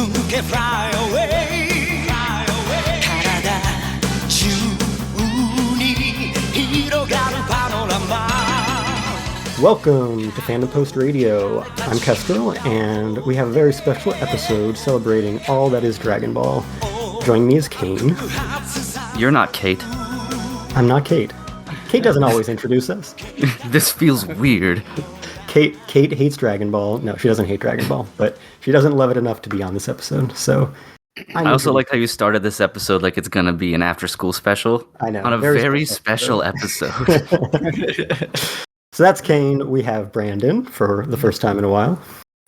fly away 体中に広がるパノラマ Welcome to Fandom Post Radio. I'm Kestrel, and we have a very special episode celebrating all that is Dragon Ball. Joining me is Cain. You're not Kate. I'm not Kate. Kate doesn't always introduce us. This feels weird. Kate hates Dragon Ball. No, she doesn't hate Dragon Ball, but she doesn't love it enough to be on this episode. So I also like how you started this episode like it's going to be an after-school special. I know. On a very special episode. So that's Cain. We have Brandon for the first time in a while.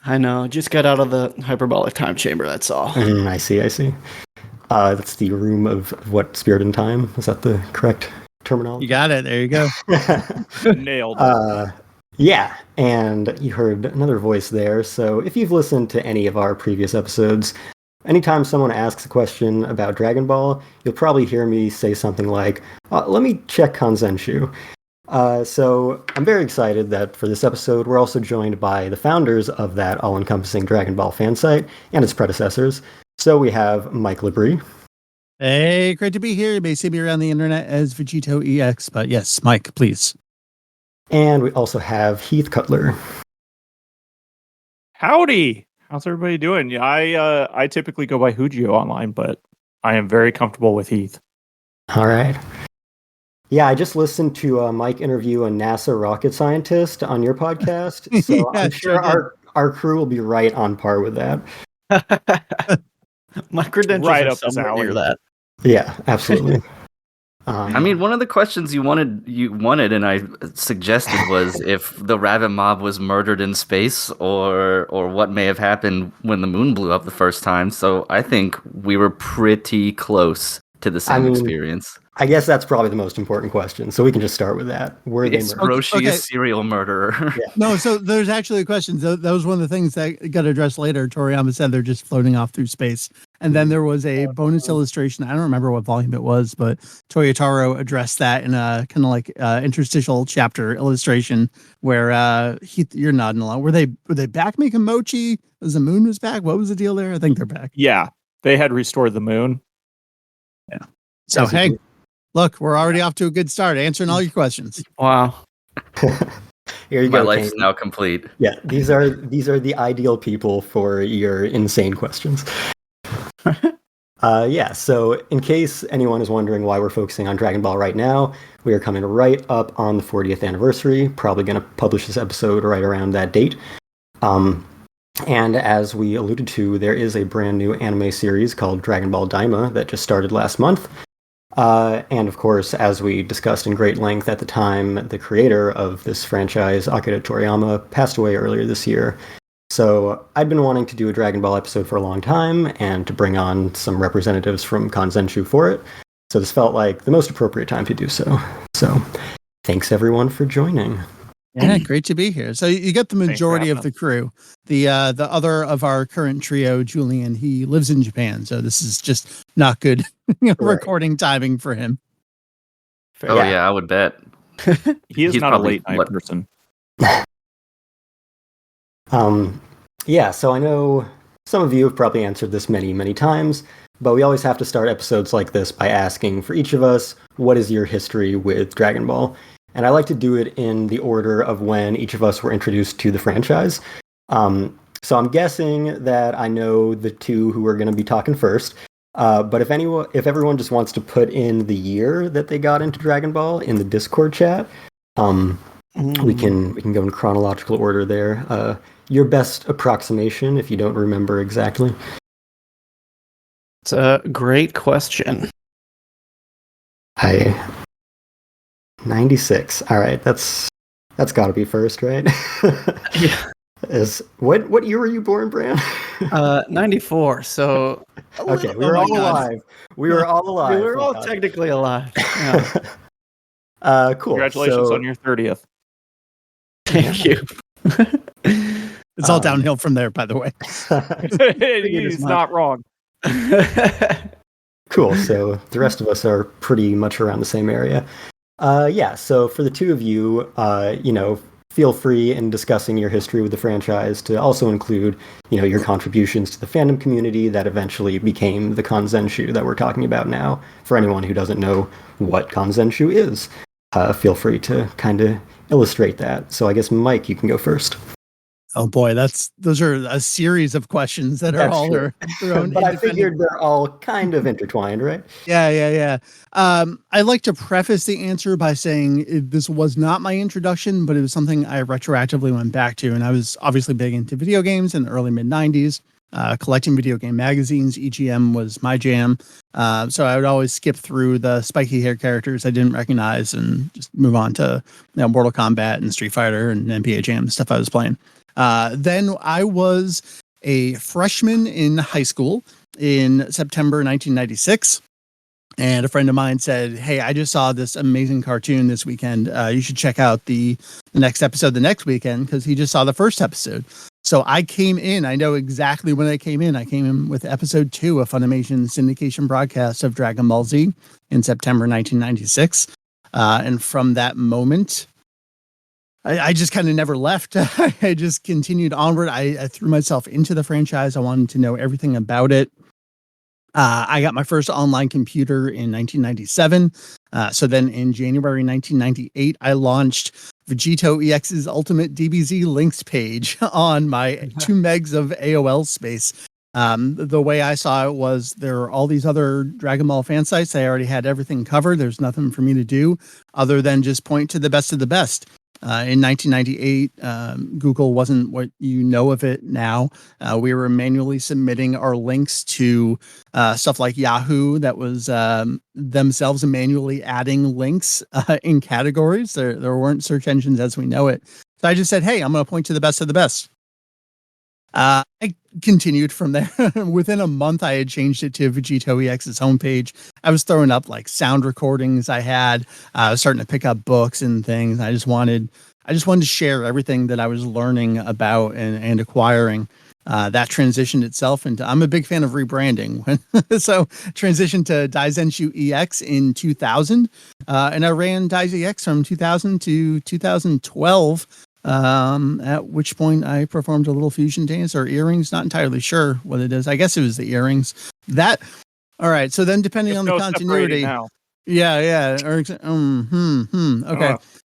I know. Just got out of the hyperbolic time chamber, that's all. I see. That's the room of what, Spirit and Time? Is that the correct terminology? You got it. There you go. Nailed it. Yeah, and you heard another voice there. So if you've listened to any of our previous episodes, anytime someone asks a question about Dragon Ball, you'll probably hear me say something like, let me check Kanzenshuu. So I'm very excited that for this episode, we're also joined by the founders of that all-encompassing Dragon Ball fan site and its predecessors. So we have Mike Labrie. Hey, great to be here. You may see me around the internet as Vegito EX, but yes, Mike, please. And we also have Heath Cutler. Howdy. How's everybody doing? Yeah, I typically go by Hujio online, but I am very comfortable with Heath. All right. Yeah, I just listened to Mike interview a NASA rocket scientist on your podcast, so Yeah, I'm sure our crew will be right on par with that. My credentials Right are up his somewhere alley. near that. Yeah, absolutely. I mean, one of the questions you wanted, and I suggested was if the Raven mob was murdered in space, or what may have happened when the moon blew up the first time. So I think we were pretty close to the same experience. I guess that's probably the most important question, so we can just start with that. Were they Is murdered? Roshi a serial murderer? Yeah. No, so there's actually a question. That was one of the things that got addressed later. Toriyama said they're just floating off through space. And then there was a bonus illustration. I don't remember what volume it was, but Toyotaro addressed that in a kind of like interstitial chapter illustration where you're nodding along. Were they back making mochi? Was the moon was back? What was the deal there? I think they're back. Yeah, they had restored the moon. Yeah. So, hey, look, we're already off to a good start answering all your questions. Wow. Here you My go, life's Cain. now complete. Yeah, these are the ideal people for your insane questions. Yeah, so in case anyone is wondering why we're focusing on Dragon Ball right now, we are coming right up on the 40th anniversary, probably going to publish this episode right around that date. And as we alluded to, there is a brand new anime series called Dragon Ball Daima that just started last month. And of course, as we discussed in great length at the time, the creator of this franchise, Akira Toriyama, passed away earlier this year. So I'd been wanting to do a Dragon Ball episode for a long time and to bring on some representatives from Kanzenshuu for it. So this felt like the most appropriate time to do so. So thanks everyone for joining. Yeah, great to be here. So you got the majority of the crew. The other of our current trio, Julian, he lives in Japan, so this is just not good recording timing for him. Oh yeah, I would bet. He is He's not probably, a late night person. Yeah, so I know some of you have probably answered this many, many times, but we always have to start episodes like this by asking for each of us, what is your history with Dragon Ball? And I like to do it in the order of when each of us were introduced to the franchise. So I'm guessing that I know the two who are going to be talking first. But if everyone just wants to put in the year that they got into Dragon Ball in the Discord chat, we can go in chronological order there. Your best approximation, if you don't remember exactly. It's a great question. 96. All right, that's got to be first, right? Yeah. What year were you born, Bran? 94. So Okay, we were all alive. We were all alive. We were all technically alive. Yeah. Cool. Congratulations on your 30th. Thank you. It's all downhill from there, by the way. He's not wrong. Cool. So the rest of us are pretty much around the same area. Yeah. So for the two of you, feel free in discussing your history with the franchise to also include, your contributions to the fandom community that eventually became the Kanzenshuu that we're talking about now. For anyone who doesn't know what Kanzenshuu is, feel free to kind of illustrate that. So I guess, Mike, you can go first. Oh boy, those are a series of questions that are all their own. But I figured they're all kind of intertwined, right? Yeah. I like to preface the answer by saying this was not my introduction, but it was something I retroactively went back to. And I was obviously big into video games in the early mid-90s, collecting video game magazines. EGM was my jam. So I would always skip through the spiky hair characters I didn't recognize and just move on to Mortal Kombat and Street Fighter and NBA Jam, stuff I was playing. Then I was a freshman in high school in September 1996. And a friend of mine said, "Hey, I just saw this amazing cartoon this weekend. You should check out the next episode the next weekend," because he just saw the first episode. So I came in. I know exactly when I came in. I came in with episode 2 of Funimation's syndication broadcast of Dragon Ball Z in September 1996. And from that moment, I just kind of never left. I just continued onward. I threw myself into the franchise. I wanted to know everything about it. I got my first online computer in 1997. So then in January 1998, I launched Vegito EX's Ultimate DBZ links page on my 2 megs of AOL space. The way I saw it was there are all these other Dragon Ball fan sites. I already had everything covered. There's nothing for me to do other than just point to the best of the best. In 1998, Google wasn't what you know of it now. We were manually submitting our links to stuff like Yahoo that was themselves manually adding links in categories. There weren't search engines as we know it. So I just said, hey, I'm going to point to the best of the best. I continued from there. Within a month, I had changed it to Vegito EX's homepage. I was throwing up like sound recordings I had. I was starting to pick up books and things. I just wanted to share everything that I was learning about and acquiring. That transitioned itself into, I'm a big fan of rebranding. So transitioned to Fanzenshuu EX in 2000. And I ran Daiz EX from 2000 to 2012. At which point I performed a little fusion dance or earrings. Not entirely sure what it is. I guess it was the earrings. All right. So then depending on the continuity. Yeah. Okay.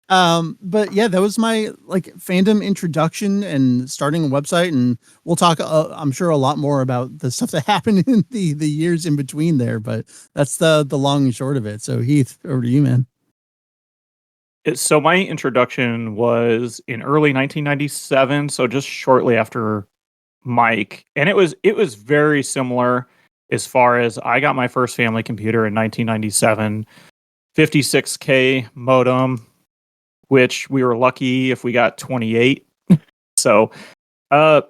But yeah, that was my fandom introduction and starting a website, and we'll talk, I'm sure, a lot more about the stuff that happened in the years in between there, but that's the long and short of it. So Heath, over to you, man. So my introduction was in early 1997, so just shortly after Mike, and it was very similar as far as I got my first family computer in 1997, 56K modem, which we were lucky if we got 28. So I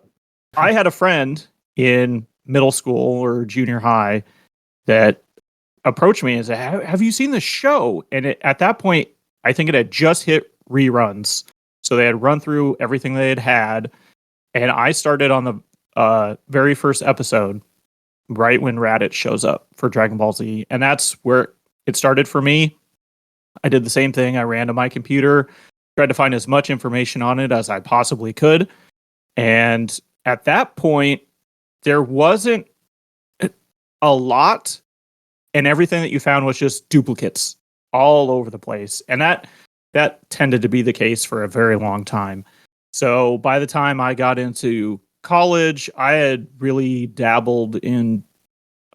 had a friend in middle school or junior high that approached me and said, have you seen the show? And at that point, I think it had just hit reruns. So they had run through everything they had. And I started on the very first episode, right when Raditz shows up for Dragon Ball Z. And that's where it started for me. I did the same thing. I ran to my computer, tried to find as much information on it as I possibly could. And at that point, there wasn't a lot. And everything that you found was just duplicates all over the place. And that tended to be the case for a very long time. So by the time I got into college, I had really dabbled in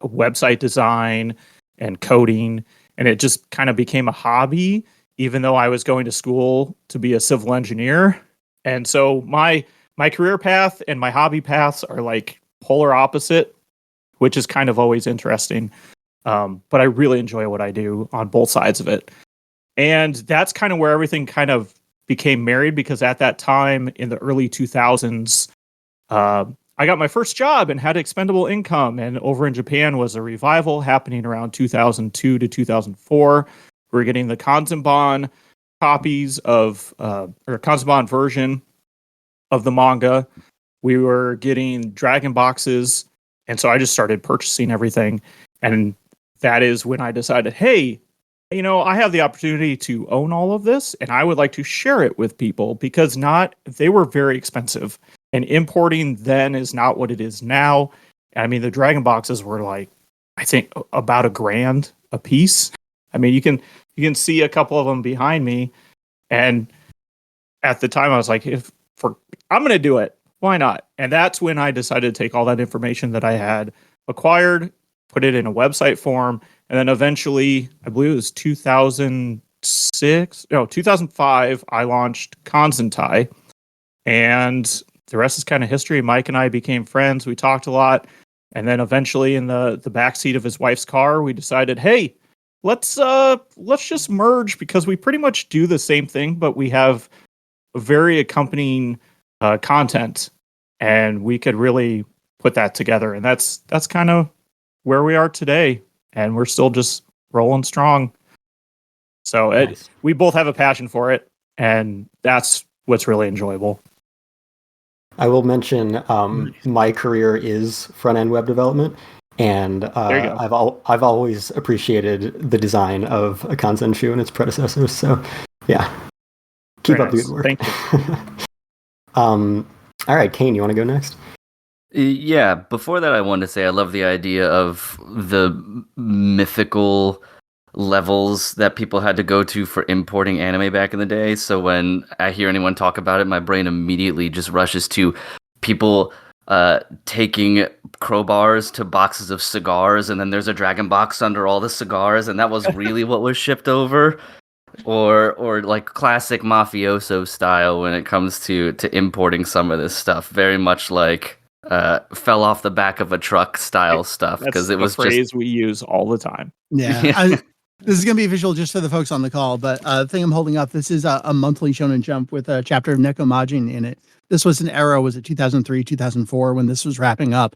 website design and coding, and it just kind of became a hobby, even though I was going to school to be a civil engineer. And so my career path and my hobby paths are like polar opposite, which is kind of always interesting. But I really enjoy what I do on both sides of it. And that's kind of where everything kind of became married, because at that time in the early 2000s, I got my first job and had expendable income. And over in Japan was a revival happening around 2002 to 2004. We were getting the Kanzenban copies of, or Kanzenban version of the manga. We were getting Dragon boxes. And so I just started purchasing everything. And that is when I decided, hey, I have the opportunity to own all of this, and I would like to share it with people because they were very expensive, and importing then is not what it is now. I mean, the Dragon boxes were like, I think about $1,000 a piece. I mean, you can see a couple of them behind me, and at the time I was like, I'm going to do it. Why not? And that's when I decided to take all that information that I had acquired, put it in a website form, and then eventually, I believe it was 2005, I launched Kanzenshuu, and the rest is kind of history. Mike and I became friends. We talked a lot, and then eventually, in the backseat of his wife's car, we decided, hey, let's just merge because we pretty much do the same thing, but we have very accompanying content, and we could really put that together. And that's kind of where we are today, and we're still just rolling strong. So Nice. we both have a passion for it, and that's what's really enjoyable. I will mention my career is front-end web development, and There you go. I've always appreciated the design of a Kanzenshuu and its predecessors. So, yeah, keep Very up the nice. good work. Thank you. All right, Cain, you want to go next? Yeah, before that, I wanted to say I love the idea of the mythical levels that people had to go to for importing anime back in the day. So when I hear anyone talk about it, my brain immediately just rushes to people taking crowbars to boxes of cigars, and then there's a dragon box under all the cigars, and that was really what was shipped over. Or like classic mafioso style when it comes to importing some of this stuff. Very much like fell off the back of a truck style stuff, because it was a phrase just we use all the time. Yeah. Yeah. This is going to be visual just for the folks on the call, but the thing I'm holding up, this is a monthly Shonen Jump with a chapter of Nekomajin in it. This was an era, was it 2003, 2004, when this was wrapping up.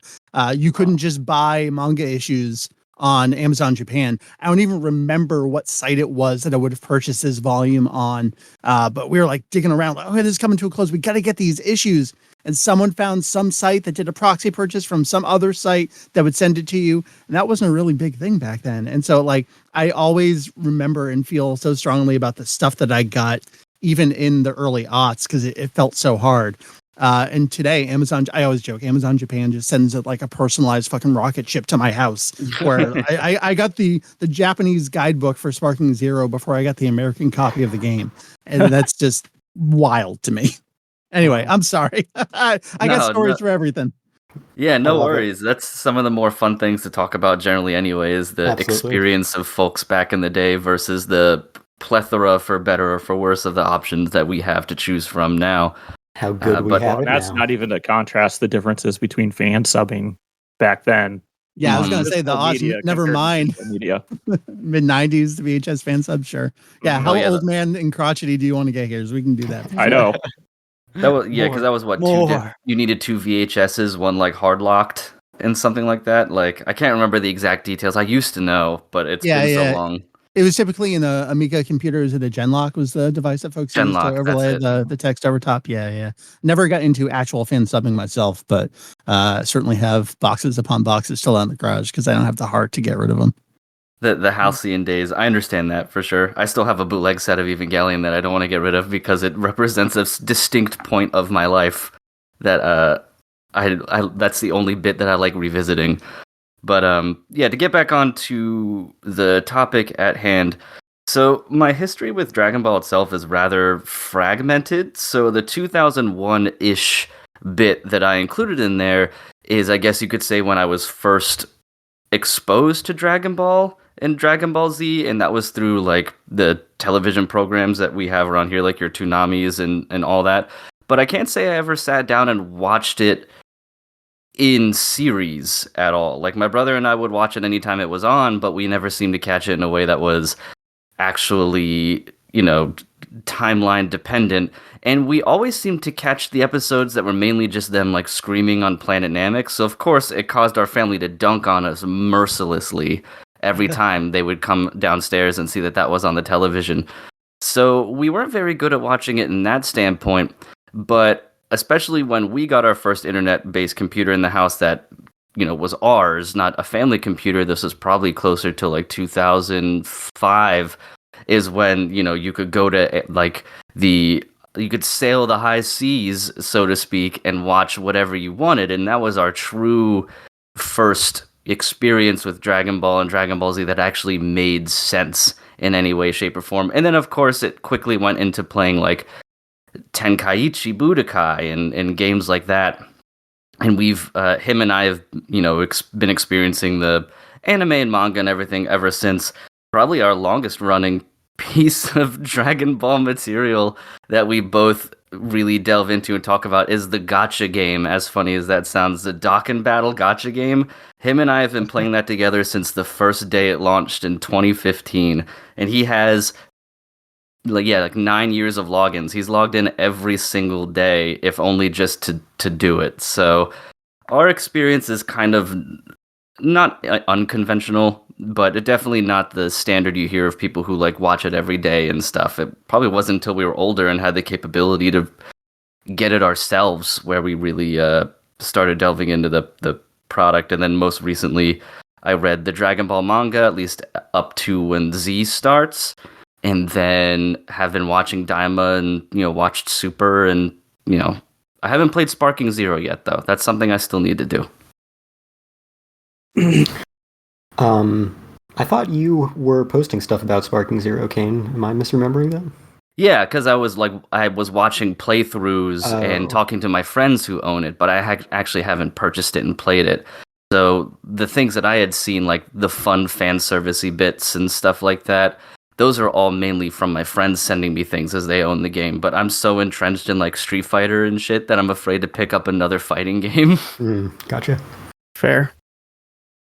You couldn't just buy manga issues on Amazon Japan. I don't even remember what site it was that I would have purchased this volume on, but we were like digging around, like, okay, this is coming to a close. We got to get these issues. And someone found some site that did a proxy purchase from some other site that would send it to you. And that wasn't a really big thing back then. And so, like, I always remember and feel so strongly about the stuff that I got, even in the early aughts, because it felt so hard. And today, Amazon, I always joke, Amazon Japan just sends it like a personalized fucking rocket ship to my house, where I got the Japanese guidebook for Sparking Zero before I got the American copy of the game. And that's just wild to me. Anyway, I'm sorry. I got stories for everything. Yeah, no love it. worries. That's some of the more fun things to talk about generally anyway, is the Absolutely. experience of folks back in the day versus the plethora, for better or for worse, of the options that we have to choose from now. How good we but- have it That's now. not even to contrast the differences between fan subbing back then. Yeah, I was going to say Physical the odds, media never compared to mind. digital media. Mid-90s, the VHS fan sub, sure. Yeah, how Oh, yeah, old man and crotchety do you want to get here? So we can do that. I know. That was because that was what you needed 2 VHSs, one like hard locked and something like that. Like I can't remember the exact details. I used to know, but it's been so long. It was typically in a Amiga computer. Is it a Genlock was the device that folks used to Genlock, overlay that's the text over top? Yeah. Never got into actual fan subbing myself, but certainly have boxes upon boxes still out in the garage because I don't have the heart to get rid of them. The halcyon days, I understand that for sure. I still have a bootleg set of Evangelion that I don't want to get rid of because it represents a distinct point of my life that I that's the only bit that I like revisiting. But to get back on to the topic at hand. So my history with Dragon Ball itself is rather fragmented. So the 2001-ish bit that I included in there is, I guess you could say, when I was first exposed to Dragon Ball and Dragon Ball Z, and that was through like the television programs that we have around here, like your Tsunamis and all that. But I can't say I ever sat down and watched it in series at all. Like my brother and I would watch it anytime it was on, but we never seemed to catch it in a way that was actually, timeline dependent. And we always seemed to catch the episodes that were mainly just them like screaming on Planet Namek. So of course it caused our family to dunk on us mercilessly every time they would come downstairs and see that was on the television. So we weren't very good at watching it in that standpoint, but especially when we got our first internet-based computer in the house that was ours, not a family computer. This was probably closer to like 2005, is when you could go to you could sail the high seas, so to speak, and watch whatever you wanted, and that was our true first experience with Dragon Ball and Dragon Ball Z that actually made sense in any way, shape, or form. And then, of course, it quickly went into playing like Tenkaichi Budokai and games like that. And him and I have, been experiencing the anime and manga and everything ever since. Probably our longest running piece of Dragon Ball material that we both really delve into and talk about is the gacha game. As funny as that sounds, the Dokkan Battle gacha game. Him and I have been playing that together since the first day it launched in 2015, and he has like 9 years of logins. He's logged in every single day, if only just to do it. So our experience is kind of not unconventional, but definitely not the standard you hear of people who like watch it every day and stuff. It probably wasn't until we were older and had the capability to get it ourselves where we really started delving into the product. And then most recently, I read the Dragon Ball manga, at least up to when Z starts, and then have been watching Daima and watched Super, and I haven't played Sparking Zero yet though. That's something I still need to do. I thought you were posting stuff about Sparking Zero, Cain. Am I misremembering that? Yeah, because I was watching playthroughs and talking to my friends who own it, but I actually haven't purchased it and played it. So the things that I had seen, like the fun fan servicey bits and stuff like that, those are all mainly from my friends sending me things as they own the game. But I'm so entrenched in like Street Fighter and shit that I'm afraid to pick up another fighting game. Gotcha. Fair.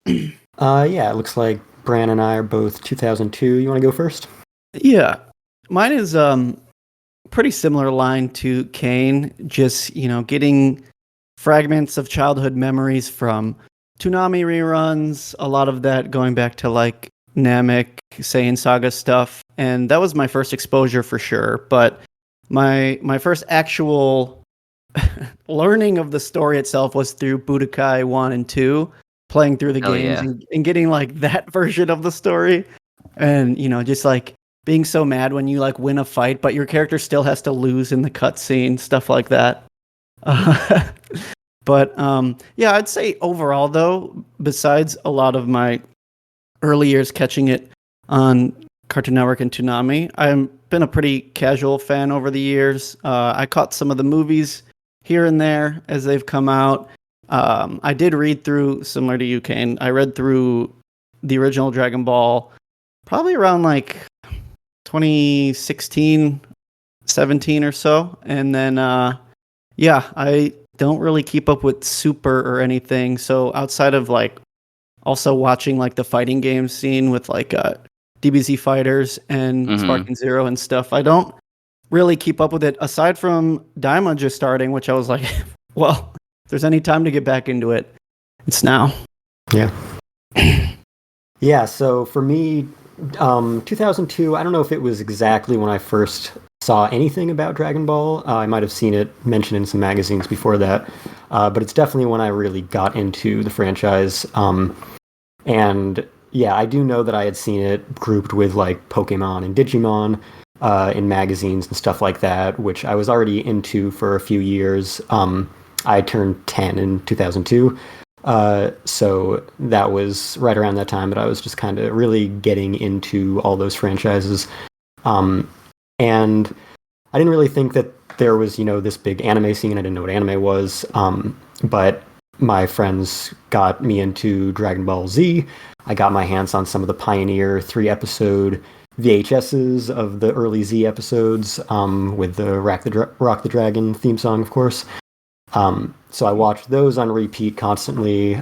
Yeah, it looks like Bran and I are both 2002. You want to go first? Yeah. Mine is pretty similar line to Cain, just, getting fragments of childhood memories from Toonami reruns, a lot of that going back to like Namek, Saiyan Saga stuff, and that was my first exposure for sure. But my first actual learning of the story itself was through Budokai 1 and 2, playing through the games and getting like that version of the story, and just like being so mad when you like win a fight, but your character still has to lose in the cutscene, stuff like that. But yeah, I'd say overall though, besides a lot of my early years catching it on Cartoon Network and Toonami, I've been a pretty casual fan over the years. I caught some of the movies here and there as they've come out. I did read through, similar to you, Cain, I read through the original Dragon Ball probably around like 2016, 17 or so. And then, I don't really keep up with Super or anything. So outside of like also watching like the fighting game scene with like DBZ Fighters and Sparking Zero and stuff, I don't really keep up with it aside from Daima just starting, which I was like, well, if there's any time to get back into it, it's now. Yeah. Yeah, so for me, 2002, I don't know if it was exactly when I first saw anything about Dragon Ball. I might have seen it mentioned in some magazines before that, but it's definitely when I really got into the franchise. And yeah, I do know that I had seen it grouped with like Pokemon and Digimon in magazines and stuff like that, which I was already into for a few years. I turned 10 in 2002. So that was right around that time that I was just kind of really getting into all those franchises. And I didn't really think that there was, this big anime scene. I didn't know what anime was. But my friends got me into Dragon Ball Z. I got my hands on some of the Pioneer 3-episode VHSs of the early Z episodes, with the Rock the Dragon theme song, of course. So I watched those on repeat constantly,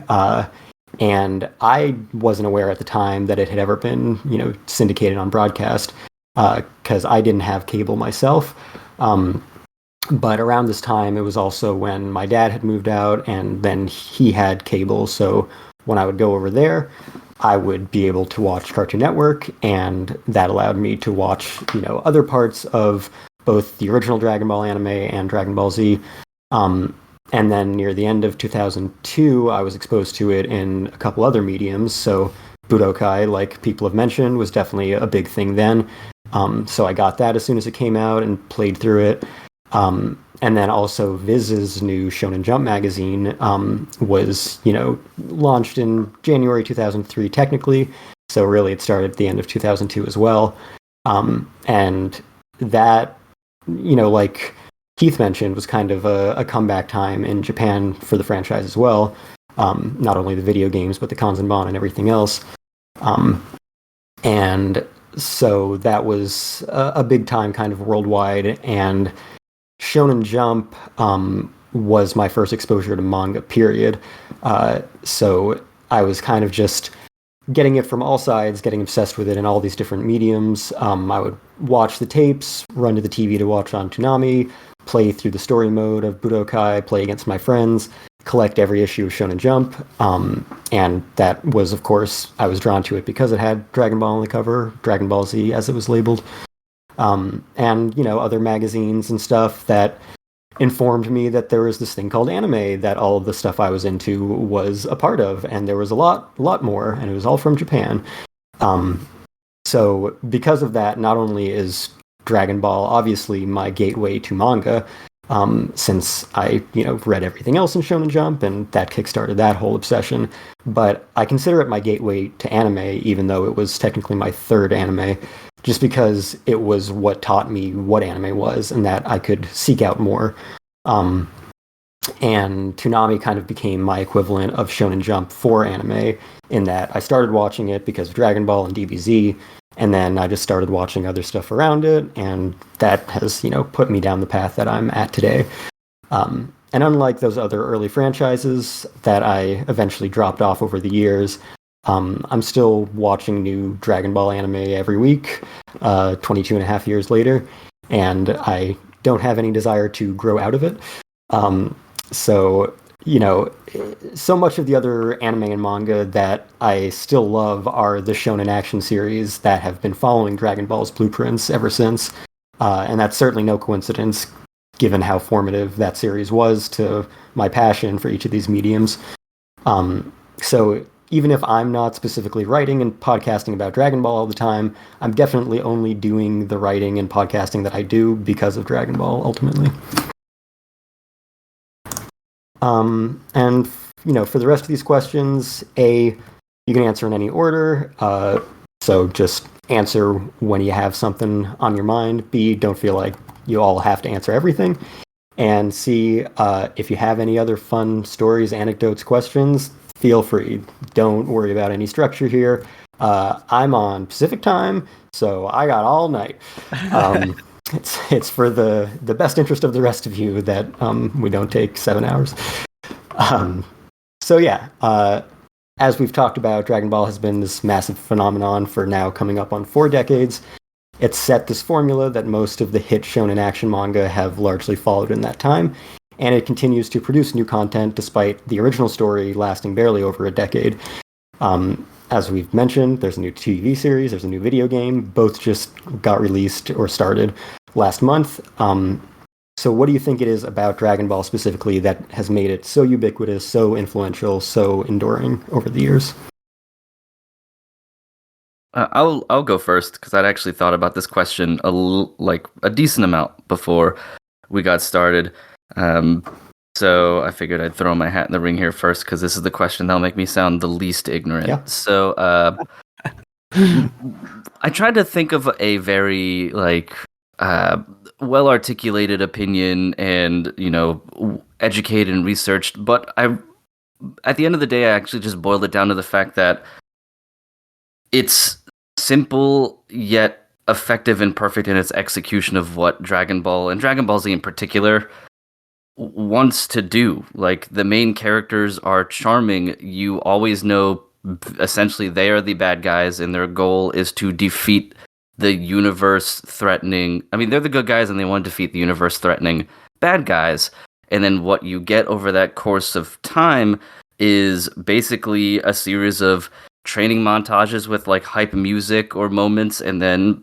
and I wasn't aware at the time that it had ever been, syndicated on broadcast, because I didn't have cable myself. But around this time, it was also when my dad had moved out, and then he had cable, so when I would go over there, I would be able to watch Cartoon Network, and that allowed me to watch, other parts of both the original Dragon Ball anime and Dragon Ball Z. And then near the end of 2002, I was exposed to it in a couple other mediums. So Budokai, like people have mentioned, was definitely a big thing then. So I got that as soon as it came out and played through it. And then also Viz's new Shonen Jump magazine was, launched in January 2003 technically. So really it started at the end of 2002 as well. And that, like Keith mentioned, was kind of a comeback time in Japan for the franchise as well. Not only the video games, but the Kanzenban and everything else. And so that was a big time kind of worldwide. And Shonen Jump was my first exposure to manga, period. So I was kind of just getting it from all sides, getting obsessed with it in all these different mediums. I would watch the tapes, run to the TV to watch on Toonami, play through the story mode of Budokai, play against my friends, collect every issue of Shonen Jump. And that was, of course, I was drawn to it because it had Dragon Ball on the cover, Dragon Ball Z as it was labeled. And, other magazines and stuff that informed me that there was this thing called anime that all of the stuff I was into was a part of, and there was a lot more, and it was all from Japan. So because of that, not only is Dragon Ball obviously my gateway to manga, since I, read everything else in Shonen Jump, and that kickstarted that whole obsession, but I consider it my gateway to anime, even though it was technically my third anime, just because it was what taught me what anime was and that I could seek out more. And Toonami kind of became my equivalent of Shonen Jump for anime, in that I started watching it because of Dragon Ball and DBZ, and then I just started watching other stuff around it, and that has, put me down the path that I'm at today. And unlike those other early franchises that I eventually dropped off over the years, I'm still watching new Dragon Ball anime every week, 22 and a half years later, and I don't have any desire to grow out of it. So much of the other anime and manga that I still love are the Shonen Action series that have been following Dragon Ball's blueprints ever since. And that's certainly no coincidence, given how formative that series was to my passion for each of these mediums. So even if I'm not specifically writing and podcasting about Dragon Ball all the time, I'm definitely only doing the writing and podcasting that I do because of Dragon Ball, ultimately. And, for the rest of these questions, A, you can answer in any order. So just answer when you have something on your mind. B, don't feel like you all have to answer everything. And C, if you have any other fun stories, anecdotes, questions, feel free. Don't worry about any structure here. I'm on Pacific time, so I got all night. It's for the best interest of the rest of you that we don't take 7 hours. As we've talked about, Dragon Ball has been this massive phenomenon for now coming up on 4 decades. It's set this formula that most of the hit shonen action manga have largely followed in that time, and it continues to produce new content despite the original story lasting barely over a decade. As we've mentioned, there's a new TV series, there's a new video game, both just got released or started last month. So what do you think it is about Dragon Ball specifically that has made it so ubiquitous, so influential, so enduring over the years? I'll go first, because I'd actually thought about this question a decent amount before we got started. So I figured I'd throw my hat in the ring here first, because this is the question that'll make me sound the least ignorant. Yeah. So I tried to think of a very well-articulated opinion and, educated and researched, but at the end of the day, I actually just boiled it down to the fact that it's simple yet effective and perfect in its execution of what Dragon Ball, and Dragon Ball Z in particular, wants to do. Like, the main characters are charming. You always know essentially they are the bad guys, and their goal is to defeat the universe threatening. I mean, they're the good guys and they want to defeat the universe threatening bad guys. And then what you get over that course of time is basically a series of training montages with hype music or moments, and then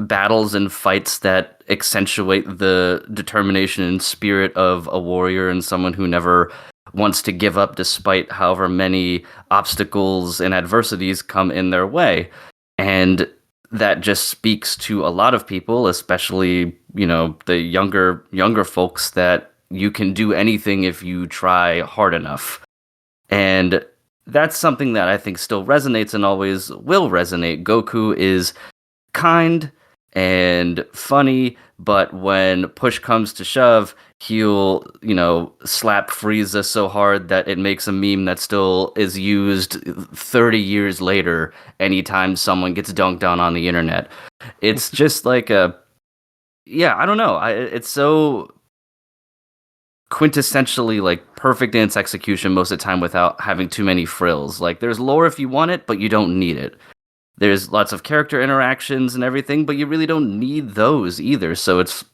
battles and fights that accentuate the determination and spirit of a warrior and someone who never wants to give up despite however many obstacles and adversities come in their way. And that just speaks to a lot of people, especially, the younger folks, that you can do anything if you try hard enough. And that's something that I think still resonates and always will resonate. Goku is kind and funny, but when push comes to shove, he'll, slap Frieza so hard that it makes a meme that still is used 30 years later anytime someone gets dunked on the internet. It's just like I don't know. It's so quintessentially like perfect in its execution most of the time without having too many frills. Like, there's lore if you want it, but you don't need it. There's lots of character interactions and everything, but you really don't need those either. So it's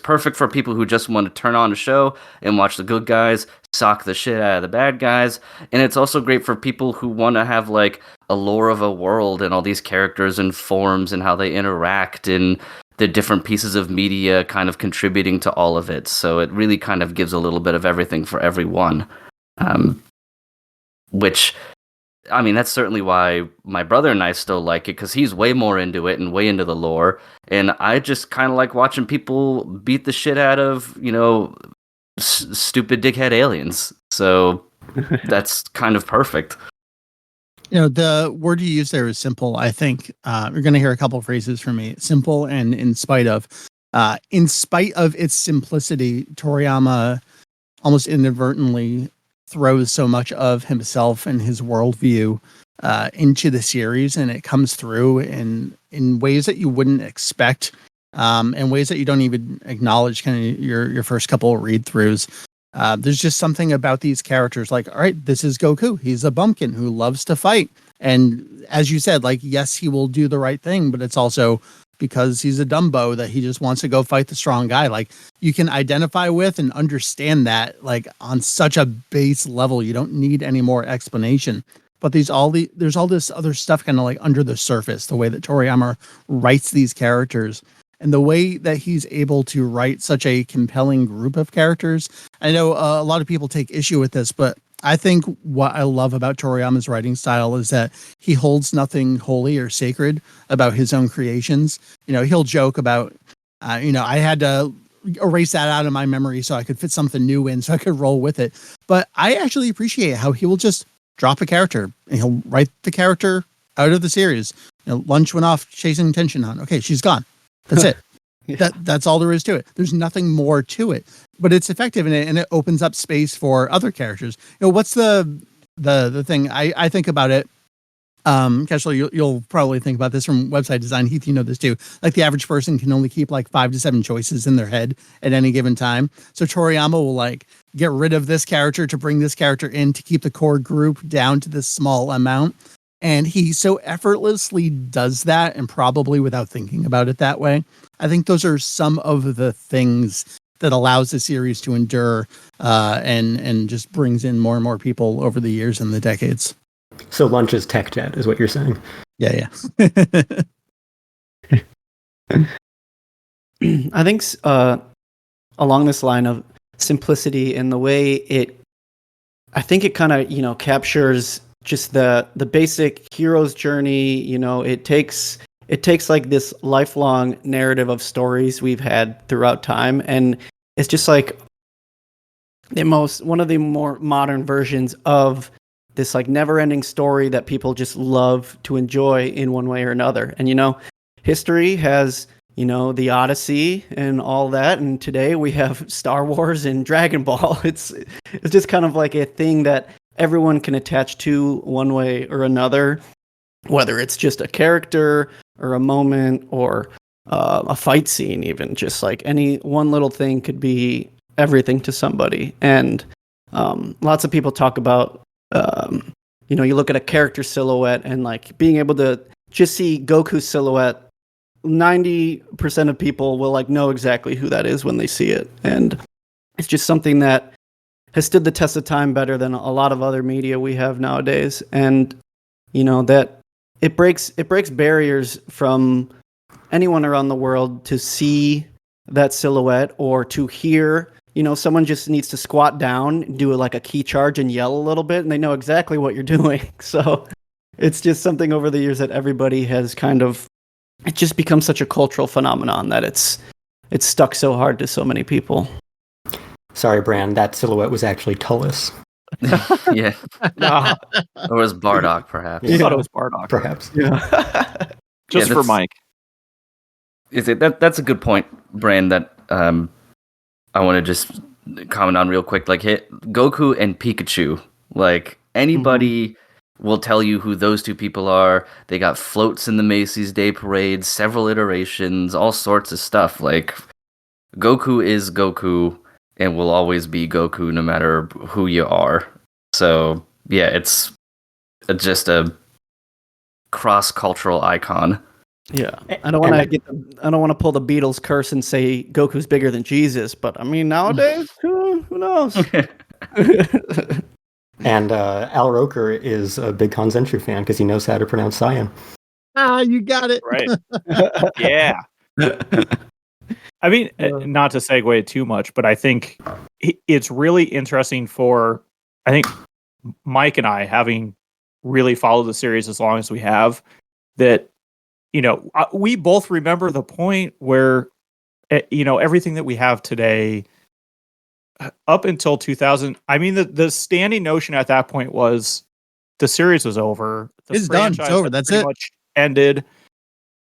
perfect for people who just want to turn on a show and watch the good guys sock the shit out of the bad guys. And it's also great for people who want to have like a lore of a world and all these characters and forms and how they interact and the different pieces of media kind of contributing to all of it. So it really kind of gives a little bit of everything for everyone. Which, I mean, that's certainly why my brother and I still like it, because he's way more into it and way into the lore. And I just kind of like watching people beat the shit out of, stupid dickhead aliens. So that's kind of perfect. The word you use there is simple. I think you're going to hear a couple of phrases from me. Simple and in spite of. In spite of its simplicity, Toriyama almost inadvertently throws so much of himself and his worldview into the series, and it comes through in ways that you wouldn't expect, and ways that you don't even acknowledge kind of your first couple of read-throughs. There's just something about these characters, like, all right, this is Goku. He's a bumpkin who loves to fight. And as you said, like, yes, he will do the right thing, but it's also because he's a Dumbo that he just wants to go fight the strong guy. Like, you can identify with and understand that, like, on such a base level. You don't need any more explanation. But there's all this other stuff kind of like under the surface, the way that Toriyama writes these characters. And the way that he's able to write such a compelling group of characters. I know a lot of people take issue with this, but I think what I love about Toriyama's writing style is that he holds nothing holy or sacred about his own creations. He'll joke about, I had to erase that out of my memory so I could fit something new in so I could roll with it. But I actually appreciate how he will just drop a character and he'll write the character out of the series. Lunch went off chasing Tenshinhan. Okay, she's gone. That's it. Yeah. That's all there is to it. There's nothing more to it, but it's effective and it opens up space for other characters. What's the thing I think about it? Kestrel, you'll probably think about this from website design. Heath, you know this too. Like, the average person can only keep like 5 to 7 choices in their head at any given time. So Toriyama will like get rid of this character to bring this character in to keep the core group down to this small amount. And he so effortlessly does that, and probably without thinking about it that way. I think those are some of the things that allows the series to endure and just brings in more and more people over the years and the decades. So Lunch is tech debt, is what you're saying? Yeah. I think along this line of simplicity and the way I think it kind of, captures just the basic hero's journey. It takes like this lifelong narrative of stories we've had throughout time, and it's just like one of the more modern versions of this like never-ending story that people just love to enjoy in one way or another. And history has the Odyssey and all that, and today we have Star Wars and Dragon Ball. It's just kind of like a thing that everyone can attach to one way or another, whether it's just a character or a moment or a fight scene. Even just like any one little thing could be everything to somebody. And lots of people talk about you look at a character silhouette and like being able to just see Goku's silhouette. 90% of people will like know exactly who that is when they see it, and it's just something that has stood the test of time better than a lot of other media we have nowadays. And that it breaks barriers from anyone around the world to see that silhouette or to hear. Someone just needs to squat down, do like a key charge and yell a little bit, and they know exactly what you're doing. So it's just something over the years that everybody has it just becomes such a cultural phenomenon that it's stuck so hard to so many people. Sorry, Bran, that silhouette was actually Tullus. Yeah. No. Or was Bardock, perhaps? I thought it was Bardock. Perhaps. Yeah. Just for Mike. That's a good point, Bran, that I want to just comment on real quick. Like, Goku and Pikachu, like, anybody will tell you who those two people are. They got floats in the Macy's Day Parade, several iterations, all sorts of stuff. Like, Goku is Goku and will always be Goku no matter who you are. So, yeah, it's just a cross-cultural icon. Yeah, I don't want to pull the Beatles curse and say Goku's bigger than Jesus, but I mean nowadays, who knows? And Al Roker is a big Kanzenshuu fan because he knows how to pronounce Cyan. You got it. Right. Yeah. I mean, not to segue too much, but I think it's really interesting I think Mike and I, having really followed the series as long as we have, that we both remember the point where, everything that we have today up until 2000, I mean, the standing notion at that point was the series was over. It's done. It's over. That's it. Much ended.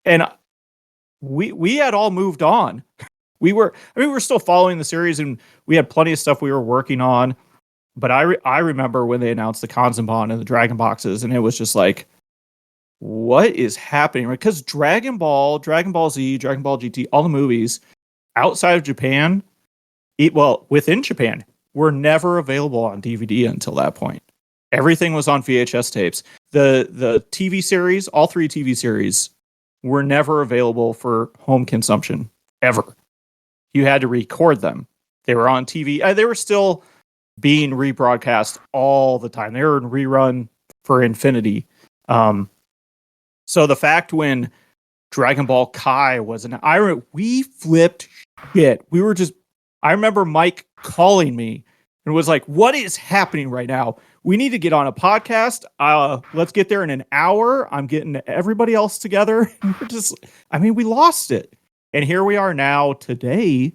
And we had all moved on. We were still following the series and we had plenty of stuff we were working on. But I remember when they announced the Kanzenban and the Dragon Boxes, and it was just like, what is happening? Because Dragon Ball, Dragon Ball Z, Dragon Ball GT, all the movies outside of Japan, within Japan, were never available on DVD until that point. Everything was on VHS tapes. The TV series, all 3 TV series, were never available for home consumption, ever. You had to record them. They were on TV. They were still being rebroadcast all the time. They were in rerun for infinity. So the fact when Dragon Ball Kai was we flipped shit. I remember Mike calling me and was like, what is happening right now? We need to get on a podcast. Let's get there in an hour. I'm getting everybody else together. And we lost it. And here we are now today,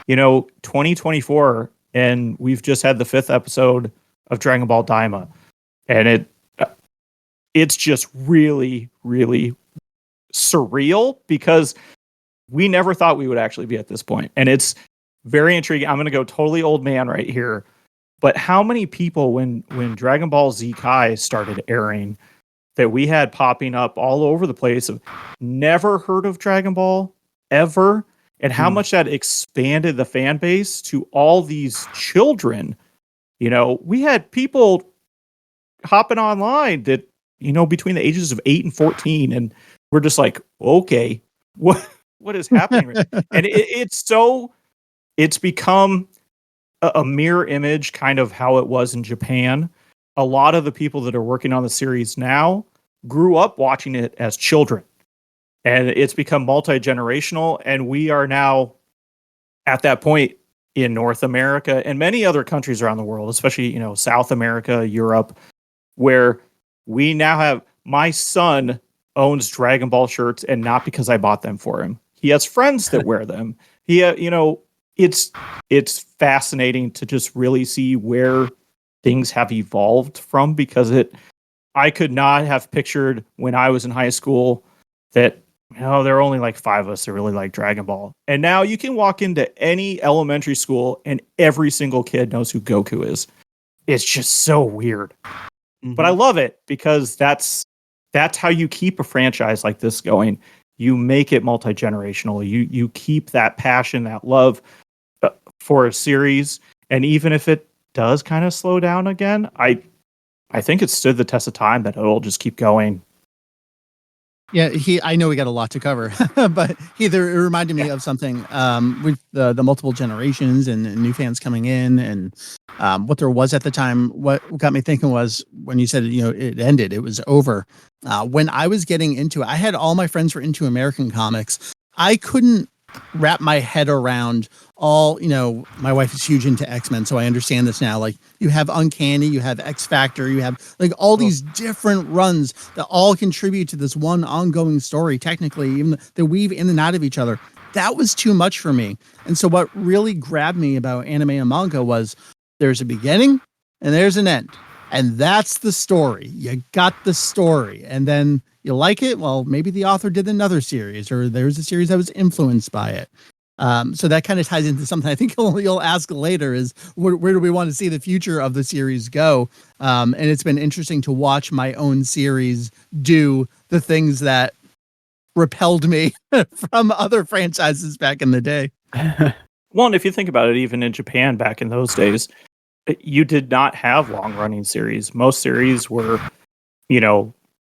2024, and we've just had the 5th episode of Dragon Ball Daima. And it's just really, really surreal because we never thought we would actually be at this point. And it's very intriguing. I'm going to go totally old man right here. But how many people, when Dragon Ball Z Kai started airing, that we had popping up all over the place, have never heard of Dragon Ball ever, and how much that expanded the fan base to all these children. We had people hopping online that, between the ages of 8 and 14, and we're just like, okay, what is happening? And it's become a mirror image, kind of how it was in Japan. A lot of the people that are working on the series now grew up watching it as children, and it's become multi-generational. And we are now at that point in North America and many other countries around the world, especially, South America, Europe, where we now have, my son owns Dragon Ball shirts, and not because I bought them for him. He has friends that wear them. It's fascinating to just really see where things have evolved from, because I could not have pictured when I was in high school that, there are only like 5 of us that really like Dragon Ball. And now you can walk into any elementary school and every single kid knows who Goku is. It's just so weird. But I love it because that's how you keep a franchise like this going. You make it multi-generational. You keep that passion, that love for a series. And even if it does kind of slow down again, I think it stood the test of time that it'll just keep going. Yeah, I know we got a lot to cover, but it reminded me of something with the multiple generations and new fans coming in, and what there was at the time. What got me thinking was when you said, it ended, it was over. when I was getting into it, I had all my friends were into American comics. I couldn't wrap my head around all, my wife is huge into X-Men, so I understand this now. Like, you have Uncanny, you have X-Factor, you have like all these different runs that all contribute to this one ongoing story, technically, even they weave in and out of each other. That was too much for me. And so what really grabbed me about anime and manga was there's a beginning and there's an end. And that's the story. You got the story. And then you like it. Well, maybe the author did another series, or there's a series that was influenced by it. So that kind of ties into something I think you'll ask later is where do we want to see the future of the series go? And it's been interesting to watch my own series do the things that repelled me from other franchises back in the day. Well, and if you think about it, even in Japan back in those days, you did not have long-running series. Most series were,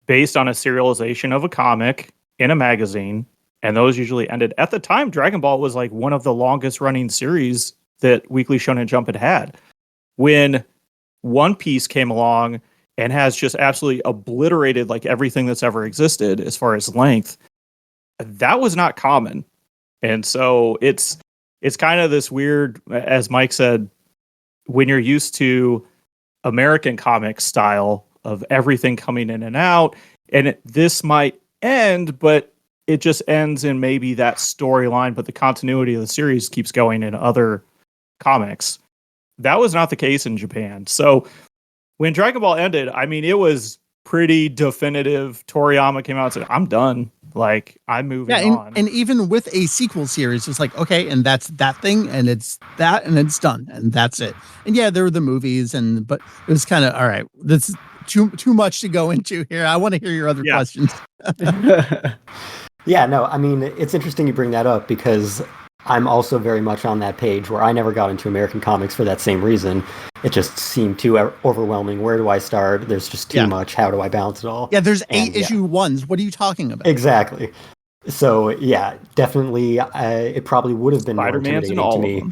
based on a serialization of a comic in a magazine, and those usually ended. At the time, Dragon Ball was like one of the longest-running series that Weekly Shonen Jump had had. When One Piece came along and has just absolutely obliterated like everything that's ever existed as far as length, that was not common. And so it's kind of this weird, as Mike said, when you're used to American comic style of everything coming in and out, and this might end, but it just ends in maybe that storyline, but the continuity of the series keeps going in other comics. That was not the case in Japan. So when Dragon Ball ended, I mean, it was pretty definitive. Toriyama came out and said, I'm done. Like, I'm moving on. And even with a sequel series, it's like, okay, and that's that thing, and it's that, and it's done, and that's it. And yeah, there were the movies, but it was kind of, all right, that's too much to go into here. I want to hear your other questions. Yeah, no, I mean, it's interesting you bring that up because I'm also very much on that page where I never got into American comics for that same reason. It just seemed too overwhelming. Where do I start? There's just too much. How do I balance it all? Yeah, there's 8 issue ones. What are you talking about? Exactly. So, yeah, definitely, it probably would have been more intimidating to me.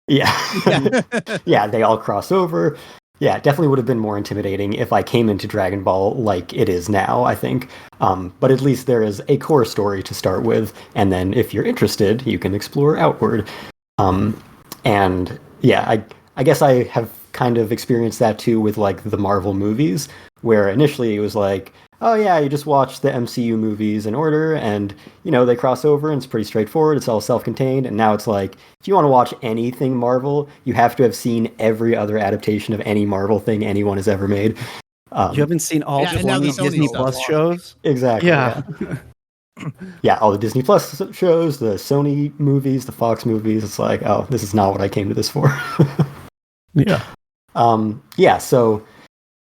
Yeah. Yeah, they all cross over. Yeah, it definitely would have been more intimidating if I came into Dragon Ball like it is now, I think. But at least there is a core story to start with, and then if you're interested, you can explore outward. And yeah, I guess I have kind of experienced that too with like the Marvel movies, where initially it was like, oh yeah, you just watch the MCU movies in order, and they cross over, and it's pretty straightforward. It's all self-contained. And now it's like, if you want to watch anything Marvel, you have to have seen every other adaptation of any Marvel thing anyone has ever made. You haven't seen all 20 Disney Plus shows? Exactly. Yeah. Yeah, all the Disney Plus shows, the Sony movies, the Fox movies. It's like, oh, this is not what I came to this for. Yeah. Yeah, so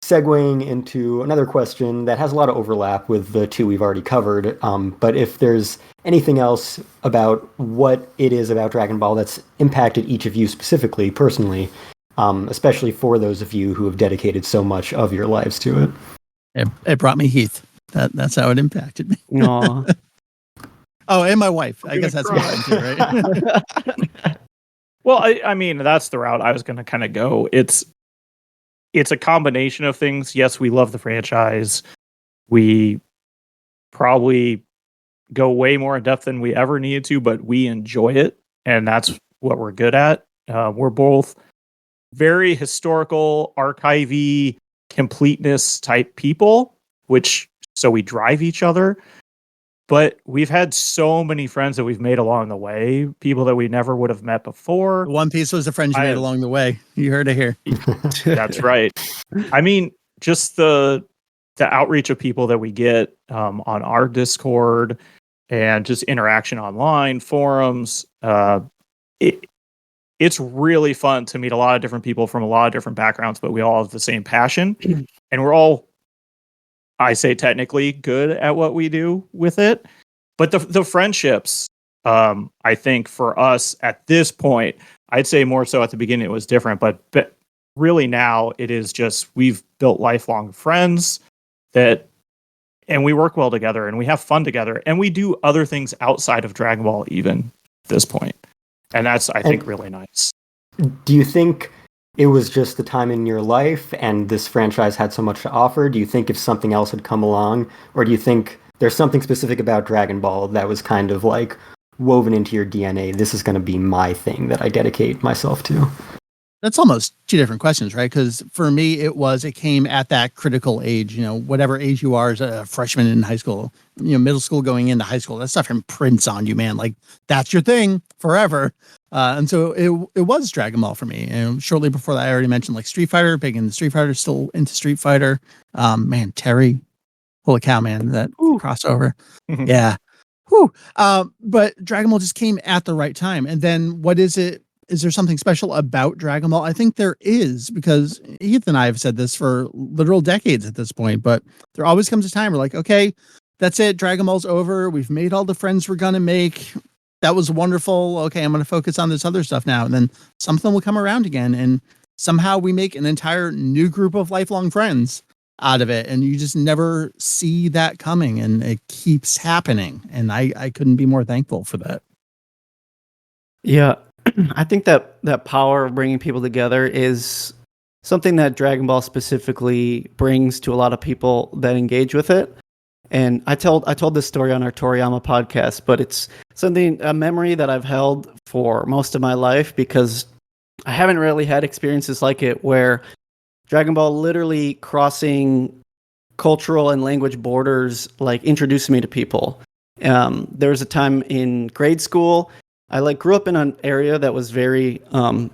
segueing into another question that has a lot of overlap with the two we've already covered, but if there's anything else about what it is about Dragon Ball that's impacted each of you specifically, personally, especially for those of you who have dedicated so much of your lives to it. It brought me Heath. That's how it impacted me. Aww. Oh, and my wife. I guess that's mine too, right? Well, I mean, that's the route I was going to kind of go. It's a combination of things. Yes, we love the franchise. We probably go way more in depth than we ever needed to, but we enjoy it, and that's what we're good at. We're both very historical, archivy, completeness type people, so we drive each other. But we've had so many friends that we've made along the way, people that we never would have met before. One Piece was the friends you made along the way. You heard it here. That's right. I mean, just the outreach of people that we get on our Discord and just interaction online, forums. It's really fun to meet a lot of different people from a lot of different backgrounds, but we all have the same passion. And we're all, I say technically good at what we do with it. But the friendships, I think for us at this point, I'd say more so at the beginning it was different, but really now it is just we've built lifelong friends and we work well together and we have fun together and we do other things outside of Dragon Ball even at this point. And that's, I think, really nice. Do you think it was just the time in your life and this franchise had so much to offer? Do you think if something else had come along, or do you think there's something specific about Dragon Ball that was kind of like woven into your DNA? This is going to be my thing that I dedicate myself to. That's almost two different questions, right? Because for me, it came at that critical age, whatever age you are as a freshman in high school, middle school going into high school, that stuff imprints on you, man. Like that's your thing forever. And so it was Dragon Ball for me. And shortly before that, I already mentioned like Street Fighter, big into Street Fighter, still into Street Fighter. Man, Terry, holy cow, man, that crossover. Yeah. Whew. But Dragon Ball just came at the right time. And then what is it? Is there something special about Dragon Ball? I think there is, because Heath and I have said this for literal decades at this point, but there always comes a time where like, okay, that's it. Dragon Ball's over. We've made all the friends we're going to make. That was wonderful. Okay, I'm going to focus on this other stuff now. And then something will come around again. And somehow we make an entire new group of lifelong friends out of it. And you just never see that coming. And it keeps happening. And I couldn't be more thankful for that. Yeah. I think that power of bringing people together is something that Dragon Ball specifically brings to a lot of people that engage with it. And I told this story on our Toriyama podcast, but it's a memory that I've held for most of my life, because I haven't really had experiences like it where Dragon Ball literally crossing cultural and language borders, like introduced me to people. There was a time in grade school, I grew up in an area that was very, I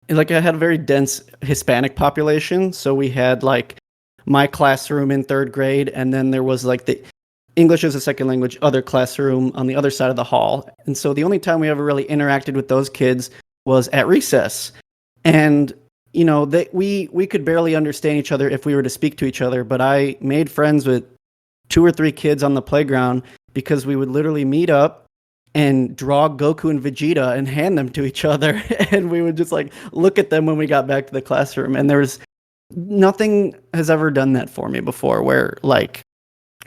had a very dense Hispanic population. So we had my classroom in third grade, and then there was the English as a second language other classroom on the other side of the hall. And so the only time we ever really interacted with those kids was at recess. And, we could barely understand each other if we were to speak to each other. But I made friends with 2 or 3 kids on the playground because we would literally meet up and draw Goku and Vegeta and hand them to each other. And we would just look at them when we got back to the classroom. And nothing has ever done that for me before, where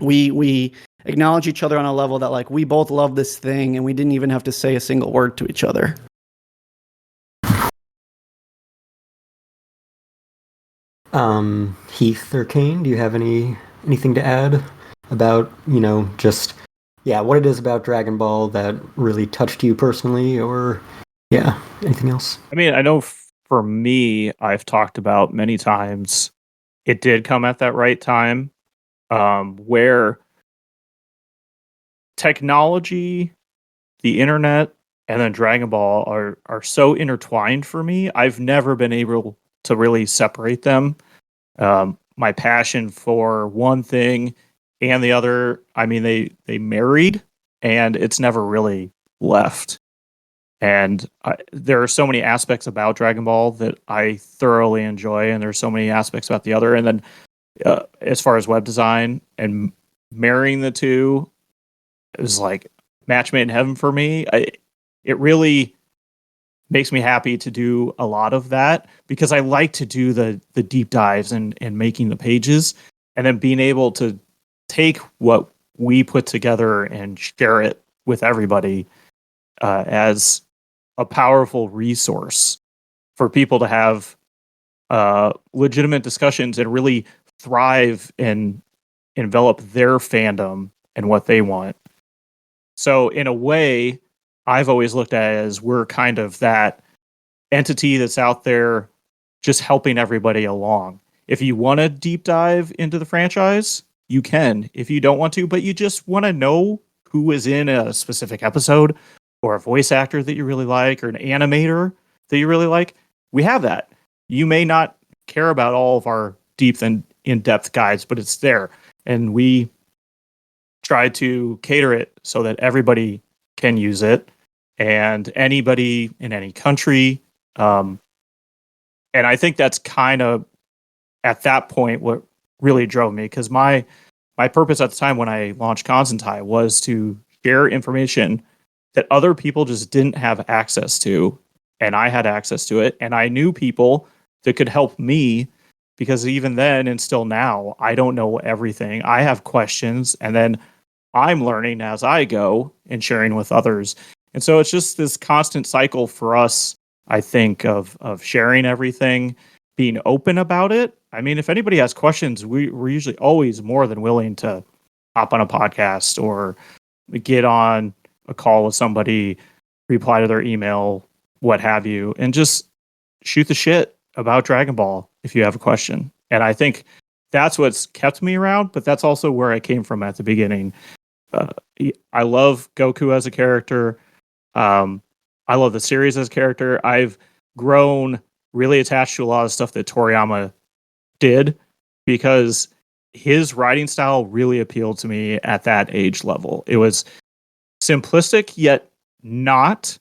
we acknowledge each other on a level that we both love this thing and we didn't even have to say a single word to each other. Heath or Cain, do you have anything to add about, just what it is about Dragon Ball that really touched you personally, or anything else? I mean, I know for me, I've talked about many times, it did come at that right time, where technology, the internet, and then Dragon Ball are so intertwined for me. I've never been able to really separate them. My passion for one thing and the other, I mean, they married, and it's never really left. And there are so many aspects about Dragon Ball that I thoroughly enjoy, and there's so many aspects about the other. And then as far as web design and marrying the two is match made in heaven for me. It really makes me happy to do a lot of that, because I like to do the deep dives and making the pages, and then being able to take what we put together and share it with everybody as a powerful resource for people to have legitimate discussions and really thrive and envelop their fandom and what they want. So in a way, I've always looked at it as we're kind of that entity that's out there just helping everybody along. If you want to deep dive into the franchise, you can. If you don't want to, but you just want to know who is in a specific episode, or a voice actor that you really like, or an animator that you really like, we have that. You may not care about all of our deep and in-depth guides, but it's there. And we try to cater it so that everybody can use it, and anybody in any country. And I think that's kind of, at that point, what really drove me, because my purpose at the time when I launched Kanzenshuu was to share information that other people just didn't have access to, and I had access to it, and I knew people that could help me, because even then and still now, I don't know everything. I have questions, and then I'm learning as I go and sharing with others. And so it's just this constant cycle for us I think of sharing everything, being open about it. I mean, if anybody has questions, we're usually always more than willing to hop on a podcast or get on a call with somebody, reply to their email, what have you, and just shoot the shit about Dragon Ball if you have a question. And I think that's what's kept me around, but that's also where I came from at the beginning. I love Goku as a character. I love the series as a character. I've grown really attached to a lot of stuff that Toriyama did because his writing style really appealed to me at that age level. It was simplistic yet not.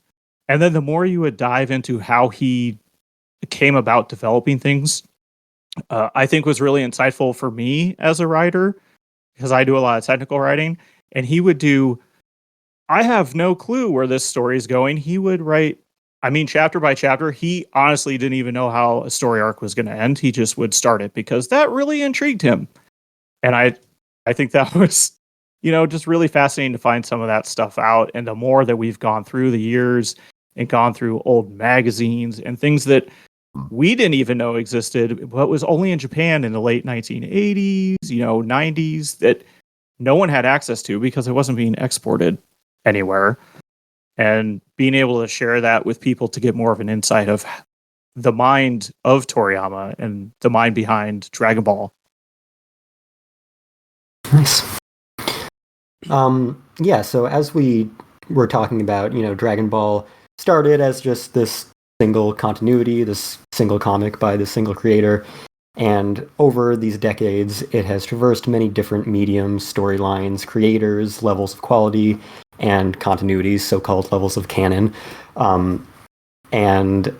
And then the more you would dive into how he came about developing things, I think was really insightful for me as a writer because I do a lot of technical writing. And he would do, I have no clue where this story is going. He would write, I mean, chapter by chapter. He honestly didn't even know how a story arc was going to end. He just would start it because that really intrigued him. And I think that was, just really fascinating to find some of that stuff out. And the more that we've gone through the years and gone through old magazines and things that we didn't even know existed, but was only in Japan in the late 1980s, 90s, that no one had access to because it wasn't being exported anywhere. And being able to share that with people to get more of an insight of the mind of Toriyama and the mind behind Dragon Ball. Nice. Yeah, so as we were talking about, Dragon Ball started as just this single continuity, this single comic by this single creator. And over these decades, it has traversed many different mediums, storylines, creators, levels of quality, and continuities, so-called levels of canon. And,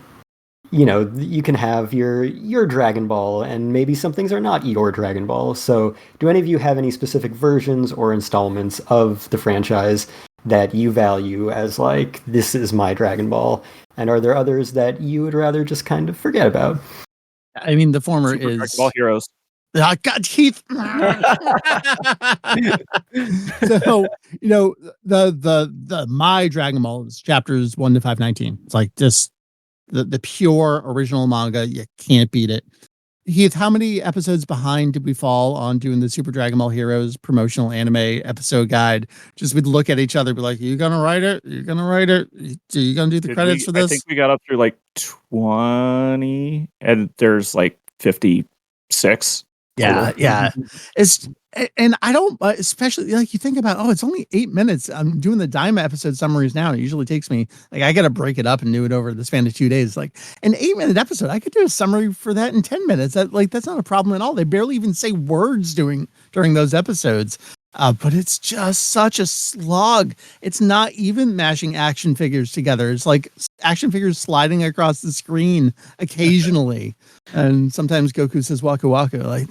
you can have your Dragon Ball, and maybe some things are not your Dragon Ball. So do any of you have any specific versions or installments of the franchise that you value as, like, this is my Dragon Ball? And are there others that you would rather just kind of forget about? I mean, the former Super is Dragon Ball Heroes. God, Keith. So the my Dragon Ball is chapters 1 to 519. It's like just the pure original manga. You can't beat it. Heath, how many episodes behind did we fall on doing the Super Dragon Ball Heroes promotional anime episode guide? Just we'd look at each other, be like, "You gonna write it? You gonna write it? You gonna do the credits for this?" I think we got up through like 20, and there's like 56. Yeah. And I don't, especially like you think about, it's only 8 minutes. I'm doing the Daima episode summaries now. It usually takes me, like, I got to break it up and do it over the span of 2 days. Like an 8-minute episode, I could do a summary for that in 10 minutes. That's not a problem at all. They barely even say words during those episodes. But it's just such a slog. It's not even mashing action figures together. It's like action figures sliding across the screen occasionally. And sometimes Goku says Waku Waku. Like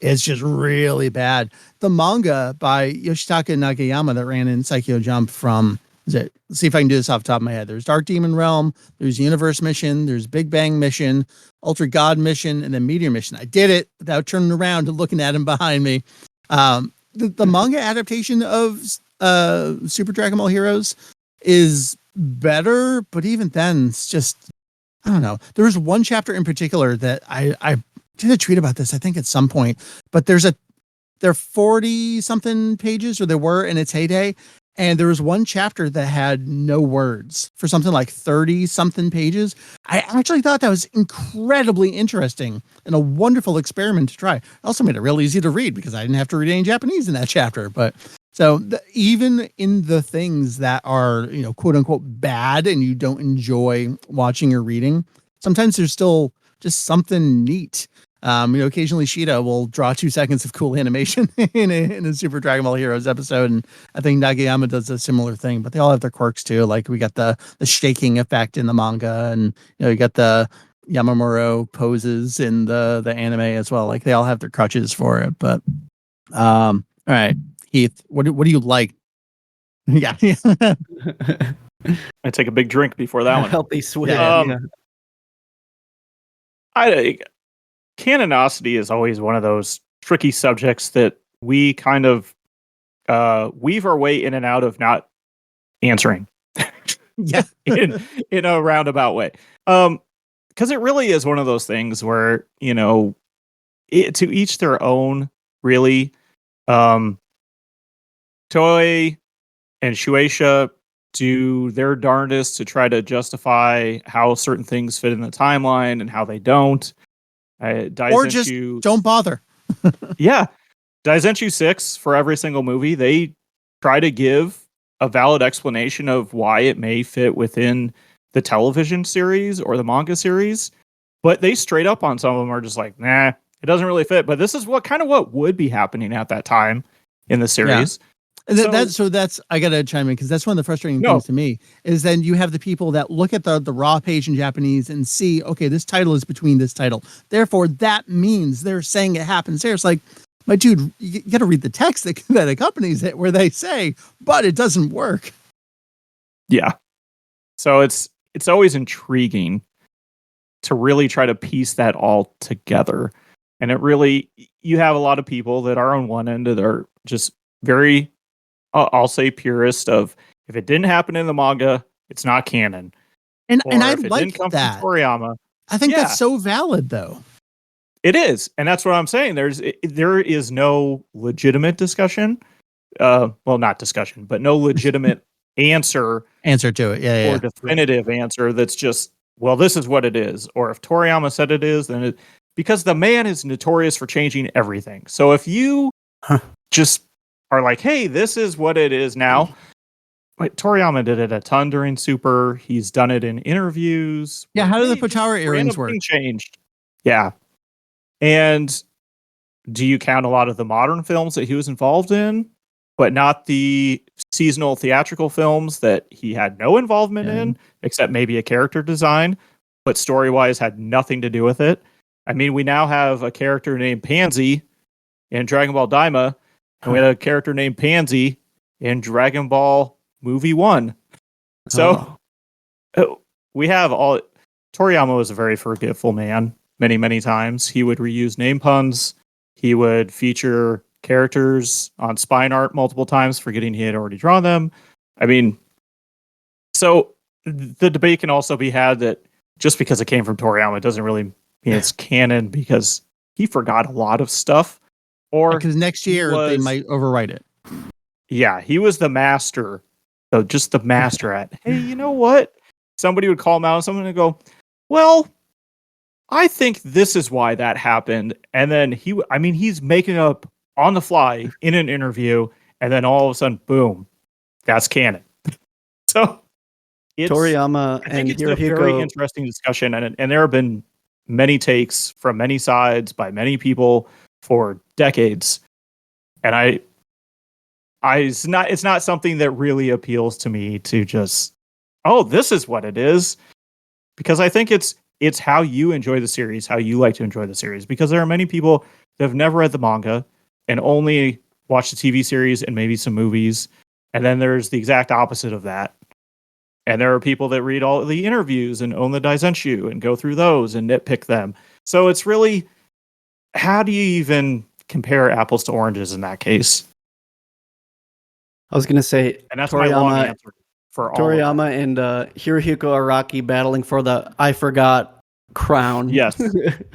it's just really bad. The manga by Yoshitaka Nagayama that ran in Saikyo Jump from, let's see if I can do this off the top of my head. There's Dark Demon Realm, there's Universe Mission, there's Big Bang Mission, Ultra God Mission, and then Meteor Mission. I did it without turning around and looking at him behind me. The manga adaptation of Super Dragon Ball Heroes is better, but even then, it's just, I don't know. There was one chapter in particular that I did a tweet about this, I think at some point, but they're 40 something pages, or there were in its heyday. And there was one chapter that had no words for something like 30 something pages. I actually thought that was incredibly interesting and a wonderful experiment to try. It also made it real easy to read because I didn't have to read any Japanese in that chapter. But so even in the things that are, quote unquote bad and you don't enjoy watching or reading, sometimes there's still just something neat. Occasionally Shida will draw 2 seconds of cool animation in a Super Dragon Ball Heroes episode, and I think Nagayama does a similar thing. But they all have their quirks too. Like we got the shaking effect in the manga, and you got the Yamamuro poses in the anime as well. Like they all have their crutches for it. But all right, Heath, what do you like? Yeah, I take a big drink before that one. Healthy swig. Canonicity is always one of those tricky subjects that we kind of weave our way in and out of not answering. Yeah. in a roundabout way. Because it really is one of those things where, to each their own, really. Toei and Shueisha do their darndest to try to justify how certain things fit in the timeline and how they don't. Or just don't bother. Yeah. Daizenshuu 6, for every single movie, they try to give a valid explanation of why it may fit within the television series or the manga series, but they straight up on some of them are just like, nah, it doesn't really fit. But this is what would be happening at that time in the series. Yeah. So that's I gotta chime in because that's one of the frustrating things to me is then you have the people that look at the raw page in Japanese and see, okay, this title is between this title, therefore that means they're saying it happens there. It's like, my dude, you got to read the text that accompanies it, where they say, but it doesn't work. Yeah. So it's always intriguing to really try to piece that all together, and you have a lot of people that are on one end that are just very. I'll say purist of if it didn't happen in the manga, it's not canon. And I if it like didn't come that. from Toriyama, I think that's so valid, though. It is, and that's what I'm saying. There is no legitimate discussion. Well, not discussion, but no legitimate answer to it. Yeah, or definitive answer. That's just, well, this is what it is. Or if Toriyama said it is, then because the man is notorious for changing everything. So if you just are like, hey, this is what it is now. But Toriyama did it a ton during Super. He's done it in interviews. Yeah, how do the Potara earrings work? Changed. Yeah. And do you count a lot of the modern films that he was involved in, but not the seasonal theatrical films that he had no involvement in, except maybe a character design, but story-wise had nothing to do with it? I mean, we now have a character named Pansy in Dragon Ball Daima, and we had a character named Pansy in Dragon Ball Movie 1. So we have all... Toriyama was a very forgetful man many, many times. He would reuse name puns. He would feature characters on spine art multiple times, forgetting he had already drawn them. I mean, so the debate can also be had that just because it came from Toriyama, it doesn't really mean it's canon because he forgot a lot of stuff. Or because next year they might overwrite it. Yeah, he was the master. So just the master at, hey, you know what? Somebody would call him out and someone would go, well, I think this is why that happened. And then he's making up on the fly in an interview. And then all of a sudden, boom, that's canon. So Toriyama and it's a very interesting discussion. And there have been many takes from many sides by many people for decades. And it's not something that really appeals to me to just, oh, this is what it is. Because I think it's how you enjoy the series, how you like to enjoy the series. Because there are many people that have never read the manga and only watched the TV series and maybe some movies. And then there's the exact opposite of that. And there are people that read all the interviews and own the Daizenshuu and go through those and nitpick them. So it's really, how do you even compare apples to oranges in that case? I was going to say, and that's my long answer. Toriyama and Hirohiko Araki battling for the I forgot crown. Yes.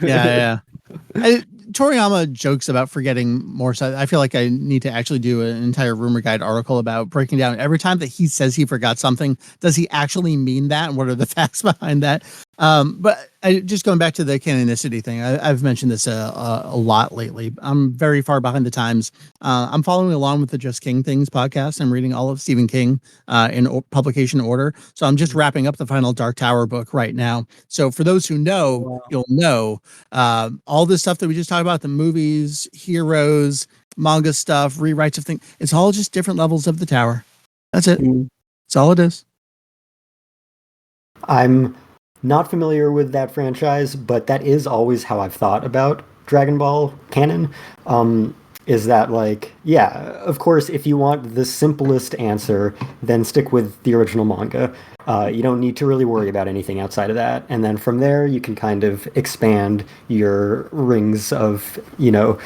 Yeah. Toriyama jokes about forgetting more. So I feel like I need to actually do an entire rumor guide article about breaking down every time that he says he forgot something. Does he actually mean that? And what are the facts behind that? But just going back to the canonicity thing, I've mentioned this a lot lately. I'm very far behind the times. I'm following along with the Just King Things podcast. I'm reading all of Stephen King in publication order. So I'm just wrapping up the final Dark Tower book right now. So for those who know, you'll know all this stuff that we just talked about, the movies, heroes, manga stuff, rewrites of things. It's all just different levels of the tower. That's it. That's all it is. I'm not familiar with that franchise, but that is always how I've thought about Dragon Ball canon. Is that like, yeah, of course, if you want the simplest answer, then stick with the original manga. You don't need to really worry about anything outside of that. And then from there, you can kind of expand your rings of, your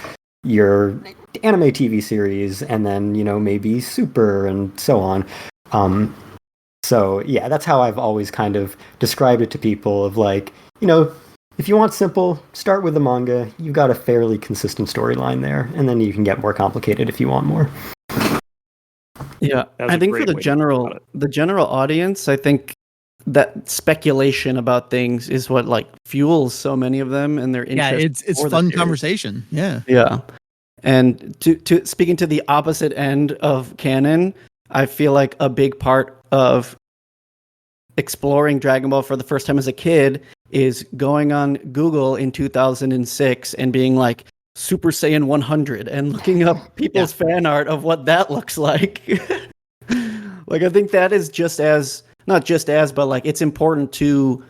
anime TV series, and then, maybe Super and so on. So yeah, that's how I've always kind of described it to people of like, if you want simple, start with the manga. You've got a fairly consistent storyline there, and then you can get more complicated if you want more. Yeah, I think for the general audience, I think that speculation about things is what like fuels so many of them and their interest. Yeah, it's fun conversation. Yeah. Yeah. And to speaking to the opposite end of canon, I feel like a big part of exploring Dragon Ball for the first time as a kid is going on Google in 2006 and being like Super Saiyan 100 and looking up people's fan art of what that looks like. Like, I think that is but like it's important to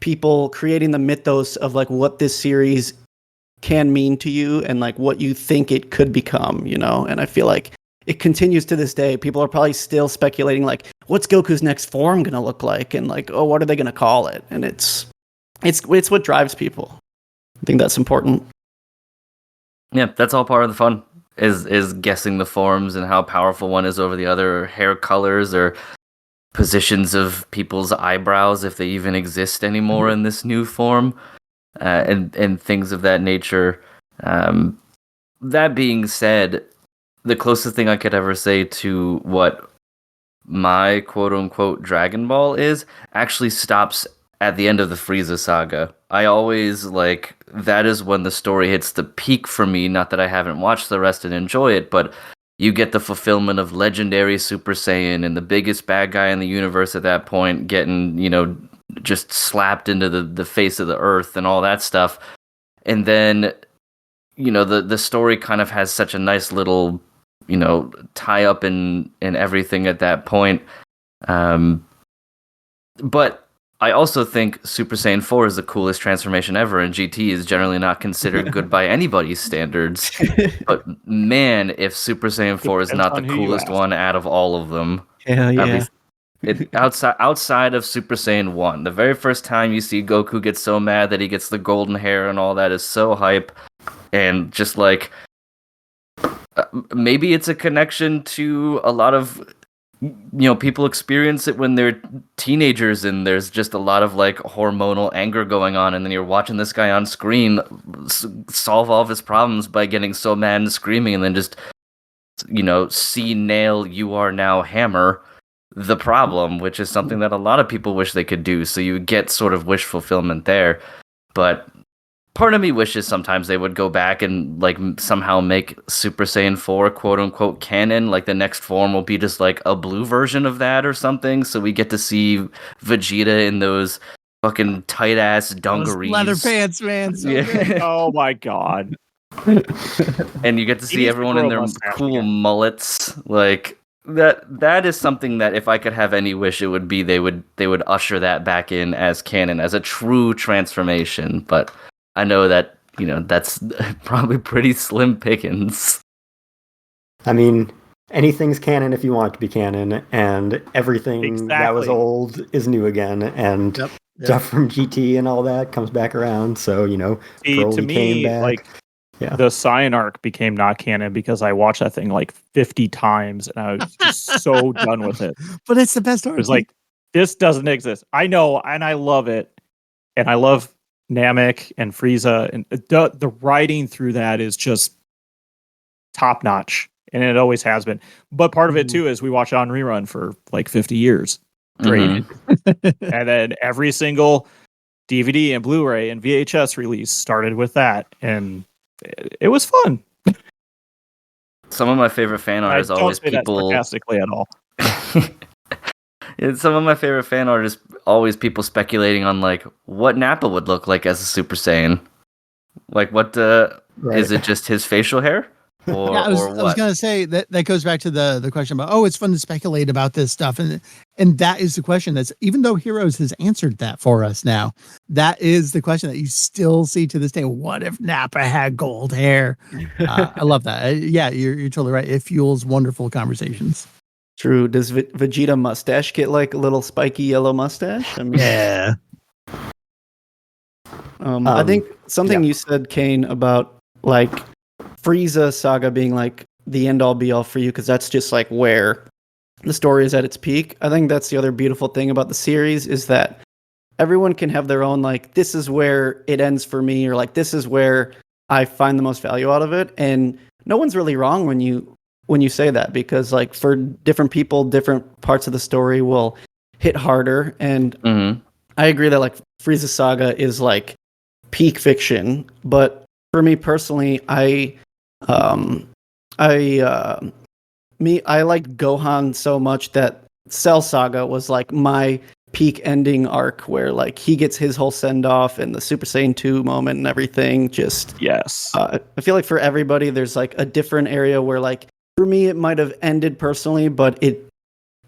people creating the mythos of like what this series can mean to you and like what you think it could become, And I feel like it continues to this day. People are probably still speculating like, what's Goku's next form going to look like? And like, oh, what are they going to call it? And it's what drives people. I think that's important. Yeah, that's all part of the fun is guessing the forms and how powerful one is over the other, or hair colors or positions of people's eyebrows if they even exist anymore in this new form, and things of that nature. That being said, the closest thing I could ever say to what my quote-unquote Dragon Ball is actually stops at the end of the Frieza saga. I always that is when the story hits the peak for me. Not that I haven't watched the rest and enjoy it, but you get the fulfillment of legendary Super Saiyan and the biggest bad guy in the universe at that point getting, just slapped into the face of the earth and all that stuff. And then, the story kind of has such a nice little, tie up in everything at that point. But I also think Super Saiyan 4 is the coolest transformation ever, and GT is generally not considered good by anybody's standards. But man, if Super Saiyan 4 is not the coolest one out of all of them. Hell yeah. Outside of Super Saiyan 1, the very first time you see Goku get so mad that he gets the golden hair and all that is so hype. And just maybe it's a connection to a lot of people experience it when they're teenagers and there's just a lot of hormonal anger going on, and then you're watching this guy on screen solve all of his problems by getting so mad and screaming, and then just see nail you are now hammer the problem, which is something that a lot of people wish they could do. So you get sort of wish fulfillment there. But part of me wishes sometimes they would go back and somehow make Super Saiyan 4 quote unquote canon. Like the next form will be just a blue version of that or something. So we get to see Vegeta in those fucking tight ass dungarees. Those leather pants, man. So good. Oh my god. And you get to see everyone in their cool mullets. That is something that if I could have any wish, it would be they would usher that back in as canon, as a true transformation. But I know that, that's probably pretty slim pickings. I mean, anything's canon if you want it to be canon, and everything that was old is new again, and stuff from GT and all that comes back around. So, See, to me, came back. The Saiyan arc became not canon because I watched that thing 50 times, and I was just so done with it. But it's the best arc. It was this doesn't exist. I know, and I love it. And I love Namek and Frieza, and the writing through that is just top notch, and it always has been. But part of it too is we watch it on rerun for 50 years straight, and then every single DVD and Blu-ray and VHS release started with that, and it was fun. Some of my favorite fan art is always people. That sarcastically at all. Some of my favorite fan art is always people speculating on what Nappa would look like as a Super Saiyan. What is it? Just his facial hair, or I was what? going to say that goes back to the question about it's fun to speculate about this stuff, and that is the question that's, even though Heroes has answered that for us now, that is the question that you still see to this day. What if Nappa had gold hair? I love that. You're totally right. It fuels wonderful conversations. True. Does Vegeta mustache get a little spiky yellow mustache? I mean, yeah. I think something you said, Cain, about Frieza saga being the end all be all for you, because that's just where the story is at its peak. I think that's the other beautiful thing about the series is that everyone can have their own, like, this is where it ends for me, or like, this is where I find the most value out of it. And no one's really wrong when you say that, because like for different people, different parts of the story will hit harder. And I agree that like Frieza Saga is like peak fiction, but for me personally, I liked Gohan so much that Cell Saga was like my peak ending arc, where like he gets his whole send off and the Super Saiyan 2 moment and everything. Just Yes. I feel like for everybody, there's like a different area where like for me it might have ended personally, but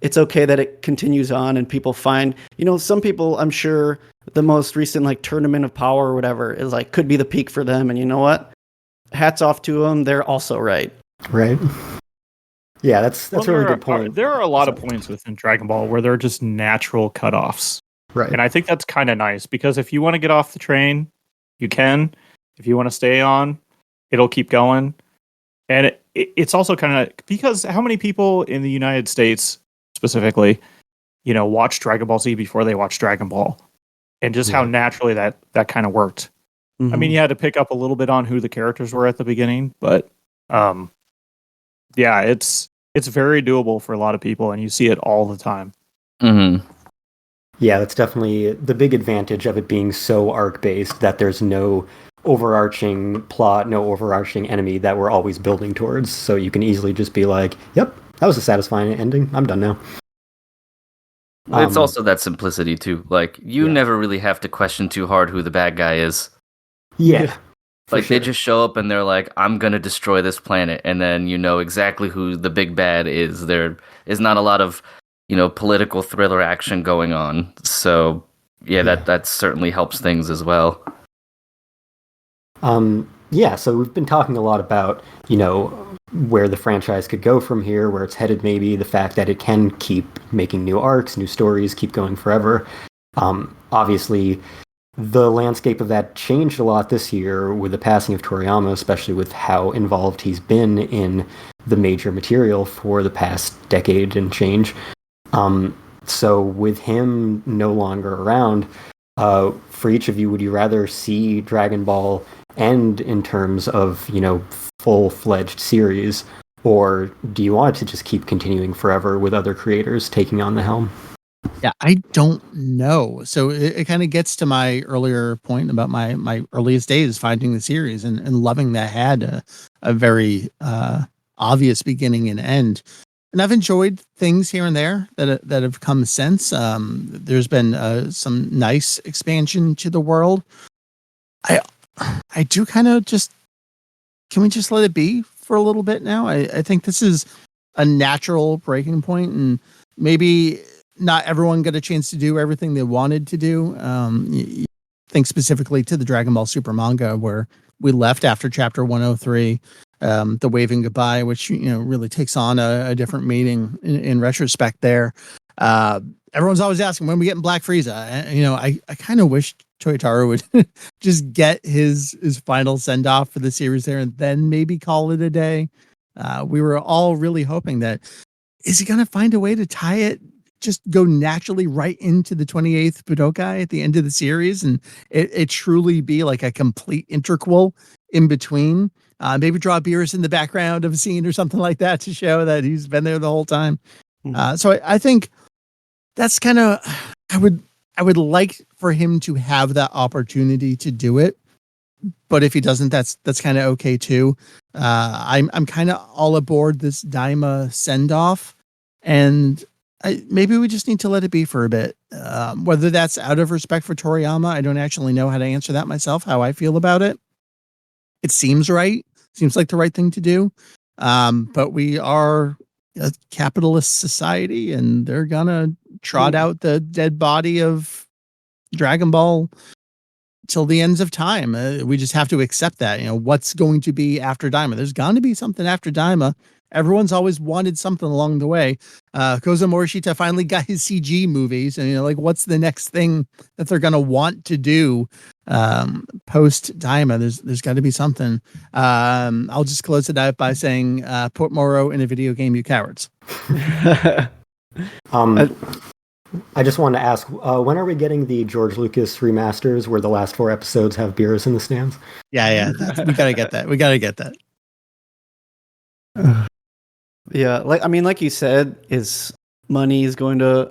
it's okay that it continues on and people find, some people, I'm sure the most recent like Tournament of Power or whatever is like could be the peak for them, and you know what? Hats off to them. They're also right. Right. Yeah, that's a really good point. There are a lot of points within Dragon Ball where they're just natural cutoffs. Right. And I think that's kind of nice, because if you want to get off the train, you can. If you want to stay on, it'll keep going. And it's also kind of, because how many people in the United States specifically, watch Dragon Ball Z before they watch Dragon Ball? And just how naturally that kind of worked. I mean, you had to pick up a little bit on who the characters were at the beginning, but yeah, it's very doable for a lot of people, and you see it all the time. Yeah, that's definitely the big advantage of it being so arc-based, that there's no overarching plot, no overarching enemy that we're always building towards. So you can easily just be like, yep, that was a satisfying ending. I'm done now. It's also that simplicity, too. Like, you never really have to question too hard who the bad guy is. Yeah. Like, they just show up and they're like, I'm going to destroy this planet. And then you know exactly who the big bad is. There is not a lot of, political thriller action going on. So, that certainly helps things as well. So we've been talking a lot about, where the franchise could go from here, where it's headed maybe, the fact that it can keep making new arcs, new stories, keep going forever. Obviously, the landscape of that changed a lot this year with the passing of Toriyama, especially with how involved he's been in the major material for the past decade and change. So with him no longer around, for each of you, would you rather see Dragon Ball end in terms of, full-fledged series, or do you want it to just keep continuing forever with other creators taking on the helm? Yeah, I don't know. So it kind of gets to my earlier point about my earliest days finding the series and loving that had a very obvious beginning and end. And I've enjoyed things here and there that have come since. There's been some nice expansion to the world. I do kind of just, can we just let it be for a little bit now? I think this is a natural breaking point, and maybe not everyone got a chance to do everything they wanted to do. You think specifically to the Dragon Ball Super manga, where we left after chapter 103, the waving goodbye, which really takes on a different meaning in retrospect there. Everyone's always asking when we get in Black Frieza. I kind of wish Toyotaro would just get his final send off for the series there and then maybe call it a day. We were all really hoping that, is he going to find a way to tie it, just go naturally right into the 28th Budokai at the end of the series, and it truly be like a complete interquel in between? Maybe draw Beerus in the background of a scene or something like that to show that he's been there the whole time. So I think that's kind of, I would like for him to have that opportunity to do it, but if he doesn't, that's kind of okay too. I'm kind of all aboard this Daima send off, and maybe we just need to let it be for a bit. Whether that's out of respect for Toriyama, I don't actually know how to answer that myself, how I feel about it. It seems right. Seems like the right thing to do. But we are a capitalist society, and they're gonna trot out the dead body of Dragon Ball till the ends of time. We just have to accept that. What's going to be after Daima? There's going to be something after Daima. Everyone's always wanted something along the way. Koza Morishita finally got his CG movies, and what's the next thing that they're going to want to do post Daima? There's got to be something. I'll just close it out by saying, put Moro in a video game, you cowards. I just wanted to ask, when are we getting the George Lucas remasters where the last 4 episodes have beers in the stands? Yeah. We gotta get that. We gotta get that. Yeah, like you said, is money is going to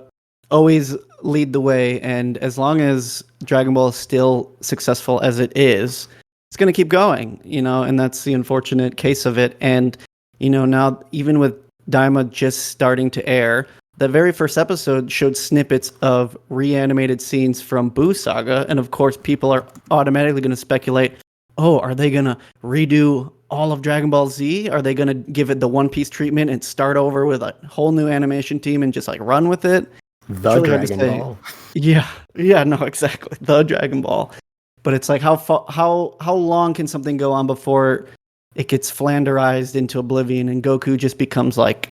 always lead the way, and as long as Dragon Ball is still successful as it is, it's going to keep going, and that's the unfortunate case of it. And now even with Daima just starting to air, the very first episode showed snippets of reanimated scenes from Buu Saga, and of course people are automatically going to speculate, oh, are they going to redo all of Dragon Ball Z? Are they going to give it the One Piece treatment and start over with a whole new animation team and just run with it? The really Dragon Ball. Yeah, no, exactly. The Dragon Ball. But it's how long can something go on before it gets flanderized into oblivion and Goku just becomes like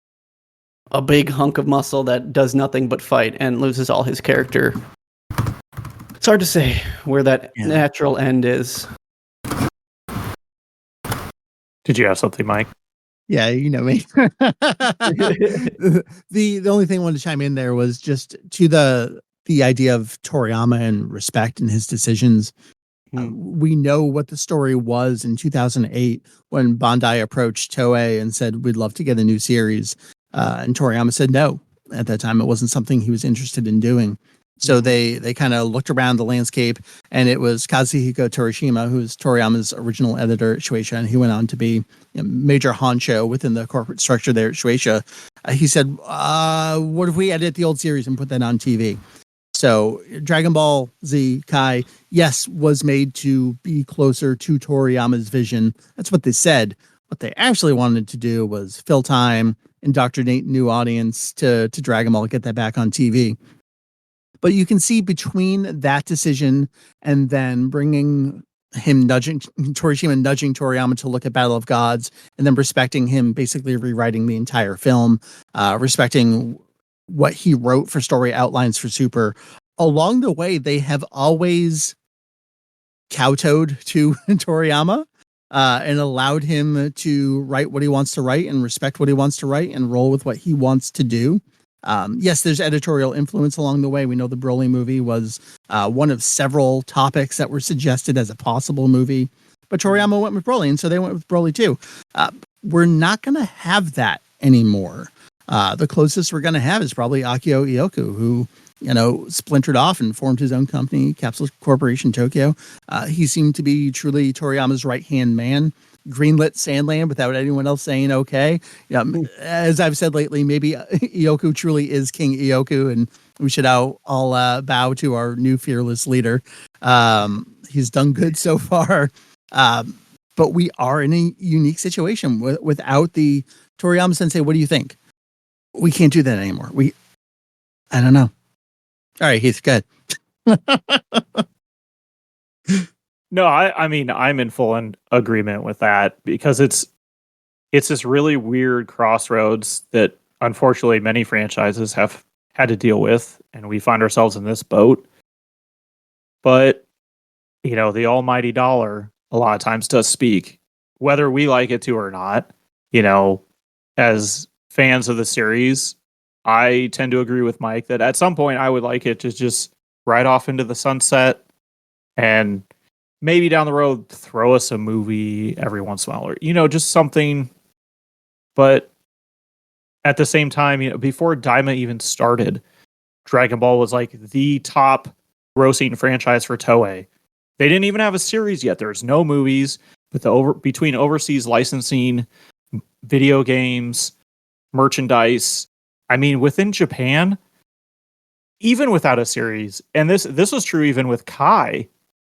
a big hunk of muscle that does nothing but fight and loses all his character? It's hard to say where that natural end is. Did you have something, Mike? Yeah, you know me. The only thing I wanted to chime in there was just to the idea of Toriyama and respect and his decisions. We know what the story was in 2008 when Bandai approached Toei and said, we'd love to get a new series. And Toriyama said no. At that time, it wasn't something he was interested in doing. So they kind of looked around the landscape, and it was Kazuhiko Torishima, who's Toriyama's original editor at Shueisha, and he went on to be major honcho within the corporate structure there at Shueisha. He said, what if we edit the old series and put that on TV? So Dragon Ball Z Kai, yes, was made to be closer to Toriyama's vision. That's what they said. What they actually wanted to do was fill time, indoctrinate new audience to Dragon Ball, get that back on TV. But you can see between that decision and then bringing him Toriyama nudging Toriyama to look at Battle of Gods, and then respecting him basically rewriting the entire film, respecting what he wrote for story outlines for Super. Along the way, they have always kowtowed to Toriyama and allowed him to write what he wants to write and respect what he wants to write and roll with what he wants to do. Yes, there's editorial influence along the way. We know the Broly movie was one of several topics that were suggested as a possible movie, but Toriyama went with Broly, and so they went with Broly too. We're not going to have that anymore. The closest we're going to have is probably Akio Ioku, who splintered off and formed his own company, Capsule Corporation Tokyo. He seemed to be truly Toriyama's right-hand man. Greenlit Sandland without anyone else saying okay. As I've said lately, maybe Ioku truly is King Ioku, and we should all bow to our new fearless leader. He's done good so far, but we are in a unique situation without the Toriyama Sensei. What do you think? We can't do that anymore. I don't know. All right, Heath, good. No, I mean, I'm in full agreement with that, because it's this really weird crossroads that unfortunately many franchises have had to deal with, and we find ourselves in this boat. But, the almighty dollar a lot of times does speak, whether we like it to or not. As fans of the series, I tend to agree with Mike that at some point I would like it to just ride off into the sunset, and maybe down the road throw us a movie every once in a while, or just something. But at the same time, before Daima even started, Dragon Ball was like the top grossing franchise for Toei. They didn't even have a series yet. There's no movies, but between overseas licensing, video games, merchandise, I mean, within Japan, even without a series, and this was true even with Kai,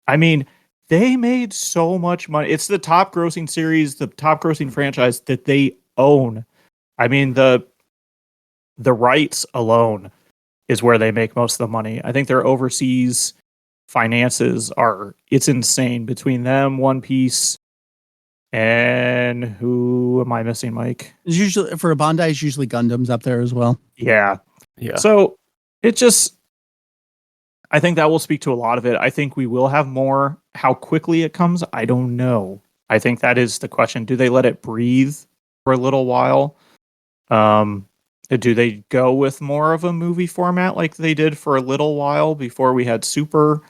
I mean, they made so much money. It's the top grossing series, the top grossing franchise that they own. I mean, the rights alone is where they make most of the money. I think their overseas finances it's insane between them, One Piece, and who am I missing, Mike? It's usually for a Bandai, it's usually Gundams up there as well. Yeah. So I think that will speak to a lot of it. I think we will have more. How quickly it comes, I don't know. I think that is the question. Do they let it breathe for a little while? And Do they go with more of a movie format like they did for a little while before we had Super?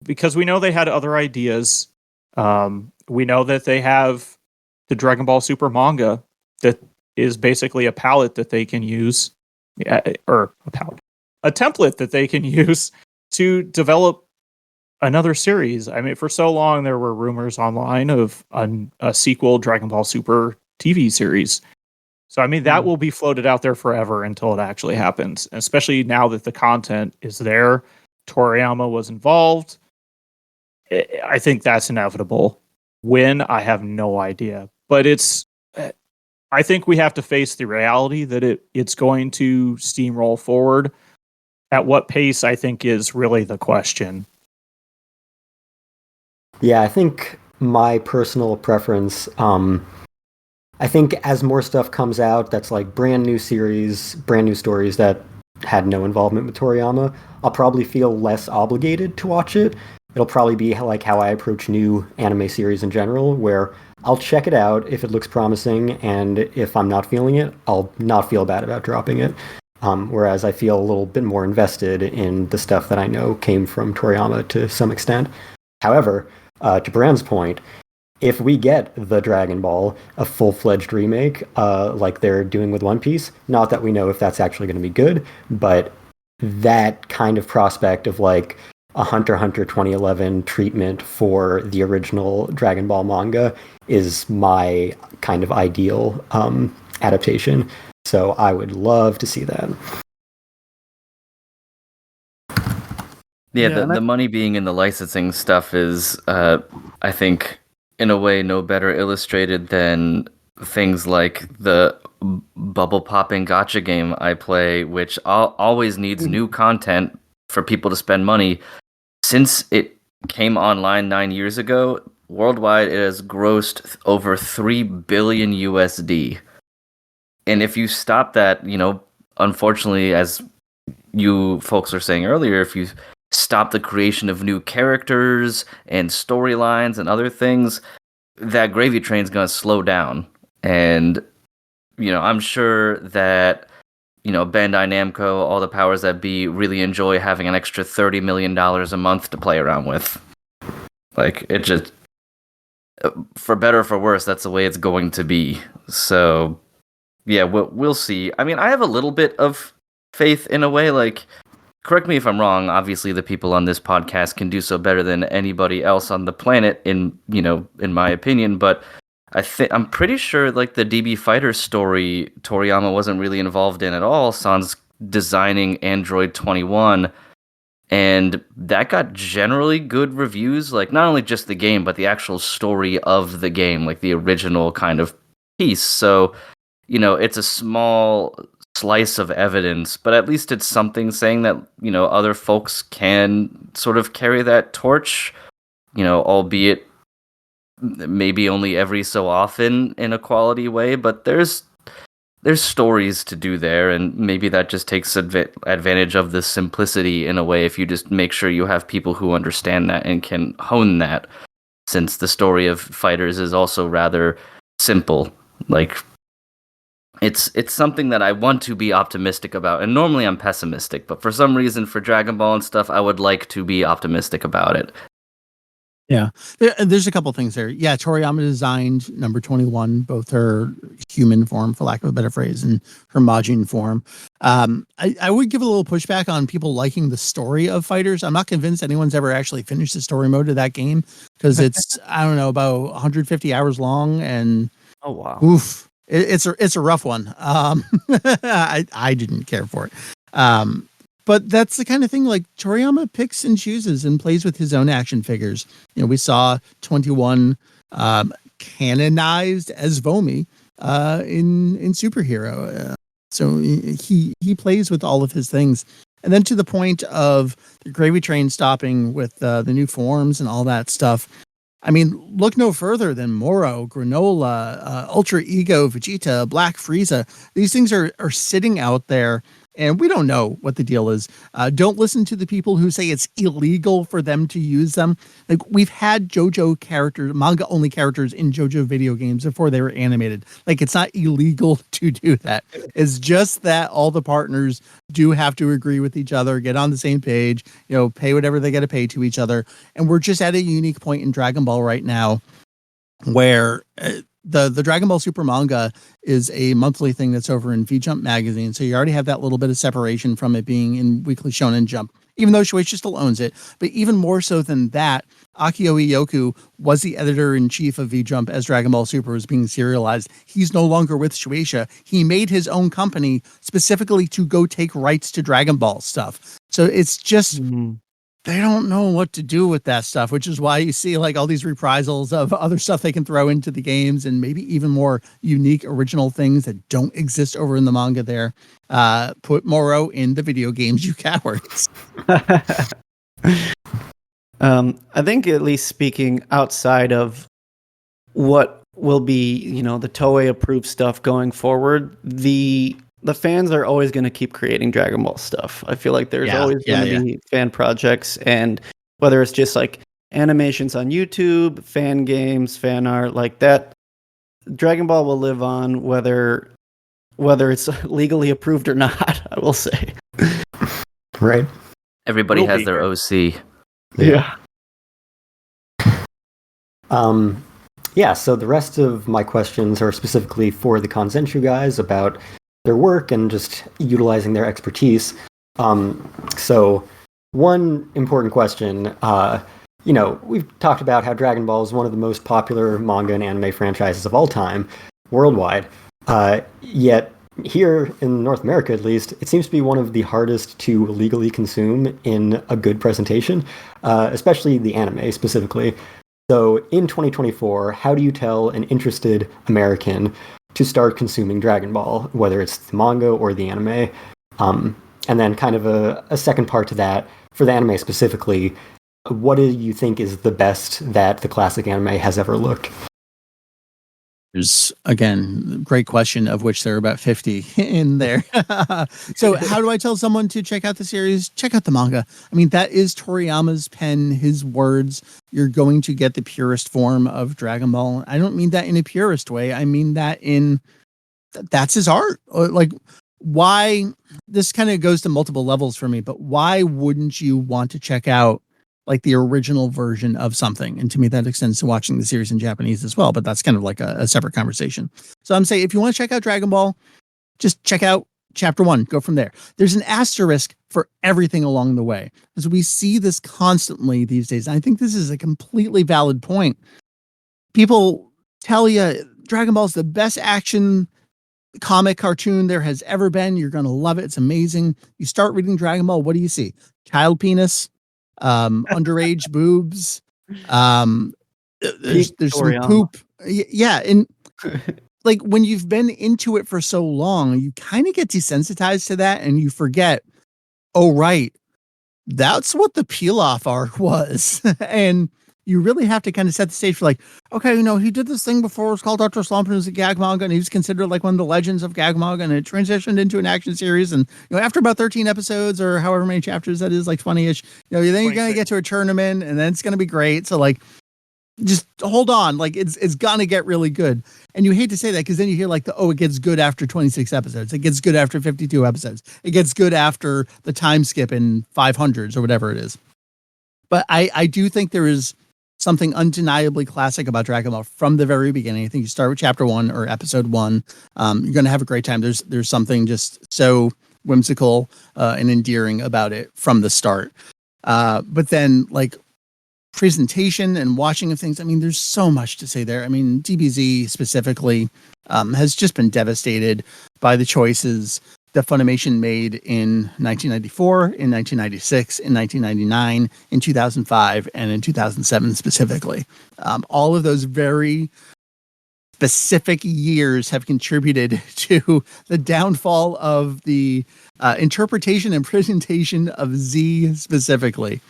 Because we know they had other ideas. We know that they have the Dragon Ball Super manga that is basically a palette that they can use, or a template that they can use to develop another series. I mean, for so long there were rumors online of a sequel Dragon Ball Super TV series. So I mean, that will be floated out there forever until it actually happens. Especially now that the content is there, Toriyama was involved. I think that's inevitable. When, I have no idea, but I think we have to face the reality that it's going to steamroll forward. At what pace, I think, is really the question. Yeah, I think my personal preference, I think as more stuff comes out that's like brand new series, brand new stories that had no involvement with Toriyama, I'll probably feel less obligated to watch it. It'll probably be like how I approach new anime series in general, where I'll check it out if it looks promising, and if I'm not feeling it, I'll not feel bad about dropping it. Whereas I feel a little bit more invested in the stuff that I know came from Toriyama to some extent. However, to Brand's point, if we get the Dragon Ball, a full-fledged remake, like they're doing with One Piece, not that we know if that's actually going to be good, but that kind of prospect of like a Hunter x Hunter 2011 treatment for the original Dragon Ball manga is my kind of ideal adaptation. So I would love to see that. Yeah, the money being in the licensing stuff is, I think, in a way, no better illustrated than things like the bubble popping gacha game I play, which always needs new content for people to spend money. Since it came online 9 years ago, worldwide it has grossed over 3 billion USD. And if you stop that, unfortunately, as you folks were saying earlier, if you stop the creation of new characters and storylines and other things, that gravy train's going to slow down. And, I'm sure that, Bandai Namco, all the powers that be, really enjoy having an extra $30 million a month to play around with. Like, it just, for better or for worse, that's the way it's going to be. So, yeah, we'll see. I mean, I have a little bit of faith in a way, like, correct me if I'm wrong, obviously the people on this podcast can do so better than anybody else on the planet in my opinion, but I'm pretty sure like the DB Fighter story Toriyama wasn't really involved in at all, sans designing Android 21, and that got generally good reviews, like not only just the game but the actual story of the game, like the original kind of piece. So, it's a small slice of evidence, but at least it's something saying that, other folks can sort of carry that torch, albeit maybe only every so often in a quality way, but there's stories to do there, and maybe that just takes advantage of the simplicity in a way if you just make sure you have people who understand that and can hone that, since the story of Fighters is also rather simple. Like, it's something that I want to be optimistic about, and normally I'm pessimistic, but for some reason for Dragon Ball and stuff, I would like to be optimistic about it. Yeah, there's a couple things there. Yeah, Toriyama designed number 21, both her human form, for lack of a better phrase, and her Majin form. I would give a little pushback on people liking the story of Fighters. I'm not convinced anyone's ever actually finished the story mode of that game, because it's, I don't know, about 150 hours long, and Oh wow. oof, it's a rough one. I didn't care for it. But that's the kind of thing, like, Toriyama picks and chooses and plays with his own action figures. We saw 21 canonized as Vomi in Superhero. So he plays with all of his things. And then to the point of the gravy train stopping with the new forms and all that stuff. I mean, look no further than Moro, Granola, Ultra Ego, Vegeta, Black Frieza. These things are sitting out there, And we don't know what the deal is. Don't listen to the people who say it's illegal for them to use them. Like, we've had JoJo characters, manga-only characters in JoJo video games before they were animated. Like, it's not illegal to do that. It's just that all the partners do have to agree with each other, get on the same page, pay whatever they got to pay to each other. And we're just at a unique point in Dragon Ball right now where the Dragon Ball Super manga is a monthly thing that's over in V-Jump magazine. So you already have that little bit of separation from it being in Weekly Shonen Jump, even though Shueisha still owns it. But even more so than that, Akio Iyoku was the editor-in-chief of V-Jump as Dragon Ball Super was being serialized. He's no longer with Shueisha. He made his own company specifically to go take rights to Dragon Ball stuff. So it's just... They don't know what to do with that stuff, which is why you see like all these reprisals of other stuff they can throw into the games and maybe even more unique original things that don't exist over in the manga there. Put Moro in the video games, you cowards. I think, at least speaking outside of what will be, the Toei approved stuff going forward, the fans are always going to keep creating Dragon Ball stuff. I feel like there's always going to be fan projects, and whether it's just like animations on YouTube, fan games, fan art like that, Dragon Ball will live on whether it's legally approved or not, I will say. Right. Everybody has their OC. Yeah. Yeah, so the rest of my questions are specifically for the Kanzenshuu guys about their work and just utilizing their expertise. So one important question, we've talked about how Dragon Ball is one of the most popular manga and anime franchises of all time, worldwide. Yet here in North America, at least, it seems to be one of the hardest to legally consume in a good presentation, especially the anime specifically. So in 2024, how do you tell an interested American to start consuming Dragon Ball, whether it's the manga or the anime? And then kind of a second part to that, for the anime specifically, what do you think is the best that the classic anime has ever looked? There's, again, great question, of which there are about 50 in there. So how do I tell someone to check out the series? Check out the manga. I mean, that is Toriyama's pen, his words. You're going to get the purest form of Dragon Ball. I don't mean that in a purist way. I mean that that's his art. Like, why, this kind of goes to multiple levels for me, but why wouldn't you want to check out like the original version of something? And to me, that extends to watching the series in Japanese as well, but that's kind of like a separate conversation. So I'm saying, if you want to check out Dragon Ball, just check out chapter 1, go from there. There's an asterisk for everything along the way, because we see this constantly these days. And I think this is a completely valid point. People tell you Dragon Ball is the best action comic cartoon there has ever been. You're going to love it. It's amazing. You start reading Dragon Ball, what do you see? Child penis, underage boobs, there's some poop. Yeah. And like, when you've been into it for so long, you kind of get desensitized to that, and you forget, oh, right, that's what the peel-off arc was. And you really have to kind of set the stage for like, okay, he did this thing before. It was called Dr. Slump, and it was a gag manga, and he was considered like one of the legends of gag manga, and it transitioned into an action series. And after about 13 episodes or however many chapters that is, like 20-ish, then you're going to get to a tournament, and then it's going to be great. So like, just hold on. Like, it's going to get really good. And you hate to say that, because then you hear like it gets good after 26 episodes. It gets good after 52 episodes. It gets good after the time skip in 500s or whatever it is. But I do think there is something undeniably classic about Dragon Ball from the very beginning. I think you start with chapter 1 or episode 1. You're going to have a great time. There's something just so whimsical and endearing about it from the start. But then, like, presentation and watching of things, I mean, there's so much to say there. I mean, DBZ specifically has just been devastated by the choices that Funimation made in 1994, in 1996, in 1999, in 2005, and in 2007 specifically. All of those very specific years have contributed to the downfall of the interpretation and presentation of Z specifically.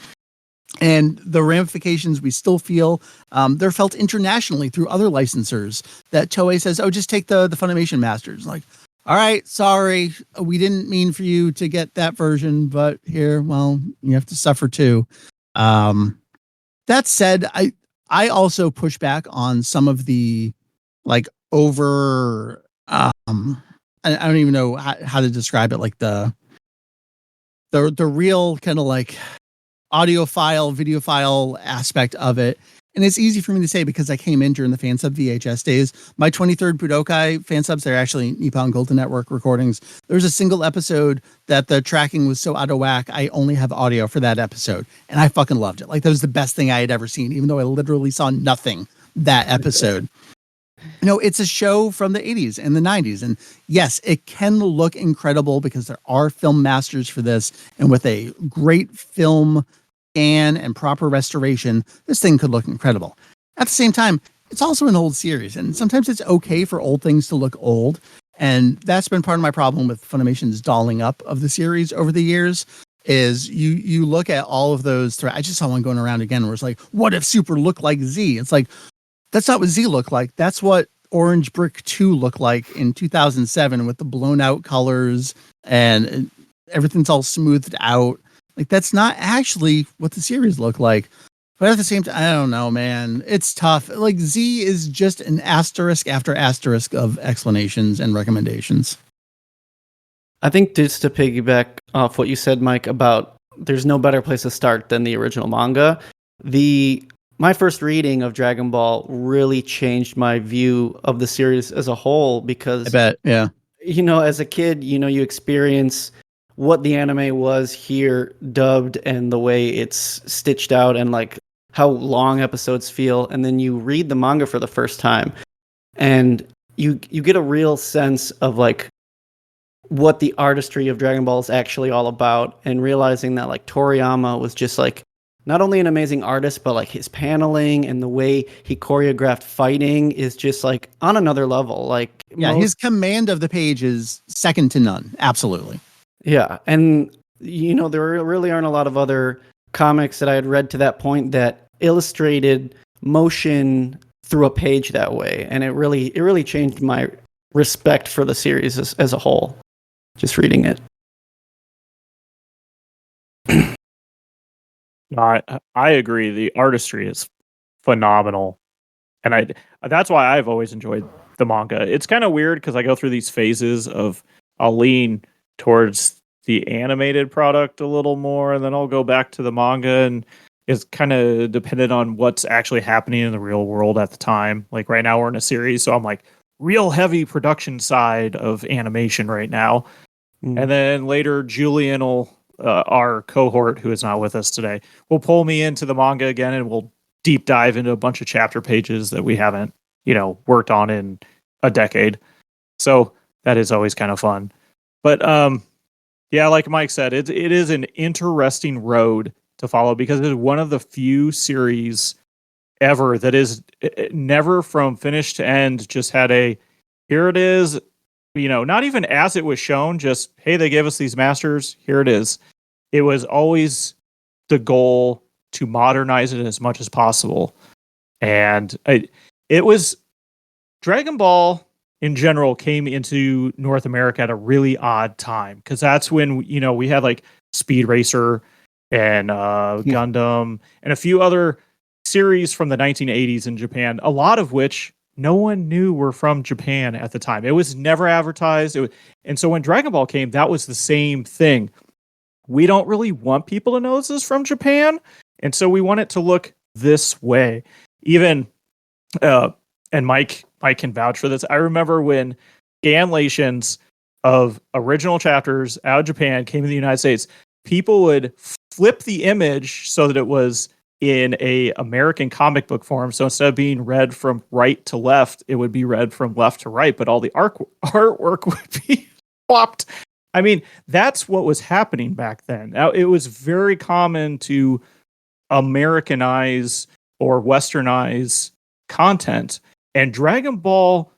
And the ramifications we still feel, they're felt internationally through other licensors, that Toei says, oh, just take the Funimation masters. Like, All right, sorry, we didn't mean for you to get that version, but here, well, you have to suffer too. That said, I also push back on some of the like over. I don't even know how to describe it. Like the real kind of like audio file, video file aspect of it. And it's easy for me to say because I came in during the fansub VHS days. My 23rd Budokai fansubs, they're actually Nippon Golden Network recordings. There's a single episode that the tracking was so out of whack, I only have audio for that episode. And I fucking loved it. Like, that was the best thing I had ever seen, even though I literally saw nothing that episode. You know, it's a show from the 80s and the 90s. And yes, it can look incredible because there are film masters for this. And with a great film scan and proper restoration, this thing could look incredible. At the same time, it's also an old series. And sometimes it's okay for old things to look old. And that's been part of my problem with Funimation's dolling up of the series over the years. Is you look at all of those I just saw one going around again where it's like, what if Super looked like Z? It's like, that's not what Z looked like. That's what Orange Brick 2 looked like in 2007 with the blown out colors and everything's all smoothed out. Like, that's not actually what the series looked like. But at the same time, I don't know, man. It's tough. Like, Z is just an asterisk after asterisk of explanations and recommendations. I think just to piggyback off what you said, Mike, about there's no better place to start than the original manga. My first reading of Dragon Ball really changed my view of the series as a whole because, I bet, yeah. You know, as a kid, you know, you experience what the anime was here dubbed and the way it's stitched out and like how long episodes feel. And then you read the manga for the first time and you get a real sense of like what the artistry of Dragon Ball is actually all about, and realizing that like Toriyama was just like not only an amazing artist, but like his paneling and the way he choreographed fighting is just like on another level. Like, yeah, his command of the page is second to none. Absolutely. Yeah. And, you know, there really aren't a lot of other comics that I had read to that point that illustrated motion through a page that way. And it really changed my respect for the series as a whole, just reading it. I agree. The artistry is phenomenal. And that's why I've always enjoyed the manga. It's kind of weird because I go through these phases of I'll lean towards the animated product a little more, and then I'll go back to the manga, and it's kind of dependent on what's actually happening in the real world at the time. Like right now we're in a series, so I'm like real heavy production side of animation right now. And then later Julian will our cohort, who is not with us today, will pull me into the manga again, and we'll deep dive into a bunch of chapter pages that we haven't, you know, worked on in a decade. So that is always kind of fun. But yeah, like Mike said, it is an interesting road to follow because it's one of the few series ever that is never from finish to end just had a here it is. You know, not even as it was shown, just, hey, they gave us these masters, here it is. It was always the goal to modernize it as much as possible. And it was Dragon Ball in general came into North America at a really odd time because that's when, you know, we had like Speed Racer and Gundam and a few other series from the 1980s in Japan, a lot of which no one knew were from Japan at the time. It was never advertised. And so when Dragon Ball came, that was the same thing. We don't really want people to know this is from Japan. And so we want it to look this way. Even, and Mike can vouch for this. I remember when scanlations of original chapters out of Japan came to the United States, people would flip the image so that it was in a American comic book form. So instead of being read from right to left, it would be read from left to right, but all the artwork would be swapped. I mean, that's what was happening back then. Now, it was very common to Americanize or Westernize content, and Dragon Ball,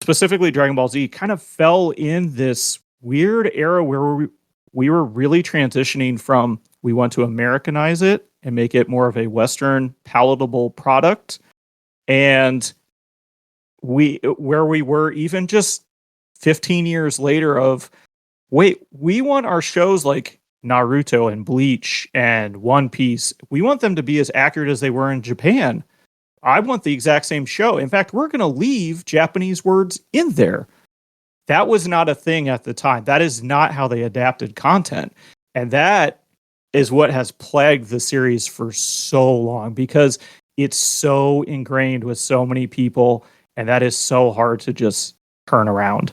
specifically Dragon Ball Z, kind of fell in this weird era where we were really transitioning from we want to Americanize it and make it more of a Western palatable product. And where we were even just 15 years later of, wait, we want our shows like Naruto and Bleach and One Piece, we want them to be as accurate as they were in Japan. I want the exact same show. In fact, we're going to leave Japanese words in there. That was not a thing at the time. That is not how they adapted content. And that is what has plagued the series for so long, because it's so ingrained with so many people, and that is so hard to just turn around.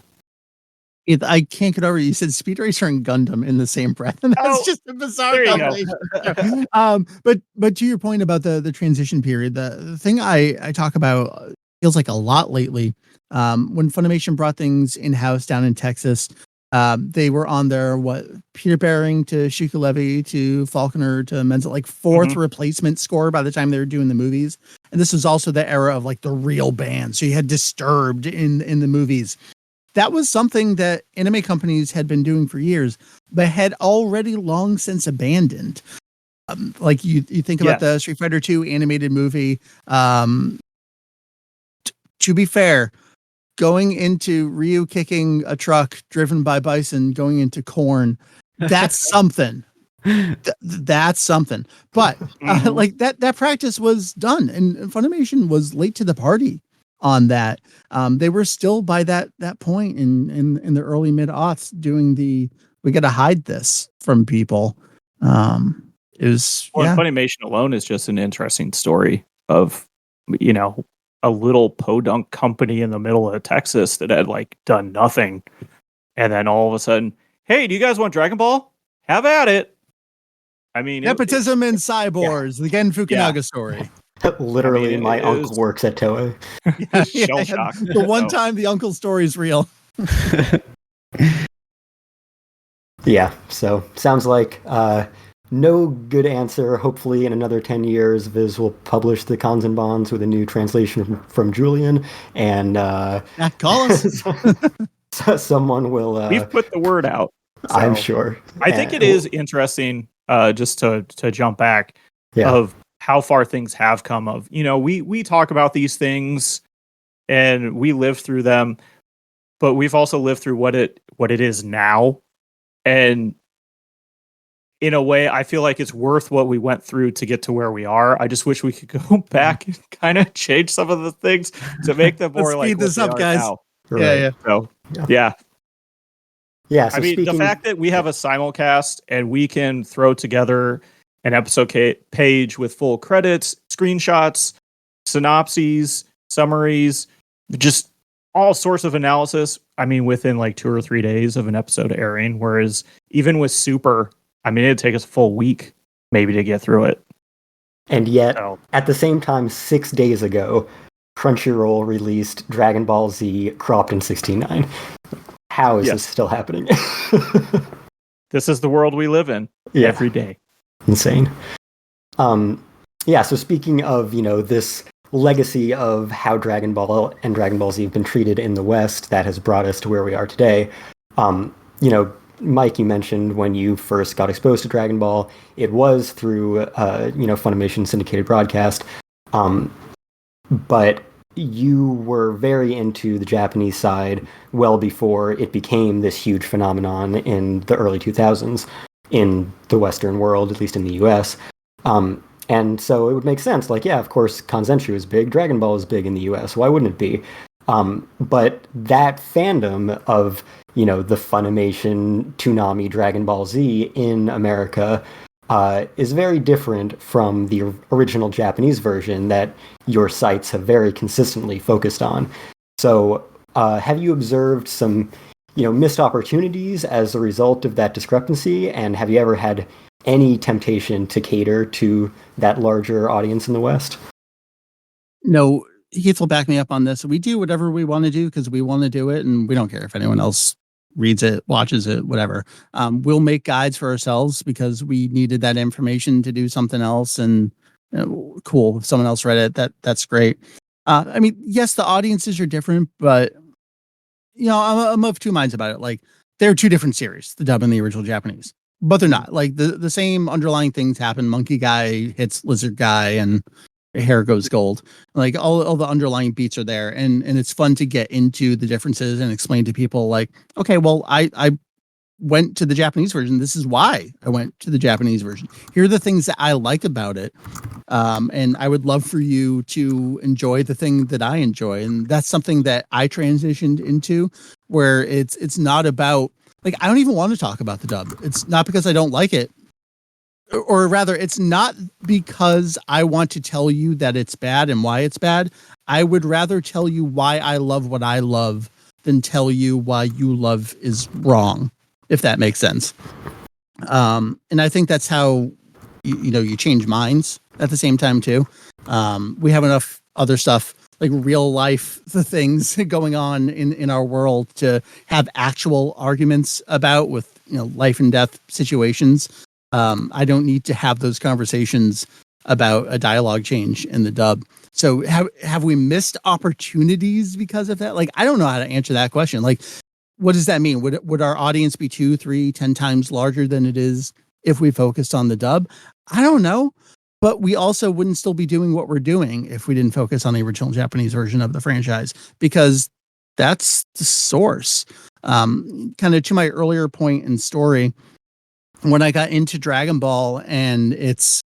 I can't get over it. You said Speed Racer and Gundam in the same breath, and that's just a bizarre combination. But to your point about the transition period, the thing I talk about feels like a lot lately. When Funimation brought things in-house down in Texas, they were on their Peter Bearing to Shuka Levy to Falconer to Menzel, like fourth replacement score by the time they were doing the movies. And this was also the era of like the real band. So you had Disturbed in the movies. That was something that anime companies had been doing for years, but had already long since abandoned. Like you think about the Street Fighter II animated movie. To be fair, going into Ryu kicking a truck driven by Bison, going into corn, that's something. That's something. But like that practice was done, and Funimation was late to the party on that. They were still by that point in the early mid aughts doing we got to hide this from people. It was Funimation alone is just an interesting story of, you know, a little podunk company in the middle of Texas that had like done nothing, and then all of a sudden, hey, do you guys want Dragon Ball? Have at it. I mean, nepotism and cyborgs, the Gen Fukunaga story. Literally, my uncle works at Toei. Shell shock. The one time the uncle story is real. Yeah, so sounds like no good answer. Hopefully in another 10 years, Viz will publish the Kanzenbans with a new translation from Julian, and call us. Someone will... We've put the word out. So. I'm sure. I think it is interesting, just to jump back, of how far things have come. Of, you know, we talk about these things and we live through them, but we've also lived through what it is now. And in a way, I feel like it's worth what we went through to get to where we are. I just wish we could go back and kind of change some of the things to make them more like speed this up, guys. Now. Right. Yeah. So, yeah. So I mean, the fact that we have a simulcast and we can throw together an episode page with full credits, screenshots, synopses, summaries, just all sorts of analysis. I mean, within like 2 or 3 days of an episode airing, whereas even with Super, I mean, it'd take us a full week maybe to get through it. And yet, at the same time, 6 days ago, Crunchyroll released Dragon Ball Z cropped in 16:9. How is this still happening? This is the world we live in every day. Insane. So speaking of, you know, this legacy of how Dragon Ball and Dragon Ball Z have been treated in the West that has brought us to where we are today, you know, Mike, you mentioned when you first got exposed to Dragon Ball, it was through, Funimation syndicated broadcast. But you were very into the Japanese side well before it became this huge phenomenon in the early 2000s in the Western world, at least in the US. And so it would make sense. Like, yeah, of course, Kanzenshuu is big. Dragon Ball is big in the US. Why wouldn't it be? But that fandom of, you know, the Funimation, Toonami, Dragon Ball Z in America is very different from the original Japanese version that your sites have very consistently focused on. So have you observed some, you know, missed opportunities as a result of that discrepancy? And have you ever had any temptation to cater to that larger audience in the West? No, Heath will back me up on this. We do whatever we want to do because we want to do it, and we don't care if anyone else reads it, watches it, whatever. We'll make guides for ourselves because we needed that information to do something else. And cool, if someone else read it, that's great. I mean, yes, the audiences are different, but you know, I'm of two minds about it. Like, they're two different series, the dub and the original Japanese, but they're not. Like the same underlying things happen. Monkey guy hits lizard guy, and hair goes gold. Like all the underlying beats are there, and it's fun to get into the differences and explain to people like, okay, well, I went to the Japanese version. This is why I went to the Japanese version. Here are the things that I like about it. And I would love for you to enjoy the thing that I enjoy. And that's something that I transitioned into, where it's not about, like, I don't even want to talk about the dub. It's not because I don't like it, or rather, it's not because I want to tell you that it's bad and why it's bad. I would rather tell you why I love what I love than tell you why you love is wrong, if that makes sense. And I think that's how you change minds at the same time too. We have enough other stuff, like real life, the things going on in our world, to have actual arguments about, with life and death situations. I don't need to have those conversations about a dialogue change in the dub. So have we missed opportunities because of that? Like, I don't know how to answer that question. Like, what does that mean? Would our audience be 2, 3, 10 times larger than it is if we focused on the dub? I don't know. But we also wouldn't still be doing what we're doing if we didn't focus on the original Japanese version of the franchise, because that's the source. Kind of to my earlier point in story, when I got into Dragon Ball, and it's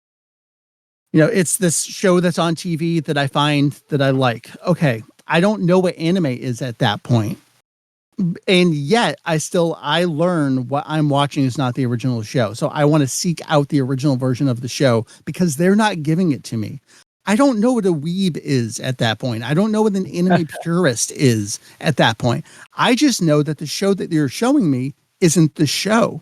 this show that's on TV that I find that I like. Okay, I don't know what anime is at that point. And yet I learn what I'm watching is not the original show. So I want to seek out the original version of the show because they're not giving it to me. I don't know what a weeb is at that point. I don't know what an anime purist is at that point. I just know that the show that you're showing me isn't the show.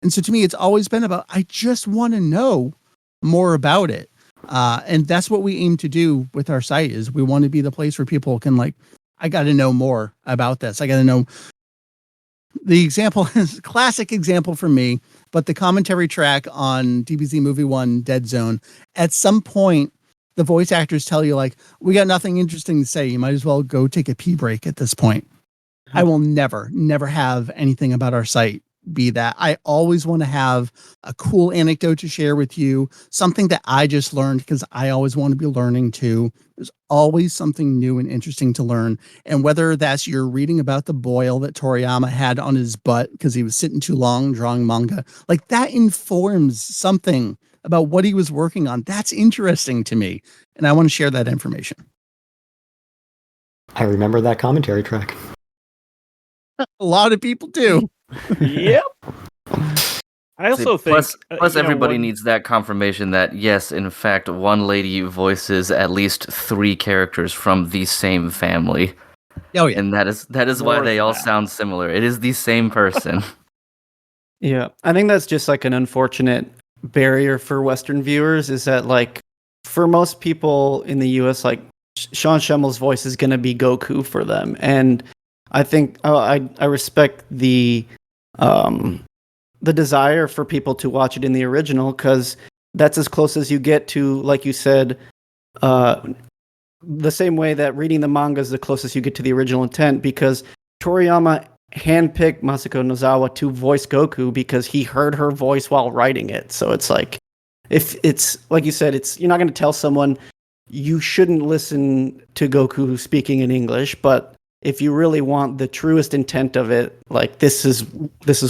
And so to me, it's always been about, I just want to know more about it. And that's what we aim to do with our site, is we want to be the place where people can, like, I got to know more about this. I got to know. The example is classic example for me, but the commentary track on DBZ Movie 1 Dead Zone, at some point, the voice actors tell you, like, we got nothing interesting to say. You might as well go take a pee break at this point. I will never have anything about our site be that. I always want to have a cool anecdote to share with you, something that I just learned, because I always want to be learning too. There's always something new and interesting to learn. And whether that's you're reading about the boil that Toriyama had on his butt because he was sitting too long drawing manga, like, that informs something about what he was working on. That's interesting to me. And I want to share that information. I remember that commentary track. A lot of people do. Yep. I also think plus everybody needs that confirmation that, yes, in fact, one lady voices at least 3 characters from the same family. Oh yeah. And that is why they all sound similar. It is the same person. Yeah, I think that's just like an unfortunate barrier for Western viewers, is that, like, for most people in the US, like, Sean Schemmel's voice is going to be Goku for them. And I think I respect the desire for people to watch it in the original, because that's as close as you get to, like you said, the same way that reading the manga is the closest you get to the original intent, because Toriyama handpicked Masako Nozawa to voice Goku because he heard her voice while writing it. So it's like, if it's like you said, you're not going to tell someone you shouldn't listen to Goku speaking in English, but if you really want the truest intent of it, like, this is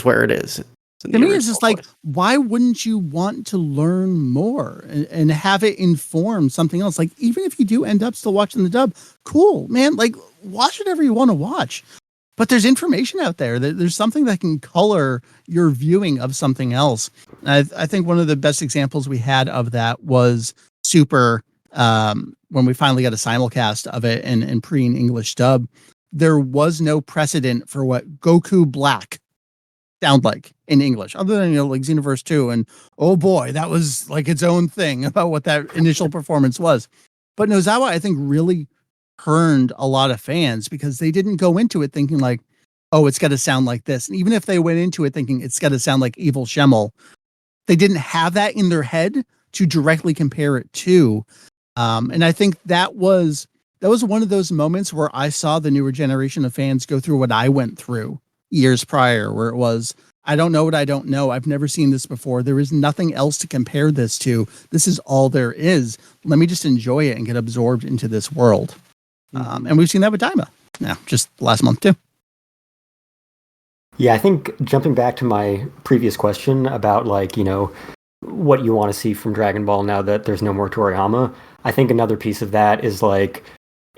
where it is. To me, it's just like, why wouldn't you want to learn more and have it inform something else? Like, even if you do end up still watching the dub, cool, man. Like, watch whatever you want to watch. But there's information out there. There's something that can color your viewing of something else. I think one of the best examples we had of that was Super, when we finally got a simulcast of it in pre-English dub. There was no precedent for what Goku Black sound like in English, other than, like, Xenoverse 2. And oh boy, that was like its own thing about what that initial performance was. But Nozawa, I think, really turned a lot of fans because they didn't go into it thinking like, oh, it's got to sound like this. And even if they went into it thinking it's got to sound like Evil Schemmel, they didn't have that in their head to directly compare it to. And I think that was one of those moments where I saw the newer generation of fans go through what I went through years prior, where it was, I don't know what I don't know. I've never seen this before. There is nothing else to compare this to. This is all there is. Let me just enjoy it and get absorbed into this world. And we've seen that with Daima. Yeah, just last month too. Yeah, I think jumping back to my previous question about like, what you want to see from Dragon Ball now that there's no more Toriyama, I think another piece of that is like,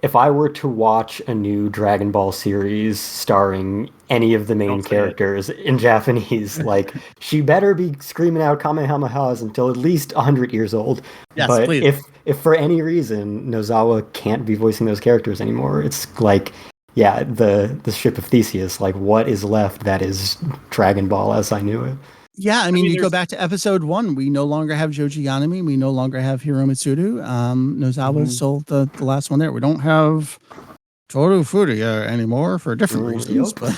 if I were to watch a new Dragon Ball series starring any of the main characters in Japanese, like, she better be screaming out Kamehamehas until at least 100 years old. Yes, but please. if for any reason Nozawa can't be voicing those characters anymore, it's like, yeah, the ship of Theseus, like, what is left that is Dragon Ball as I knew it? Yeah, I mean, you go back to episode 1. We no longer have Joji Yanami. We no longer have Hiro Mitsudu. Nozawa is still the last one there. We don't have Toru Furuya anymore for different reasons. But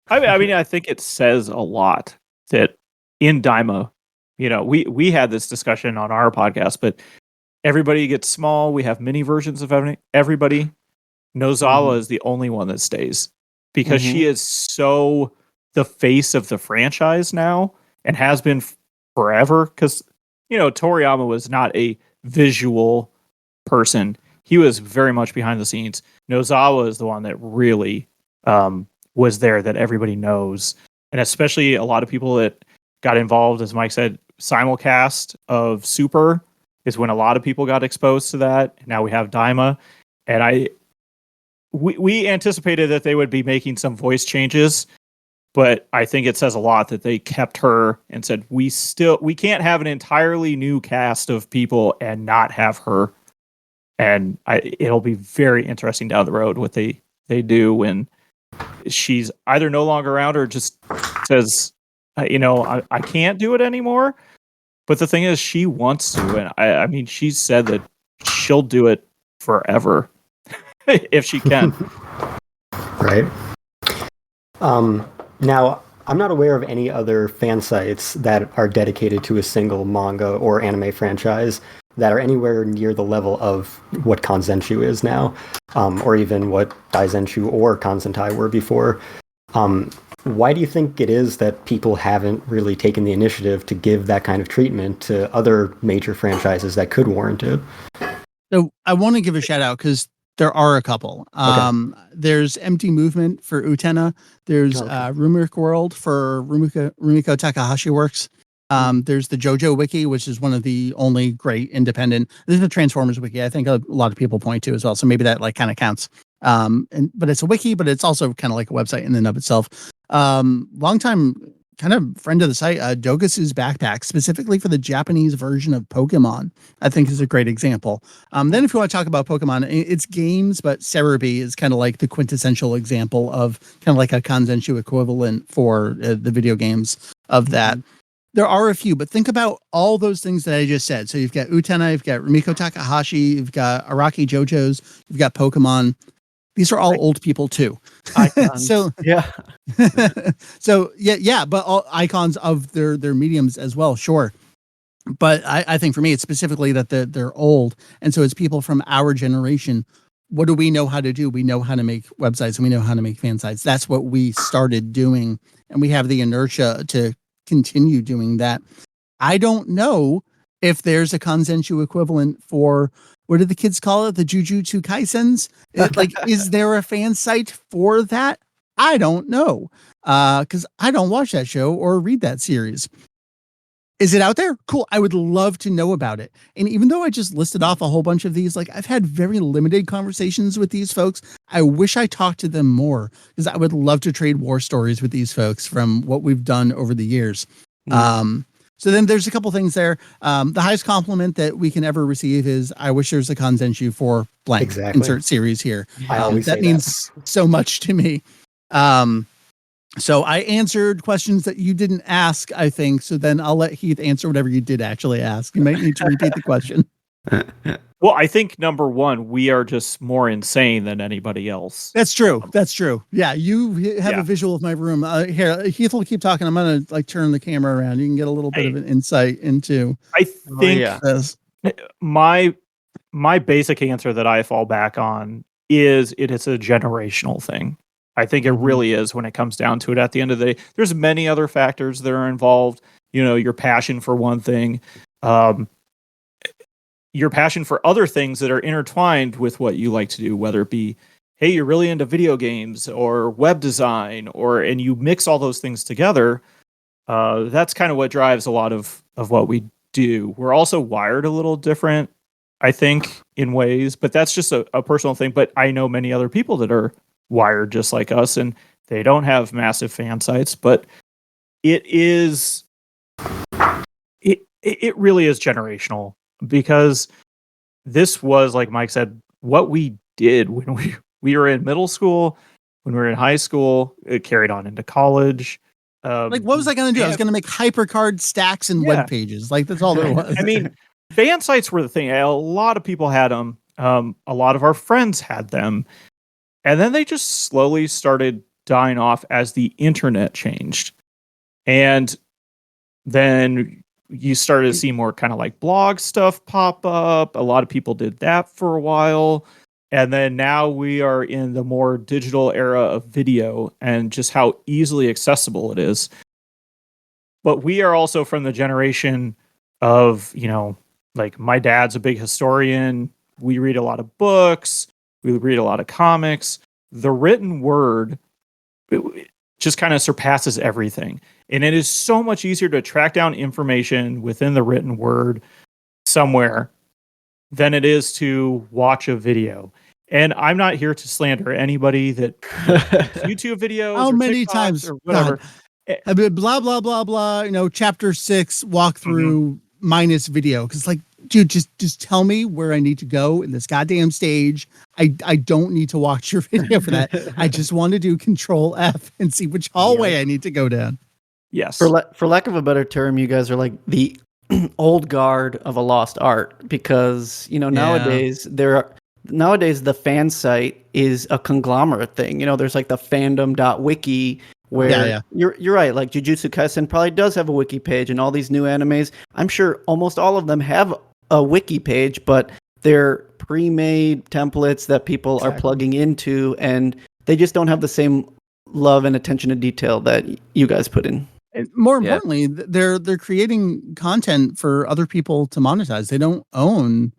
I mean, I think it says a lot that in Daima, we had this discussion on our podcast, but everybody gets small. We have mini versions of everybody. Nozawa is the only one that stays because she is so the face of the franchise now and has been forever. Because, Toriyama was not a visual person. He was very much behind the scenes. Nozawa is the one that really was there that everybody knows. And especially a lot of people that got involved, as Mike said, simulcast of Super is when a lot of people got exposed to that. Now we have Daima. And we anticipated that they would be making some voice changes, but I think it says a lot that they kept her and said, we can't have an entirely new cast of people and not have her. And it'll be very interesting down the road what they do when she's either no longer around or just says, I can't do it anymore. But the thing is, she wants to. And I mean, she said that she'll do it forever if she can. Right. Now, I'm not aware of any other fan sites that are dedicated to a single manga or anime franchise that are anywhere near the level of what Kanzenshuu is now, or even what Daizenshuu or Kanzentai were before. Why do you think it is that people haven't really taken the initiative to give that kind of treatment to other major franchises that could warrant it? So I want to give a shout out because there are a couple. There's Empty Movement for Utena. There's Rumik World for Rumiko Takahashi Works. There's the JoJo Wiki, which is one of the only great independent. This is the Transformers Wiki. I think a lot of people point to as well. So maybe that like kind of counts. But it's a wiki, but it's also kind of like a website in and of itself. Longtime kind of friend of the site, Dogasu's Backpack, specifically for the Japanese version of Pokemon, I think is a great example. Then if you want to talk about Pokemon, it's games, but Cerebi is kind of like the quintessential example of kind of like a Kanzenshuu equivalent for the video games of that. There are a few, but think about all those things that I just said. So you've got Utena, you've got Rumiko Takahashi, you've got Araki JoJo's, you've got Pokemon. These are all old people too. Icons. Yeah, but all icons of their mediums as well. Sure. But I think for me, it's specifically that they're old. And so it's people from our generation. What do we know how to do? We know how to make websites and we know how to make fan sites. That's what we started doing. And we have the inertia to continue doing that. I don't know if there's a Kanzenshuu equivalent for, what did the kids call it? The Jujutsu Kaisens? Is there a fan site for that? I don't know. Because I don't watch that show or read that series. Is it out there? Cool. I would love to know about it. And even though I just listed off a whole bunch of these, like I've had very limited conversations with these folks. I wish I talked to them more because I would love to trade war stories with these folks from what we've done over the years. So then there's a couple things there. The highest compliment that we can ever receive is, I wish there's a Kanzenshuu for blank. Exactly. Insert series here. I always that say means so much to me. So I answered questions that you didn't ask, I think. So then I'll let Heath answer whatever you did actually ask. You might need to repeat the question. Well, I think number one, we are just more insane than anybody else. That's true. Yeah, you have a visual of my room. Here, Heath will keep talking. I'm going to turn the camera around. You can get a little bit of an insight into. I think my basic answer that I fall back on is it is a generational thing. I think it really is when it comes down to it. At the end of the day, there's many other factors that are involved. Your passion for one thing, your passion for other things that are intertwined with what you like to do, whether it be, hey, you're really into video games or web design, and you mix all those things together. That's kind of what drives a lot of what we do. We're also wired a little different, I think, in ways, but that's just a personal thing. But I know many other people that are wired just like us, and they don't have massive fan sites, but it really is generational, because this was, like Mike said, what we did when we were in middle school, when we were in high school. It carried on into college. Like, what was I going to do? I was going to make hypercard stacks and web pages. Like, that's all there was. I mean, fan sites were the thing. A lot of people had them. A lot of our friends had them. And then they just slowly started dying off as the internet changed. And then you started to see more kind of like blog stuff pop up. A lot of people did that for a while. And then now we are in the more digital era of video and just how easily accessible it is. But we are also from the generation of, like, my dad's a big historian. We read a lot of books. We read a lot of comics. The written word just kind of surpasses everything. And it is so much easier to track down information within the written word somewhere than it is to watch a video. And I'm not here to slander anybody that YouTube videos. How or many TikToks times? or whatever. I mean, blah, blah, blah, blah. Chapter 6 walkthrough minus video. Because, like, dude, just tell me where I need to go in this goddamn stage. I don't need to watch your video for that. I just want to do Control F and see which hallway I need to go down. Yes. For lack of a better term, you guys are like the old guard of a lost art, because nowadays the fan site is a conglomerate thing. There's like the fandom.wiki where you're right. Like Jujutsu Kaisen probably does have a wiki page, and all these new animes, I'm sure almost all of them have a wiki page, but they're pre-made templates that people are plugging into, and they just don't have the same love and attention to detail that you guys put in. And more importantly, they're creating content for other people to monetize. They don't own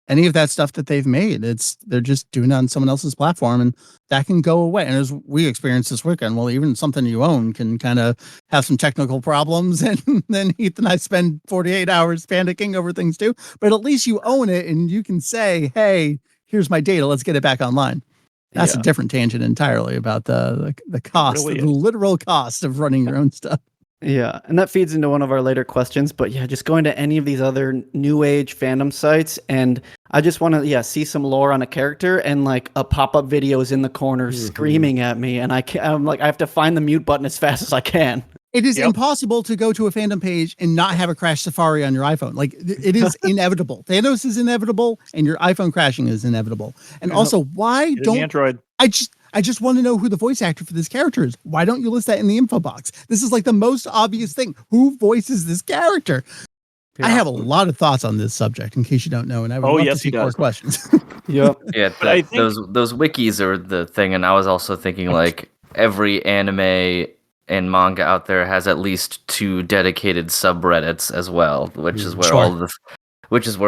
any of that stuff that they've made. They're just doing it on someone else's platform, and that can go away. And as we experienced this weekend, well, even something you own can kind of have some technical problems, and then Heath and I spend 48 hours panicking over things too. But at least you own it, and you can say, "Hey, here's my data. Let's get it back online." That's a different tangent entirely about the cost, the literal cost of running your own stuff. Yeah, and that feeds into one of our later questions, but just going to any of these other new age fandom sites, and I just want to see some lore on a character, and like a pop-up video is in the corner screaming at me, and I'm like, I have to find the mute button as fast as I can. It is impossible to go to a fandom page and not have a crash Safari on your iPhone. Like, it is inevitable. Thanos is inevitable, and your iPhone crashing is inevitable. And also, why don't Android? I just want to know who the voice actor for this character is. Why don't you list that in the info box? This is like the most obvious thing. Who voices this character? Yeah. I have a lot of thoughts on this subject, in case you don't know, and I would love to see more questions. Yeah, those wikis are the thing, and I was also thinking, like, every anime and manga out there has at least 2 dedicated subreddits as well, which is where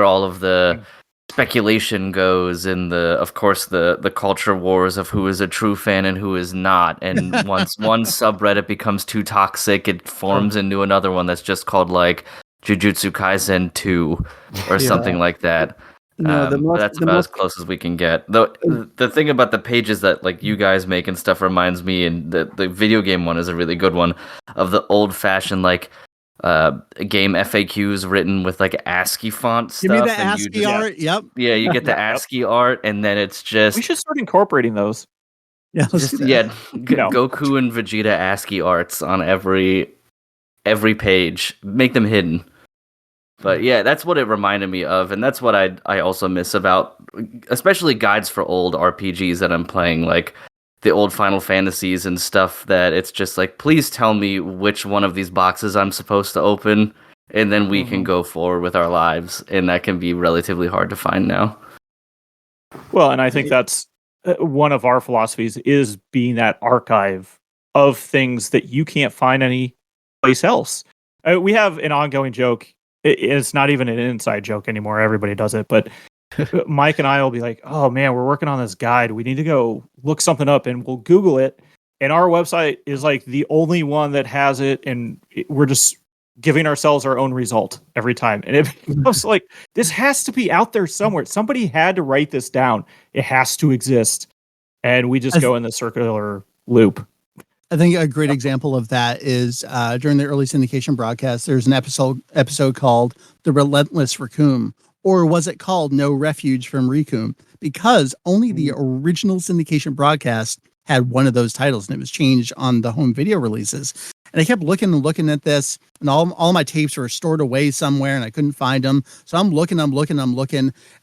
all of the speculation goes, and of course the culture wars of who is a true fan and who is not. And once one subreddit becomes too toxic, it forms into another one that's just called like Jujutsu Kaisen 2 or something like that. No, that's about as close as we can get. The thing about the pages that like you guys make and stuff reminds me, and the video game one is a really good one, of the old fashioned like game FAQs written with like ASCII font stuff. Give me the ASCII art. Yep. Yeah, you get the ASCII art, and then it's just we should start incorporating those. Yeah, Goku and Vegeta ASCII arts on every page. Make them hidden. But yeah, that's what it reminded me of, and that's what I also miss about, especially guides for old RPGs that I'm playing, like the old Final Fantasies and stuff, that it's just like, please tell me which one of these boxes I'm supposed to open, and then we can go forward with our lives, and that can be relatively hard to find now. Well, and I think that's one of our philosophies is being that archive of things that you can't find any place else. We have an ongoing joke. It's not even an inside joke anymore. Everybody does it, but Mike and I will be like, "Oh man, we're working on this guide. We need to go look something up," and we'll Google it. And our website is like the only one that has it, and we're just giving ourselves our own result every time. And it becomes like, this has to be out there somewhere. Somebody had to write this down. It has to exist, and we just go in the circular loop. I think a great example of that is during the early syndication broadcast, there's an episode called The Relentless Raccoon, or was it called No Refuge from Raccoon? Because only the original syndication broadcast had one of those titles, and it was changed on the home video releases. And I kept looking at this, and all my tapes were stored away somewhere, and I couldn't find them. So I'm looking, and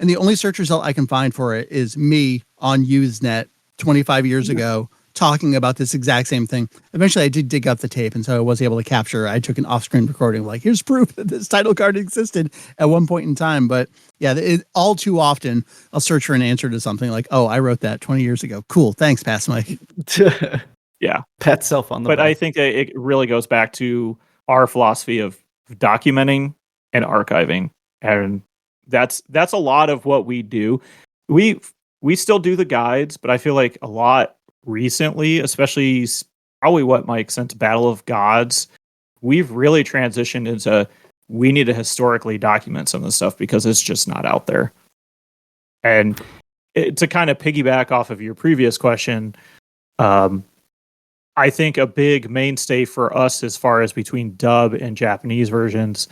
the only search result I can find for it is me on Usenet 25 years ago, talking about this exact same thing. Eventually I did dig up the tape, and so I was able to capture. I took an off-screen recording, like, here's proof that this title card existed at one point in time. But yeah, all too often I'll search for an answer to something like, oh, I wrote that 20 years ago. Cool. Thanks, Pass Mike. Yeah. Pat self on the But back. I think that it really goes back to our philosophy of documenting and archiving. And that's a lot of what we do. We still do the guides, but I feel like a lot recently, especially probably what Mike since Battle of Gods, we've really transitioned into, we need to historically document some of the stuff because it's just not out there. And to kind of piggyback off of your previous question, I think a big mainstay for us as far as between dub and Japanese versions,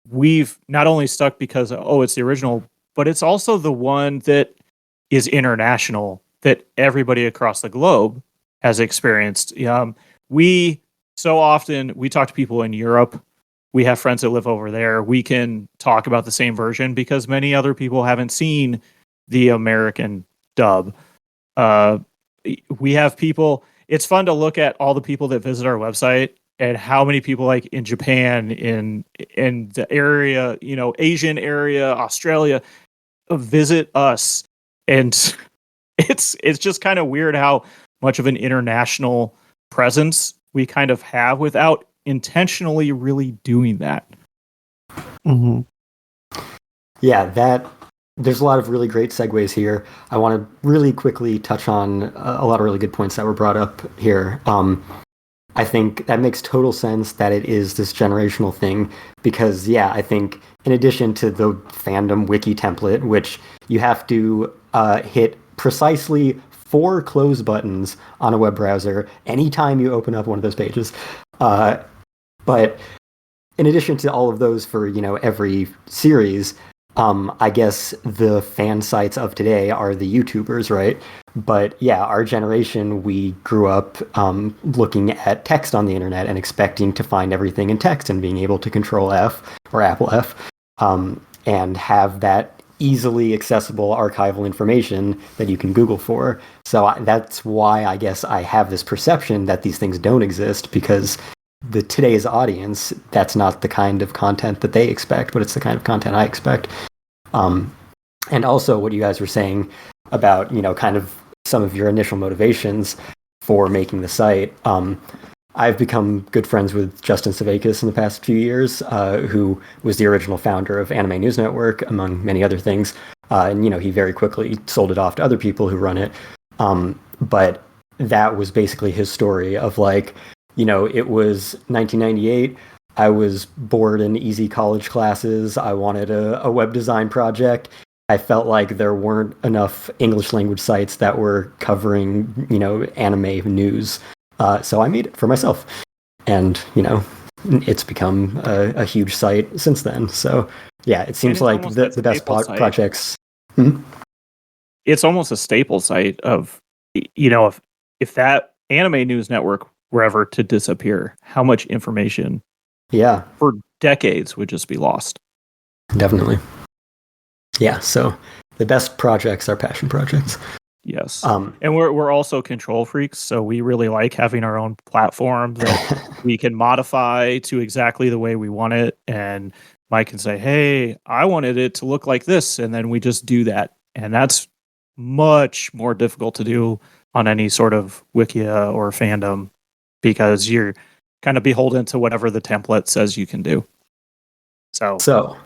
we've not only stuck because, it's the original, but it's also the one that is international, that everybody across the globe has experienced. We talk to people in Europe. We have friends that live over there. We can talk about the same version because many other people haven't seen the American dub. We have people. It's fun to look at all the people that visit our website and how many people, like in Japan, in the area, Asian area, Australia, visit us. And it's just kind of weird how much of an international presence we kind of have without intentionally really doing that. Mm-hmm. Yeah, there's a lot of really great segues here. I want to really quickly touch on a lot of really good points that were brought up here. I think that makes total sense that it is this generational thing because, I think in addition to the fandom wiki template, which you have to hit precisely 4 close buttons on a web browser anytime you open up one of those pages. But in addition to all of those for, every series, I guess the fan sites of today are the YouTubers, right? But our generation, we grew up looking at text on the internet and expecting to find everything in text and being able to Control F or Apple F and have that easily accessible archival information that you can Google for. So that's why I guess I have this perception that these things don't exist, because today's audience, that's not the kind of content that they expect, but it's the kind of content I expect. And also what you guys were saying about, kind of some of your initial motivations for making the site. I've become good friends with Justin Savakis in the past few years, who was the original founder of Anime News Network, among many other things. And, he very quickly sold it off to other people who run it. But that was basically his story of like, it was 1998. I was bored in easy college classes. I wanted a web design project. I felt like there weren't enough English language sites that were covering, anime news. So I made it for myself. And, it's become a huge site since then. So, it seems like the best projects. It's almost a staple site of, if that Anime News Network were ever to disappear, how much information for decades would just be lost. Definitely. Yeah, so the best projects are passion projects. Yes. And we're also control freaks, so we really like having our own platform that we can modify to exactly the way we want it. And Mike can say, hey, I wanted it to look like this, and then we just do that. And that's much more difficult to do on any sort of wikia or fandom because you're kind of beholden to whatever the template says you can do. So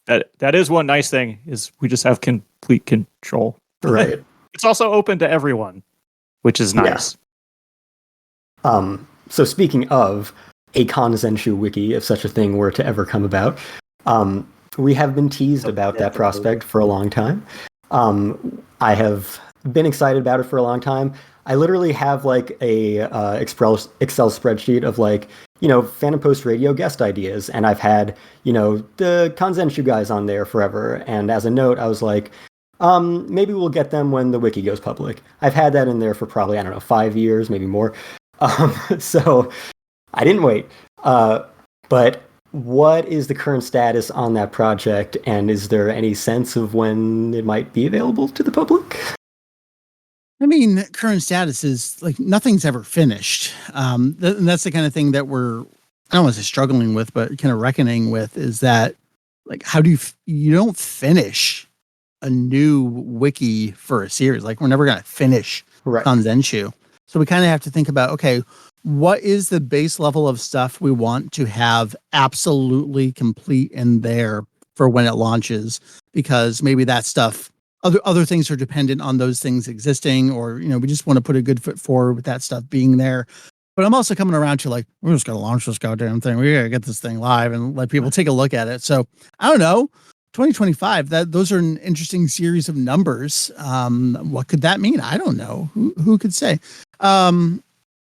that is one nice thing is we just have complete control. Right. It's also open to everyone, which is nice. Yeah. So speaking of a Kanzenshuu wiki, if such a thing were to ever come about, we have been teased about that prospect for a long time. I have been excited about it for a long time. I literally have like a Excel spreadsheet of like, Phantom Post Radio guest ideas, and I've had, the Kanzenshuu guys on there forever. And as a note, I was like, maybe we'll get them when the wiki goes public. I've had that in there for probably, 5 years, maybe more. So I didn't wait. But what is the current status on that project, and is there any sense of when it might be available to the public? I mean, current status is like nothing's ever finished. And that's the kind of thing that we're, I don't want to say struggling with, but kind of reckoning with is that, like, how do you don't finish a new wiki for a series? Like, we're never going to finish Kanzenshuu. So we kind of have to think about, okay, what is the base level of stuff we want to have absolutely complete in there for when it launches? Because maybe that stuff, other things are dependent on those things existing, or, we just want to put a good foot forward with that stuff being there. But I'm also coming around to like, we're just going to launch this goddamn thing. We got to get this thing live and let people take a look at it. So I don't know, 2025, those are an interesting series of numbers. What could that mean? I don't know. Who could say?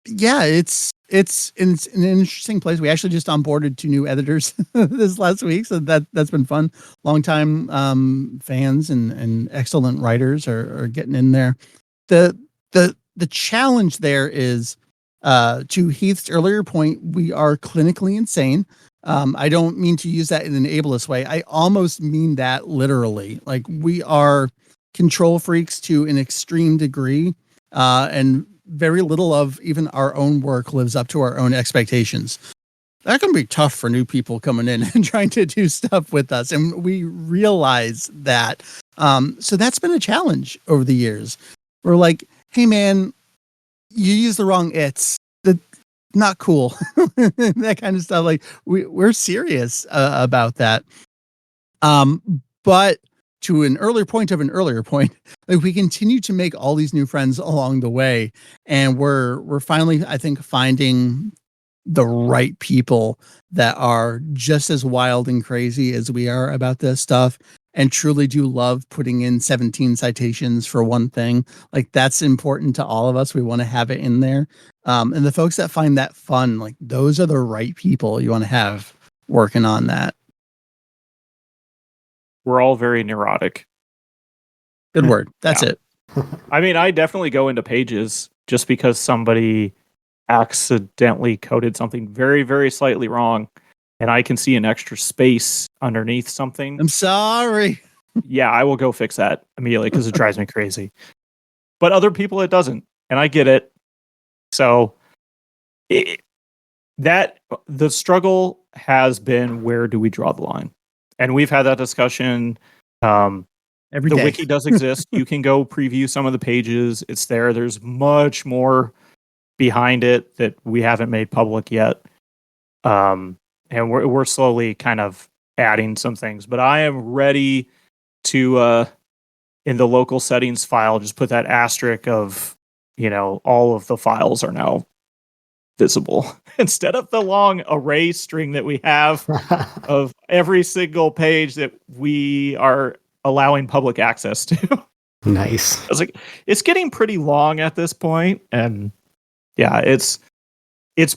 Yeah, it's an interesting place. We actually just onboarded 2 new editors this last week, so that's been fun. Longtime fans and excellent writers are getting in there. The challenge there is, to Heath's earlier point, we are clinically insane. I don't mean to use that in an ableist way. I almost mean that literally. Like, we are control freaks to an extreme degree, and very little of even our own work lives up to our own expectations. That can be tough for new people coming in and trying to do stuff with us. And we realize that. So that's been a challenge over the years. We're like, hey man, you use the wrong it's. That's not cool. That kind of stuff. Like, we're serious about that. But to an earlier point, like, we continue to make all these new friends along the way, and we're finally, I think, finding the right people that are just as wild and crazy as we are about this stuff, and truly do love putting in 17 citations for one thing. Like, that's important to all of us. We want to have it in there. And the folks that find that fun, like, those are the right people you want to have working on that. We're all very neurotic. Good word. That's it. I mean, I definitely go into pages just because somebody accidentally coded something very, very slightly wrong, and I can see an extra space underneath something. I'm sorry. Yeah, I will go fix that immediately because it drives me crazy. But other people, it doesn't, and I get it. So the struggle has been, where do we draw the line? And we've had that discussion. Every day. The wiki does exist. You can go preview some of the pages. It's there. There's much more behind it that we haven't made public yet. And we're slowly kind of adding some things. But I am ready to, in the local settings file, just put that asterisk of, all of the files are now visible instead of the long array string that we have of every single page that we are allowing public access to. Nice. I was like, it's getting pretty long at this point, and yeah, it's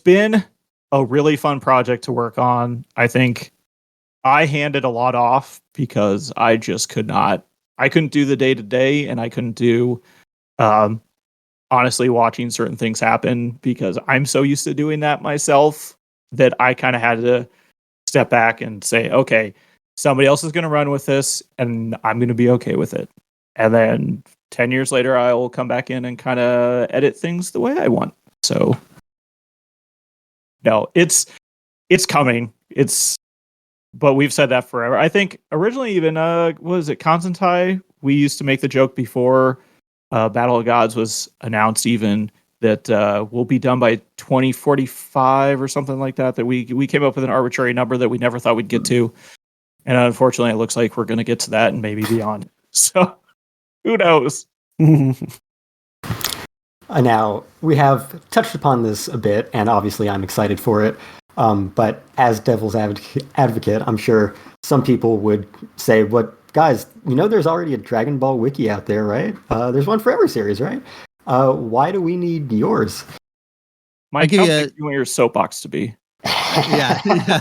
been a really fun project to work on. I think I handed a lot off because I just I couldn't do the day to day, and I couldn't do honestly watching certain things happen because I'm so used to doing that myself that I kind of had to step back and say, okay, somebody else is going to run with this and I'm going to be okay with it. And then 10 years later, I will come back in and kind of edit things the way I want. So no, it's coming. But we've said that forever. I think originally even, was it Constantine? We used to make the joke before Battle of Gods was announced even that will be done by 2045 or something like that. That we came up with an arbitrary number that we never thought we'd get to, and unfortunately, it looks like we're going to get to that and maybe beyond. So, who knows? Now, we have touched upon this a bit, and obviously I'm excited for it. But as devil's advocate, I'm sure some people would say, "What guys? There's already a Dragon Ball wiki out there, right? There's one for every series, right? Why do we need yours?" Mike, how big do you want your soapbox to be? Yeah.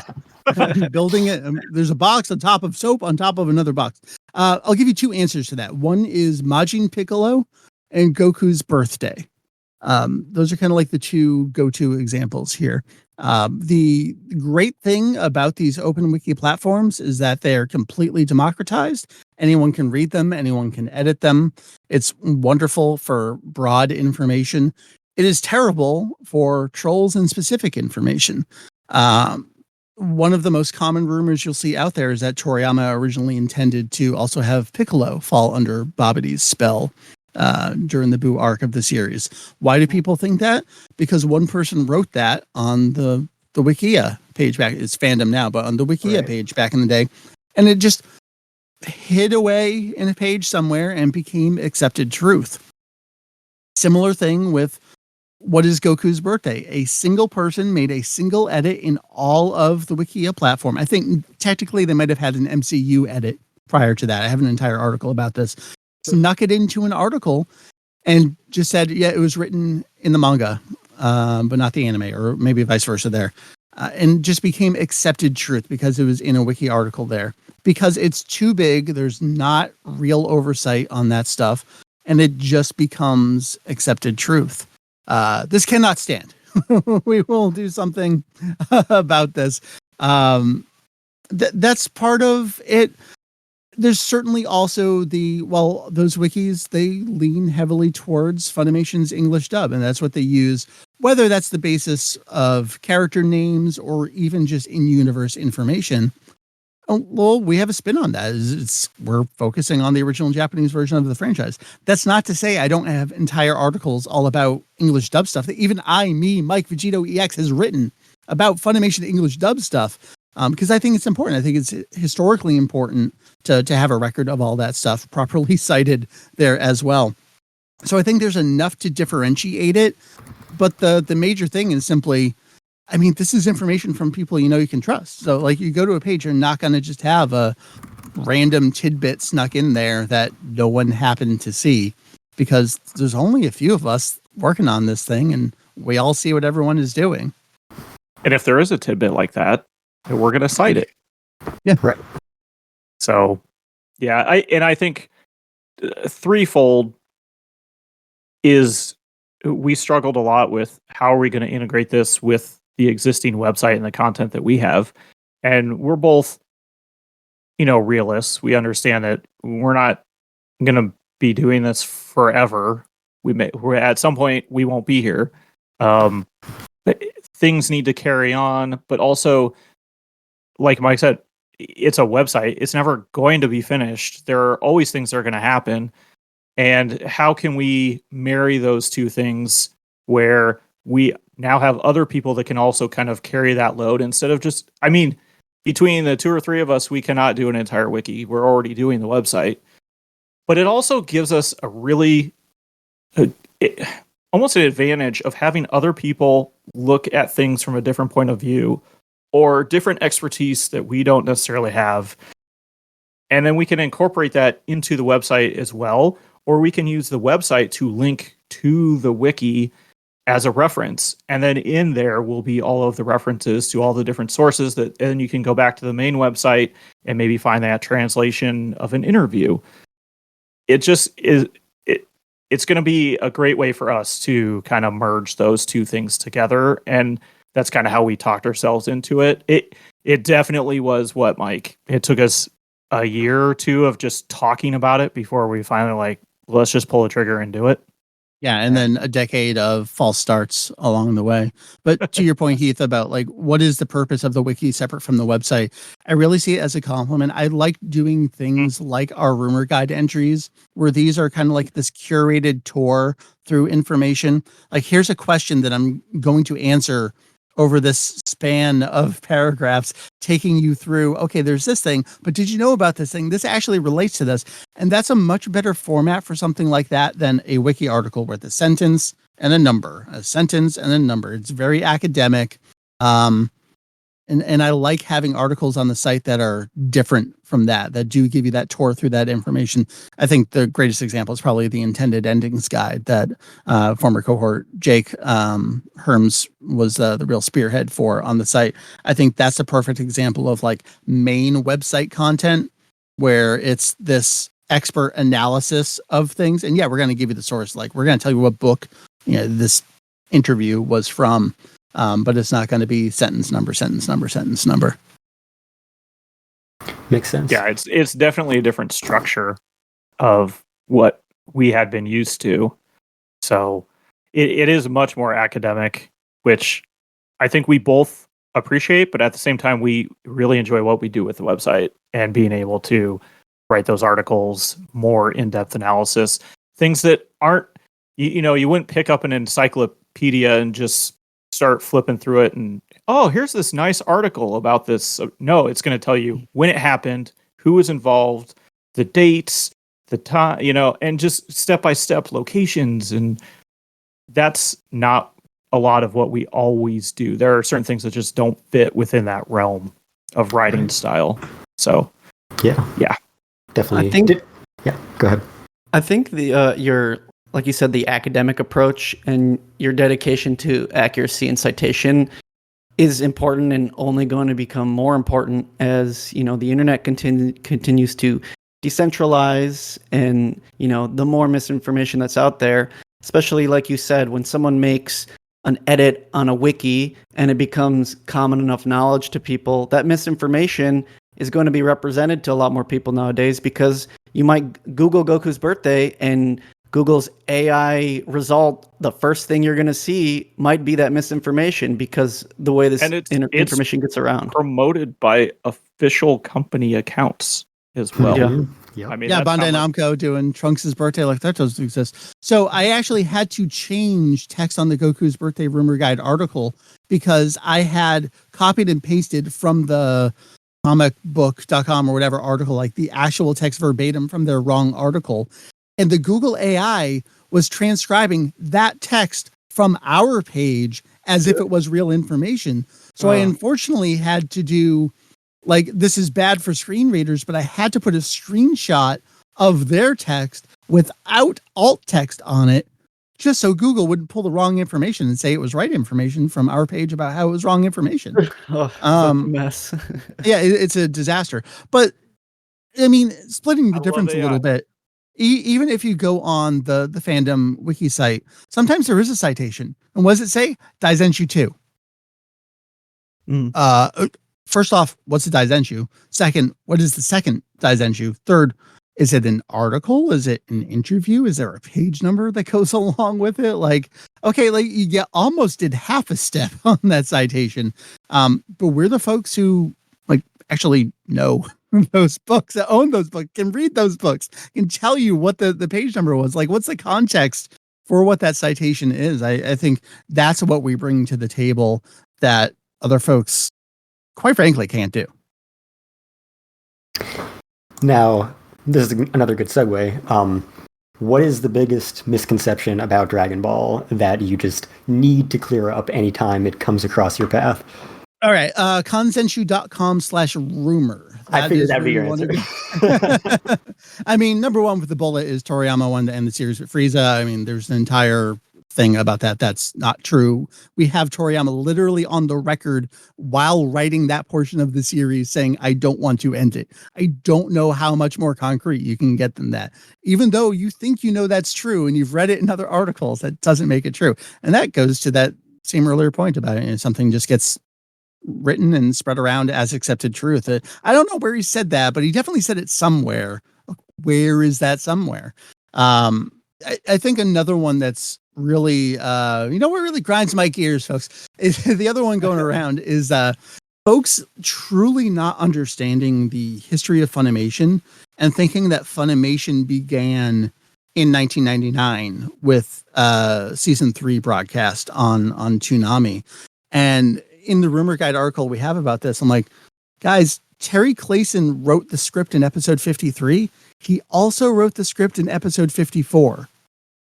Building it. There's a box on top of soap on top of another box. I'll give you two answers to that. One is Majin Piccolo and Goku's birthday. Those are kind of like the two go-to examples here. The great thing about these open wiki platforms is that they're completely democratized. Anyone can read them. Anyone can edit them. It's wonderful for broad information. It is terrible for trolls and specific information. One of the most common rumors you'll see out there is that Toriyama originally intended to also have Piccolo fall under Babidi's spell during the Buu arc of the series. Why do people think that? Because one person wrote that on the Wikia page back. It's Fandom now, but on the Wikia page back in the day. And it just hid away in a page somewhere and became accepted truth. Similar thing with what is Goku's birthday? A single person made a single edit in all of the Wikia platform. I think technically they might have had an MCU edit prior to that. I have an entire article about this. Snuck it into an article and just said, yeah, it was written in the manga, but not the anime, or maybe vice versa there. And just became accepted truth because it was in a wiki article there. Because it's too big, there's not real oversight on that stuff, and it just becomes accepted truth. This cannot stand. We will do something about this. That's part of it. There's certainly also those wikis, they lean heavily towards Funimation's English dub, and that's what they use, whether that's the basis of character names or even just in-universe information. Well, we have a spin on that. We're focusing on the original Japanese version of the franchise. That's not to say I don't have entire articles all about English dub stuff that even Mike Vegito EX has written about Funimation English dub stuff. Because I think it's important. I think it's historically important to have a record of all that stuff properly cited there as well. So I think there's enough to differentiate it. But the major thing is simply, this is information from people you can trust. So like you go to a page, you're not going to just have a random tidbit snuck in there that no one happened to see, because there's only a few of us working on this thing and we all see what everyone is doing. And if there is a tidbit like that, we're going to cite it. Yeah. Right. So, yeah, I think threefold is, we struggled a lot with how are we going to integrate this with the existing website and the content that we have. And we're both, realists. We understand that we're not going to be doing this forever. We're at some point we won't be here. Things need to carry on, but also, like Mike said, it's a website. It's never going to be finished. There are always things that are going to happen. And how can we marry those two things where we now have other people that can also kind of carry that load instead of just, between the two or three of us, we cannot do an entire wiki. We're already doing the website. But it also gives us a really, almost an advantage of having other people look at things from a different point of view or different expertise that we don't necessarily have. And then we can incorporate that into the website as well, or we can use the website to link to the wiki as a reference. And then in there will be all of the references to all the different sources that, and you can go back to the main website and maybe find that translation of an interview. It just is, it's going to be a great way for us to kind of merge those two things together. And that's kind of how we talked ourselves into it. It definitely was what, Mike? It took us a year or two of just talking about it before we finally let's just pull the trigger and do it. Yeah, and then a decade of false starts along the way. But to your point, Heath, about like what is the purpose of the wiki separate from the website? I really see it as a compliment. I like doing things like our rumor guide entries, where these are kind of like this curated tour through information. Like, here's a question that I'm going to answer over this span of paragraphs, taking you through, okay, there's this thing, but did you know about this thing? This actually relates to this. And that's a much better format for something like that than a wiki article with a sentence and a number, a sentence and a number. It's very academic. And I like having articles on the site that are different from that do give you that tour through that information. I think the greatest example is probably the intended endings guide that former cohort Jake Herms was the real spearhead for on the site. I think that's a perfect example of like main website content where it's this expert analysis of things. And yeah, we're going to give you the source. Like, we're going to tell you what book, this interview was from. But it's not going to be sentence number. Makes sense. Yeah, it's definitely a different structure of what we had been used to. So it is much more academic, which I think we both appreciate, but at the same time, we really enjoy what we do with the website and being able to write those articles, more in-depth analysis, things that aren't, you wouldn't pick up an encyclopedia and just start flipping through it and, oh, here's this nice article about this. No, it's going to tell you when it happened, who was involved, the dates, the time, and just step-by-step locations. And that's not a lot of what we always do. There are certain things that just don't fit within that realm of writing style. So, yeah, definitely. I think, go ahead. I think your, like you said, the academic approach and your dedication to accuracy and citation is important and only going to become more important as, the internet continues to decentralize and, the more misinformation that's out there, especially like you said, when someone makes an edit on a wiki and it becomes common enough knowledge to people, that misinformation is going to be represented to a lot more people nowadays, because you might Google Goku's birthday and Google's AI result, the first thing you're going to see might be that misinformation, because the way this information gets around. Promoted by official company accounts as well. Yeah. I mean, Bandai Namco doing Trunks' birthday, like that doesn't exist. So I actually had to change text on the Goku's birthday rumor guide article because I had copied and pasted from the comicbook.com or whatever article, like the actual text verbatim from their wrong article. And the Google AI was transcribing that text from our page as if it was real information. So I unfortunately had to do, like, this is bad for screen readers, but I had to put a screenshot of their text without alt text on it, just so Google wouldn't pull the wrong information and say it was right information from our page about how it was wrong information. Such a mess. Yeah, it's a disaster. But I mean, splitting the difference a little bit, even if you go on the Fandom wiki site, sometimes there is a citation. And what does it say? Daizenshuu 2. First off, what's a Daizenshuu? Second, what is the second Daizenshuu? Third, is it an article? Is it an interview? Is there a page number that goes along with it? Like, okay, like you almost did half a step on that citation. But we're the folks who like actually know those books, that own those books, can read those books, can tell you what the page number was. Like, what's the context for what that citation is? I think that's what we bring to the table that other folks, quite frankly, can't do. Now, this is another good segue. What is the biggest misconception about Dragon Ball that you just need to clear up anytime it comes across your path? All right. Kanzenshuu.com/rumor. I figured that'd be your answer. I mean, number one with the bullet is Toriyama wanted to end the series with Frieza. I mean, there's an entire thing about that. That's not true. We have Toriyama literally on the record while writing that portion of the series saying, I don't want to end it. I don't know how much more concrete you can get than that. Even though you think you know that's true and you've read it in other articles, that doesn't make it true. And that goes to that same earlier point about it. Something just gets written and spread around as accepted truth. I don't know where he said that, but he definitely said it somewhere. Where is that somewhere? I think another one that's really, what really grinds my gears, folks, is the other one going around is folks truly not understanding the history of Funimation and thinking that Funimation began in 1999 with season 3 broadcast on Toonami. And in the Rumor Guide article we have about this, I'm like, guys, Terry Clayson wrote the script in episode 53. He also wrote the script in episode 54,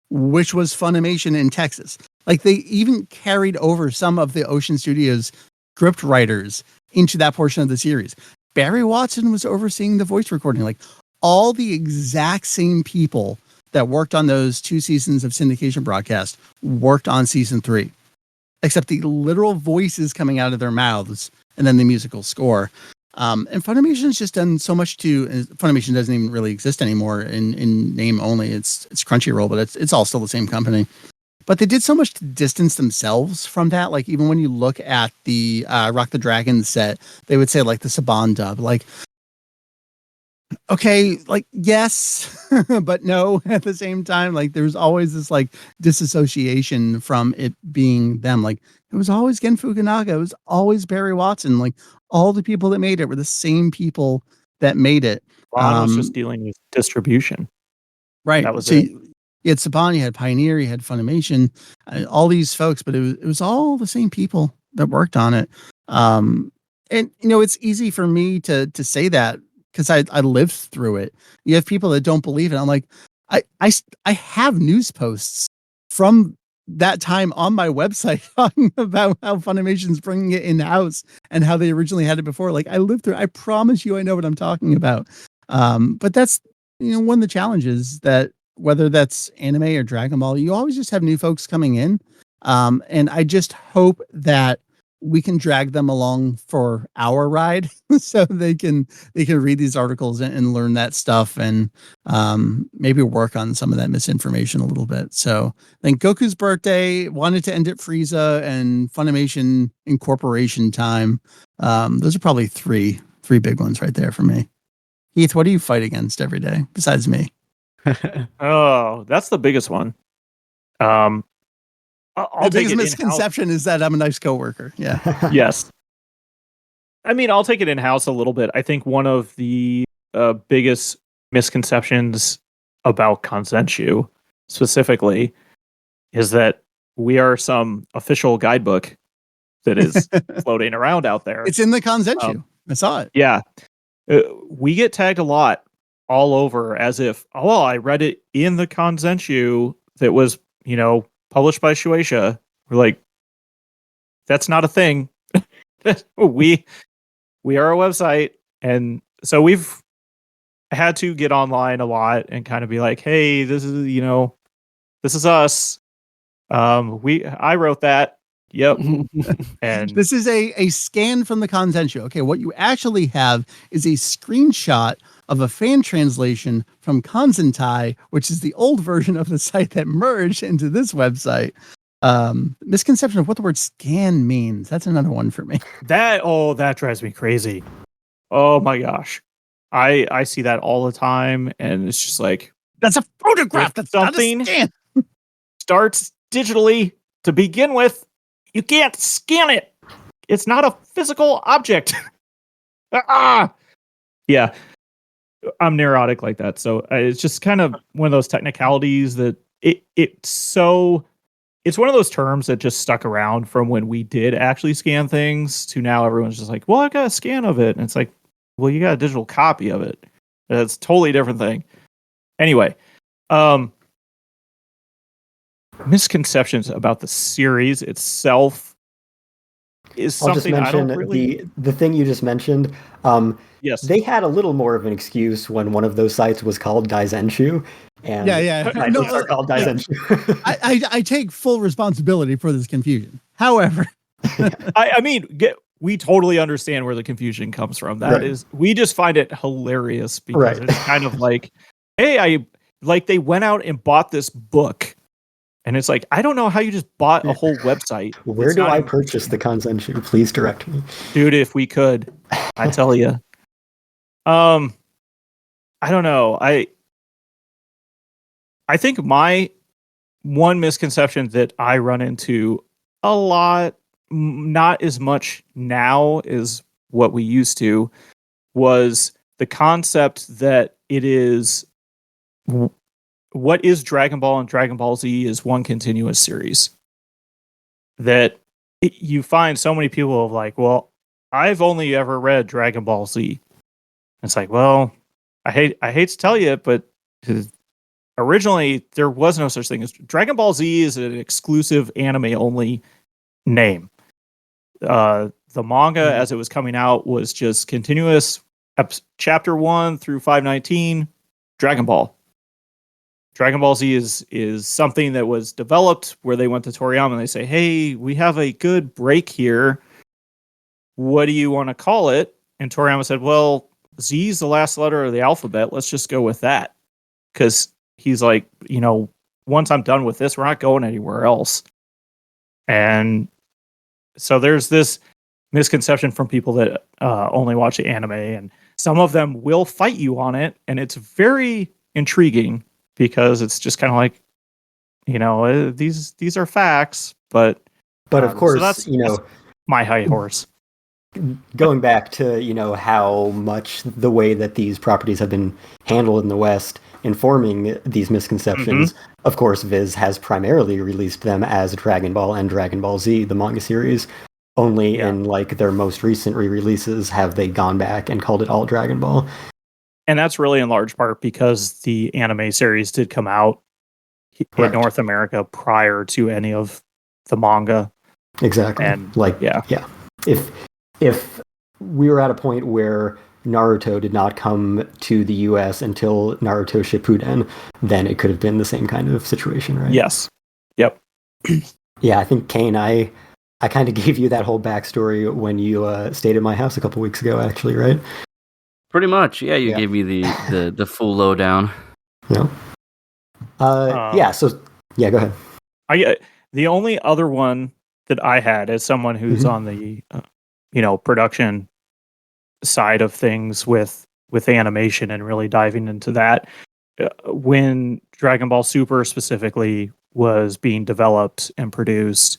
which was Funimation in Texas. Like, they even carried over some of the Ocean Studios script writers into that portion of the series. Barry Watson was overseeing the voice recording. Like, all the exact same people that worked on those 2 seasons of syndication broadcast worked on season 3, except the literal voices coming out of their mouths and then the musical score. And Funimation's just done so much Funimation doesn't even really exist anymore in name only. It's Crunchyroll, but it's all still the same company. But they did so much to distance themselves from that. Like, even when you look at the Rock the Dragon set, they would say, like, the Saban dub, like, okay, like, yes, but no at the same time. Like, there's always this, like, disassociation from it being them. Like, it was always Gen Fukunaga. It was always Barry Watson. Like, all the people that made it were the same people that made it. Ron was just dealing with distribution. Right. That was so it. You had Saban, you had Pioneer, you had Funimation, all these folks, but it was all the same people that worked on it. And, it's easy for me to say that because I lived through it. You have people that don't believe it. I'm like, I have news posts from that time on my website talking about how Funimation's bringing it in-house and how they originally had it before. Like, I lived through, I promise you I know what I'm talking about. But that's, one of the challenges that whether that's anime or Dragon Ball, you always just have new folks coming in. And I just hope that we can drag them along for our ride so they can read these articles and learn that stuff and maybe work on some of that misinformation a little bit. So I think Goku's birthday, wanted to end at Frieza, and Funimation incorporation time. Those are probably three big ones right there for me. Heath, what do you fight against every day besides me? Oh, that's the biggest one. I'll the take biggest it misconception is that I'm a nice coworker. Yeah. Yes. I mean, I'll take it in-house a little bit. I think one of the biggest misconceptions about Kanzenshuu specifically is that we are some official guidebook that is floating around out there. It's in the Kanzenshuu. I saw it. Yeah. We get tagged a lot all over as if, I read it in the Kanzenshuu that was, published by Shueisha. We're like, that's not a thing. we are a website, and so we've had to get online a lot and kind of be like, hey, this is us. I wrote that. Yep. And this is a scan from the Kanzenshuu. Okay, what you actually have is a screenshot of a fan translation from Kanzentai, which is the old version of the site that merged into this website. Misconception of what the word scan means. That's another one for me. That drives me crazy. Oh my gosh. I see that all the time, and it's just like, that's a photograph. That's something not a scan. Starts digitally to begin with. You can't scan it. It's not a physical object. Yeah. I'm neurotic like that. So it's just kind of one of those technicalities that it's one of those terms that just stuck around from when we did actually scan things to now everyone's just like, well, I got a scan of it. And it's like, well, you got a digital copy of it. It's a totally different thing. Anyway, misconceptions about the series itself is something I don't really... the thing you just mentioned. Yes, they had a little more of an excuse when one of those sites was called Daizenshuu, and no, are called Daizenshuu. I take full responsibility for this confusion. However, I mean, we totally understand where the confusion comes from. That is, we just find it hilarious because it's kind of like, hey, they went out and bought this book. And it's like, I don't know how you just bought a whole website. Where do I purchase the Kanzenshuu? Please direct me. Dude, if we could, I tell you. I don't know. I think my one misconception that I run into a lot, not as much now as what we used to, was the concept that it is what is Dragon Ball and Dragon Ball Z is one continuous series. That you find so many people of like, well, I've only ever read Dragon Ball Z. It's like, well, I hate to tell you, but originally there was no such thing as Dragon Ball Z is an exclusive anime only name. The manga as it was coming out was just continuous chapter 1 through 519 Dragon Ball. Dragon Ball Z is something that was developed where they went to Toriyama and they say, hey, we have a good break here. What do you want to call it? And Toriyama said, well, Z is the last letter of the alphabet. Let's just go with that. Because he's like, once I'm done with this, we're not going anywhere else. And so there's this misconception from people that only watch the anime, and some of them will fight you on it. And it's very intriguing because it's just kind of like, these are facts, but of course, so that's my high horse. Going back to how much the way that these properties have been handled in the West informing these misconceptions, of course Viz has primarily released them as Dragon Ball and Dragon Ball Z, the manga series. Only in like their most recent re-releases have they gone back and called it all Dragon Ball. And that's really in large part because the anime series did come out in North America prior to any of the manga. Exactly. And If we were at a point where Naruto did not come to the US until Naruto Shippuden, then it could have been the same kind of situation, right? Yes. Yep. Yeah, I think Cain, I kind of gave you that whole backstory when you stayed at my house a couple weeks ago, actually, right? Pretty much, yeah. You gave me the full lowdown. Yeah. Go ahead. The only other one that I had as someone who's on the production side of things with animation and really diving into that, when Dragon Ball Super specifically was being developed and produced,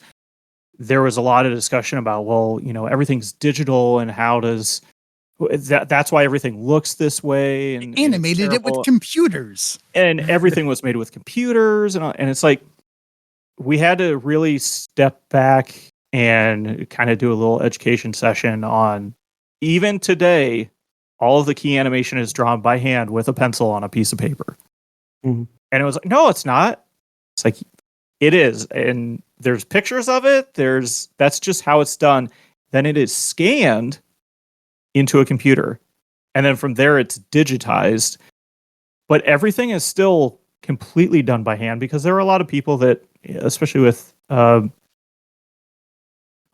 there was a lot of discussion about, well, everything's digital and how does that's why everything looks this way, and animated it with computers, and everything was made with computers, and it's like we had to really step back and kind of do a little education session on, even today, all of the key animation is drawn by hand with a pencil on a piece of paper. And it was like, no, it's not. It's like, it is. And there's pictures of it. That's just how it's done. Then it is scanned into a computer. And then from there, it's digitized. But everything is still completely done by hand because there are a lot of people that, especially with a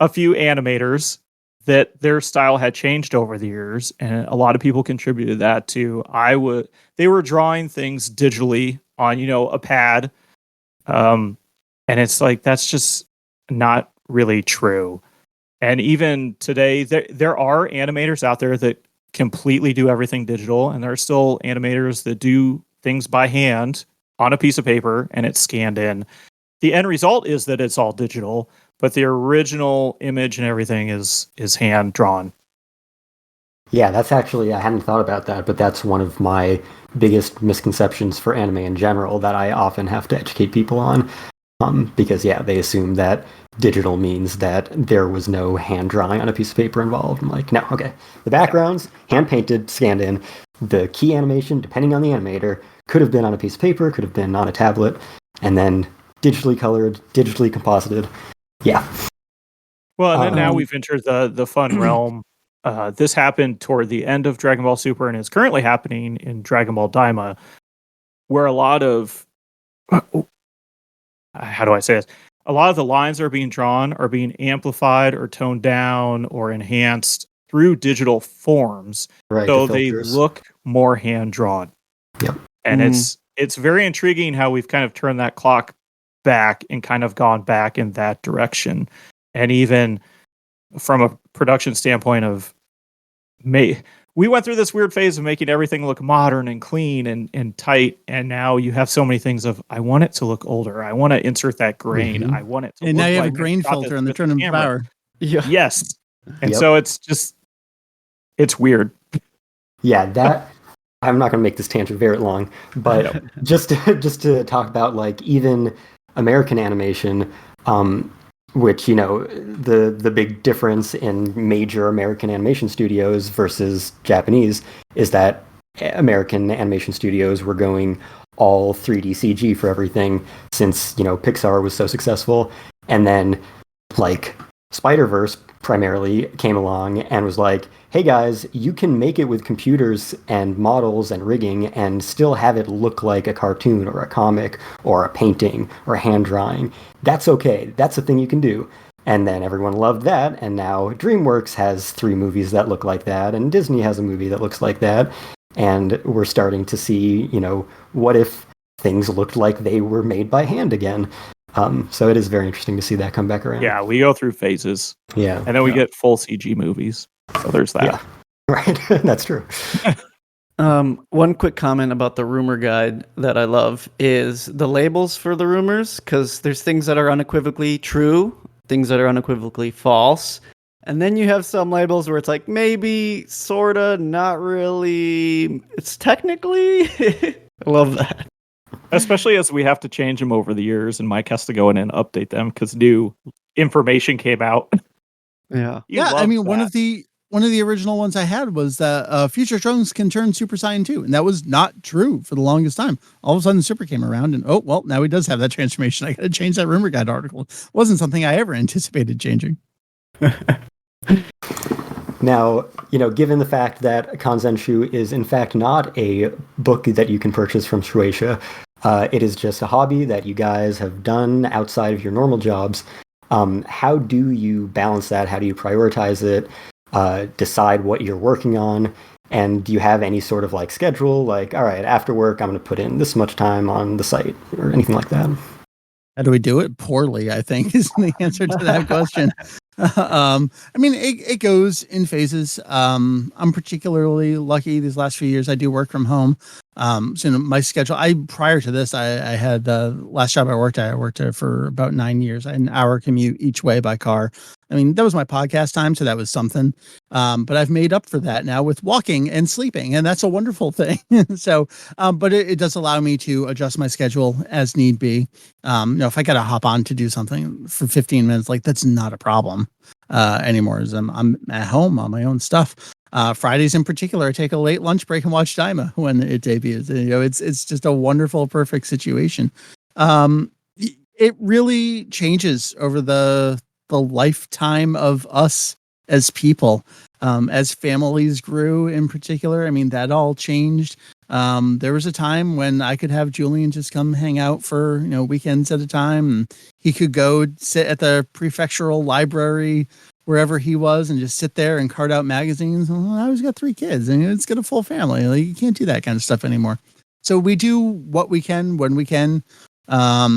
few animators, that their style had changed over the years, and a lot of people contributed that to. They were drawing things digitally on a pad, and it's like that's just not really true. And even today, there are animators out there that completely do everything digital, and there are still animators that do things by hand on a piece of paper and it's scanned in. The end result is that it's all digital, but the original image and everything is hand drawn. Yeah, that's actually, I hadn't thought about that, but that's one of my biggest misconceptions for anime in general that I often have to educate people on. Because they assume that digital means that there was no hand drawing on a piece of paper involved. I'm like, no, okay. The backgrounds, hand painted, scanned in. The key animation, depending on the animator, could have been on a piece of paper, could have been on a tablet, and then digitally colored, digitally composited. Yeah. Well, and then now we've entered the fun realm. This happened toward the end of Dragon Ball Super and is currently happening in Dragon Ball Daima, where a lot of how do I say this? A lot of the lines are being drawn are being amplified or toned down or enhanced through digital forms, right, so they look more hand drawn. Yep. And it's very intriguing how we've kind of turned that clock back and kind of gone back in that direction. And even from a production standpoint of we went through this weird phase of making everything look modern and clean and tight, and now you have so many things of I want it to look older. I want to insert that grain. Mhm. I want it to And look now you have like a I grain shot filter this on the with tournament camera. power. Yeah. Yes. And Yep. so it's just it's weird. Yeah, that I'm not going to make this tangent very long, but just to talk about like even American animation, which the big difference in major American animation studios versus Japanese is that American animation studios were going all 3D CG for everything since Pixar was so successful, and then like Spider-Verse primarily came along and was like, hey guys, you can make it with computers and models and rigging and still have it look like a cartoon or a comic or a painting or a hand drawing. That's okay. That's a thing you can do. And then everyone loved that, and now DreamWorks has 3 movies that look like that, and Disney has a movie that looks like that, and we're starting to see, what if things looked like they were made by hand again? So it is very interesting to see that come back around. Yeah, we go through phases. Yeah. And then we get full CG movies. So there's that. Yeah. Right. That's true. One quick comment about the rumor guide that I love is the labels for the rumors, because there's things that are unequivocally true, things that are unequivocally false. And then you have some labels where it's like, maybe, sorta, not really. It's technically. I love that. Especially as we have to change them over the years, and Mike has to go in and update them because new information came out. Yeah. You love one that. of the original ones I had was that future Trunks can turn Super Saiyan 2, and that was not true for the longest time. All of a sudden, Super came around, and oh well, now he does have that transformation. I got to change that rumor guide article. It wasn't something I ever anticipated changing. Now, given the fact that Kanzenshuu is in fact not a book that you can purchase from Shueisha, it is just a hobby that you guys have done outside of your normal jobs. How do you balance that? How do you prioritize it? Decide what you're working on? And do you have any sort of like schedule? Like, all right, after work, I'm going to put in this much time on the site or anything like that? How do we do it? Poorly, I think, is the answer to that question. It goes in phases. I'm particularly lucky these last few years. I do work from home. So my schedule, prior to this, I had the last job I worked at for about 9 years. I had an hour commute each way by car. That was my podcast time, so that was something. But I've made up for that now with walking and sleeping, and that's a wonderful thing. So, but it does allow me to adjust my schedule as need be. If I got to hop on to do something for 15 minutes, like that's not a problem anymore. As I'm at home on my own stuff. Fridays in particular, I take a late lunch break and watch Daima when it debuts. It's just a wonderful, perfect situation. It really changes over the lifetime of us as people, as families grew in particular. That all changed. There was a time when I could have Julian just come hang out for weekends at a time, and he could go sit at the prefectural library wherever he was and just sit there and cart out magazines. Well, I always got 3 kids and it's got a full family. Like, you can't do that kind of stuff anymore. So we do what we can when we can. How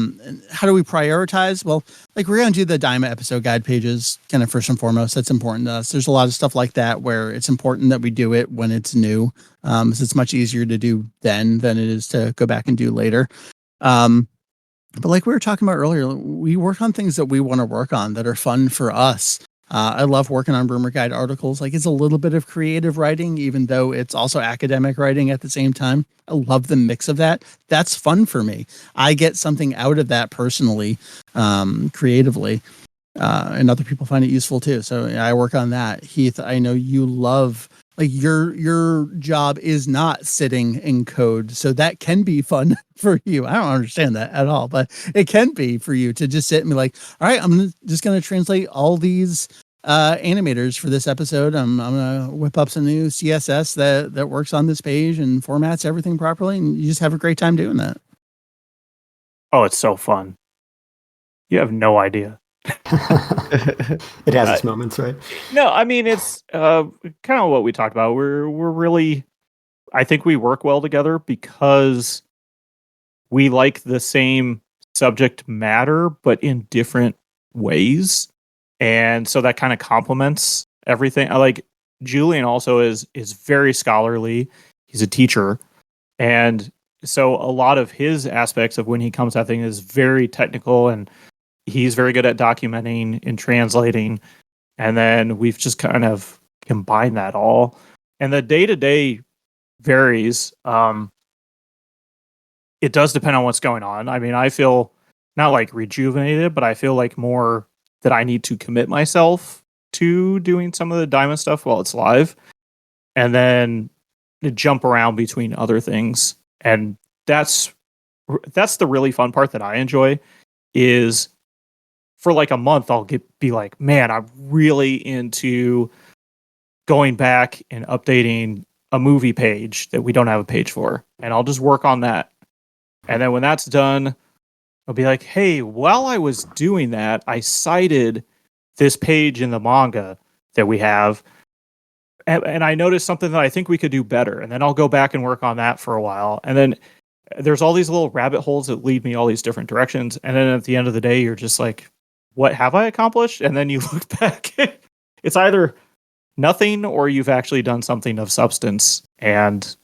do we prioritize? Well, like, we're going to do the Daima episode guide pages kind of first and foremost. That's important to us. There's a lot of stuff like that where it's important that we do it when it's new. So it's much easier to do then than it is to go back and do later. But like we were talking about earlier, we work on things that we want to work on that are fun for us. I love working on rumor guide articles. Like, it's a little bit of creative writing, even though it's also academic writing at the same time. I love the mix of that. That's fun for me. I get something out of that personally, creatively, and other people find it useful too. So I work on that. Heath, I know you love, like, your job is not sitting in code, so that can be fun for you. I don't understand that at all, but it can be for you to just sit and be like, all right, I'm just going to translate all these animators for this episode. I'm going to whip up some new CSS that works on this page and formats everything properly, and you just have a great time doing that. Oh, it's so fun. You have no idea. It has its moments, right? No, it's kind of what we talked about. We're really, I think we work well together because we like the same subject matter, but in different ways. And so that kind of complements everything. Julian also is very scholarly. He's a teacher, and so a lot of his aspects of when he comes at things is very technical, and he's very good at documenting and translating. And then we've just kind of combined that all, and the day to day varies. It does depend on what's going on. I mean, I feel not like rejuvenated, but I feel like more that I need to commit myself to doing some of the diamond stuff while it's live, and then jump around between other things. And that's the really fun part that I enjoy is for like a month I'll be like, man, I'm really into going back and updating a movie page that we don't have a page for, and I'll just work on that. And then when that's done, I'll be like, hey, while I was doing that, I cited this page in the manga that we have, and I noticed something that I think we could do better. And then I'll go back and work on that for a while. And then there's all these little rabbit holes that lead me all these different directions. And then at the end of the day, you're just like, what have I accomplished? And then you look back, it's either nothing or you've actually done something of substance. And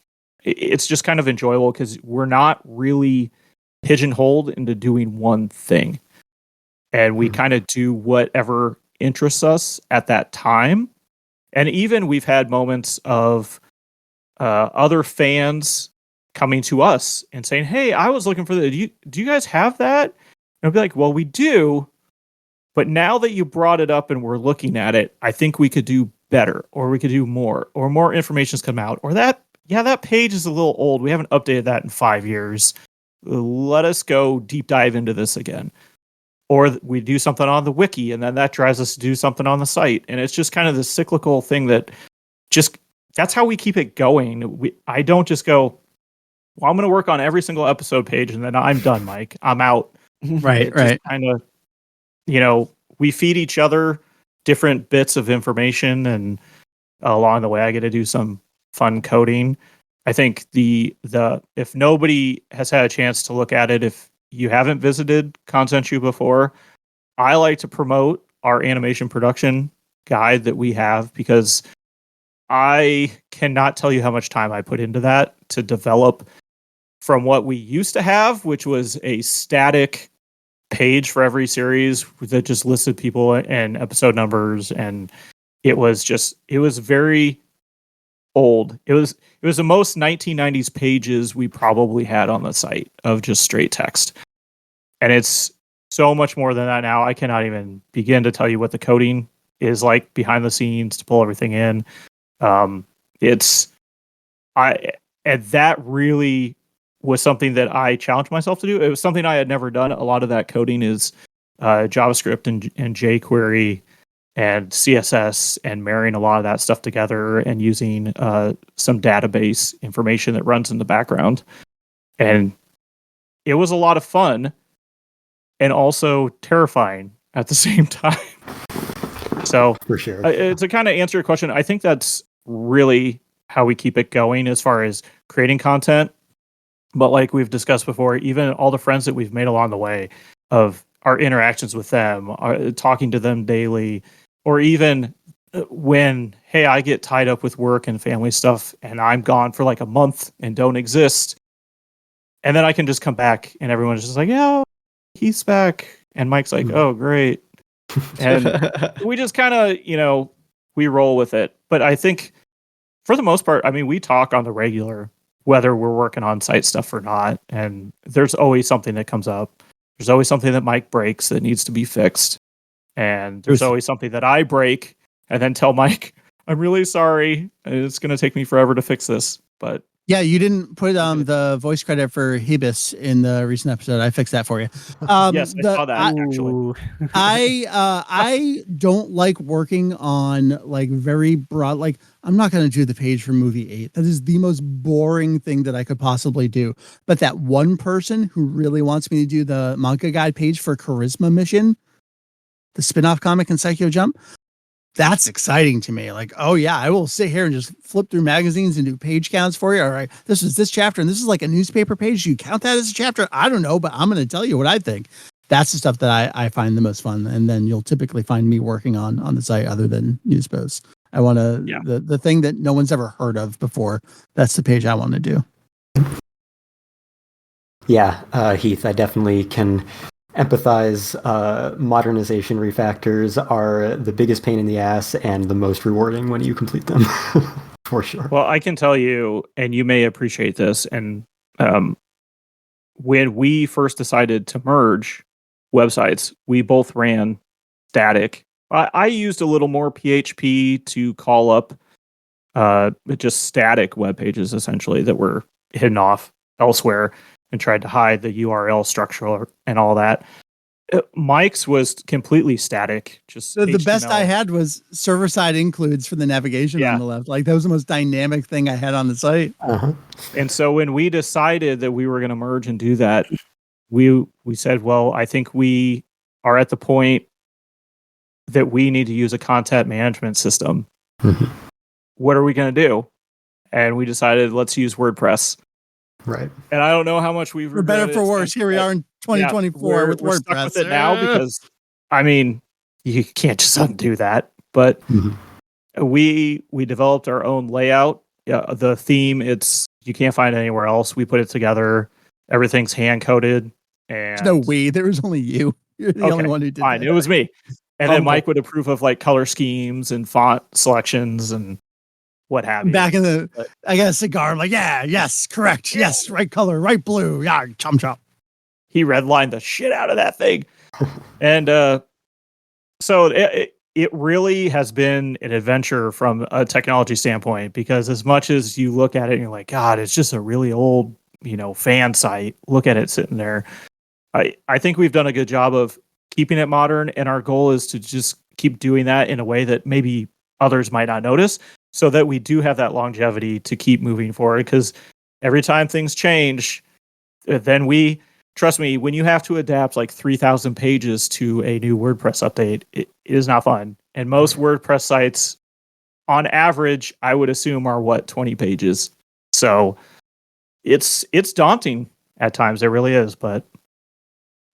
it's just kind of enjoyable because we're not really pigeonholed into doing one thing. And we kind of do whatever interests us at that time. And even we've had moments of other fans coming to us and saying, hey, I was looking for that. Do you guys have that? And I'll be like, well, we do. But now that you brought it up and we're looking at it, I think we could do better, or we could do more, or more information's come out, or that page is a little old. We haven't updated that in 5 years. Let us go deep dive into this again. Or we do something on the wiki, and then that drives us to do something on the site. And it's just kind of this cyclical thing that that's how we keep it going. I don't just go, well, I'm going to work on every single episode page, and then I'm done, Mike. I'm out. Right. Kind of, we feed each other different bits of information, and along the way, I get to do some fun coding. I think if nobody has had a chance to look at it, if you haven't visited Kanzenshuu before, I like to promote our animation production guide that we have, because I cannot tell you how much time I put into that to develop from what we used to have, which was a static page for every series that just listed people and episode numbers. And it was very old. It was the most 1990s pages we probably had on the site of just straight text. And it's so much more than that now. I cannot even begin to tell you what the coding is like behind the scenes to pull everything in. And that really was something that I challenged myself to do. It was something I had never done. A lot of that coding is JavaScript and jQuery and CSS, and marrying a lot of that stuff together and using some database information that runs in the background. And it was a lot of fun and also terrifying at the same time. So For sure. To kind of answer your question, I think that's really how we keep it going as far as creating content. But like we've discussed before, even all the friends that we've made along the way, of our interactions with them, talking to them daily, or even when, hey, I get tied up with work and family stuff and I'm gone for like a month and don't exist. And then I can just come back and everyone's just like, yeah, he's back. And Mike's like, oh, great. And we just kind of, we roll with it. But I think for the most part, I mean, we talk on the regular, whether we're working on site stuff or not. And there's always something that comes up. There's always something that Mike breaks that needs to be fixed. And there's always something that I break and then tell Mike, I'm really sorry. It's going to take me forever to fix this. But Yeah, you didn't put the voice credit for Hebus in the recent episode. I fixed that for you. yes, I saw that actually. I don't like working on like very broad. Like, I'm not going to do the page for movie 8. That is the most boring thing that I could possibly do. But that one person who really wants me to do the manga guide page for Charisma Mission, the spin-off comic in Psycho Jump, that's exciting to me. Like, oh yeah, I will sit here and just flip through magazines and do page counts for you. All right, this is this chapter, and this is like a newspaper page. Do you count that as a chapter? I don't know, but I'm going to tell you what I think. That's the stuff that I find the most fun. And then you'll typically find me working on the site other than news posts. I want to the thing that no one's ever heard of before. That's the page I want to do. Yeah, Heath, I definitely can empathize. Modernization refactors are the biggest pain in the ass and the most rewarding when you complete them, for sure. Well, I can tell you, and you may appreciate this, and when we first decided to merge websites, we both ran static. I used a little more PHP to call up just static web pages, essentially, that were hidden off elsewhere, and tried to hide the URL structure and all that. Mike's was completely static. Just so the best I had was server-side includes for the navigation on the left. Like that was the most dynamic thing I had on the site. Uh-huh. And so when we decided that we were going to merge and do that, we said, well, I think we are at the point that we need to use a content management system. Mm-hmm. What are we going to do? And we decided, let's use WordPress. Right. And I don't know how much we've for better for worse. Here we are in 2024 with we're WordPress. Stuck with it now because, I mean, you can't just undo that. But we developed our own layout. The theme, you can't find it anywhere else. We put it together. Everything's hand coded. And no we. There was only you. You're the only one who did fine. that. It was me. And then Mike would approve of like color schemes and font selections and what have you. Back in I got a cigar. I'm like, yes, correct. Yes, right color, right blue. Yeah, chomp. He redlined the shit out of that thing. And so it really has been an adventure from a technology standpoint, because as much as you look at it and you're like, God, it's just a really old, fan site. Look at it sitting there. I think we've done a good job of keeping it modern, and our goal is to just keep doing that in a way that maybe others might not notice, so that we do have that longevity to keep moving forward. Because every time things change, then trust me, when you have to adapt like 3,000 pages to a new WordPress update, it is not fun. And most WordPress sites, on average, I would assume are 20 pages. So it's daunting at times. It really is. But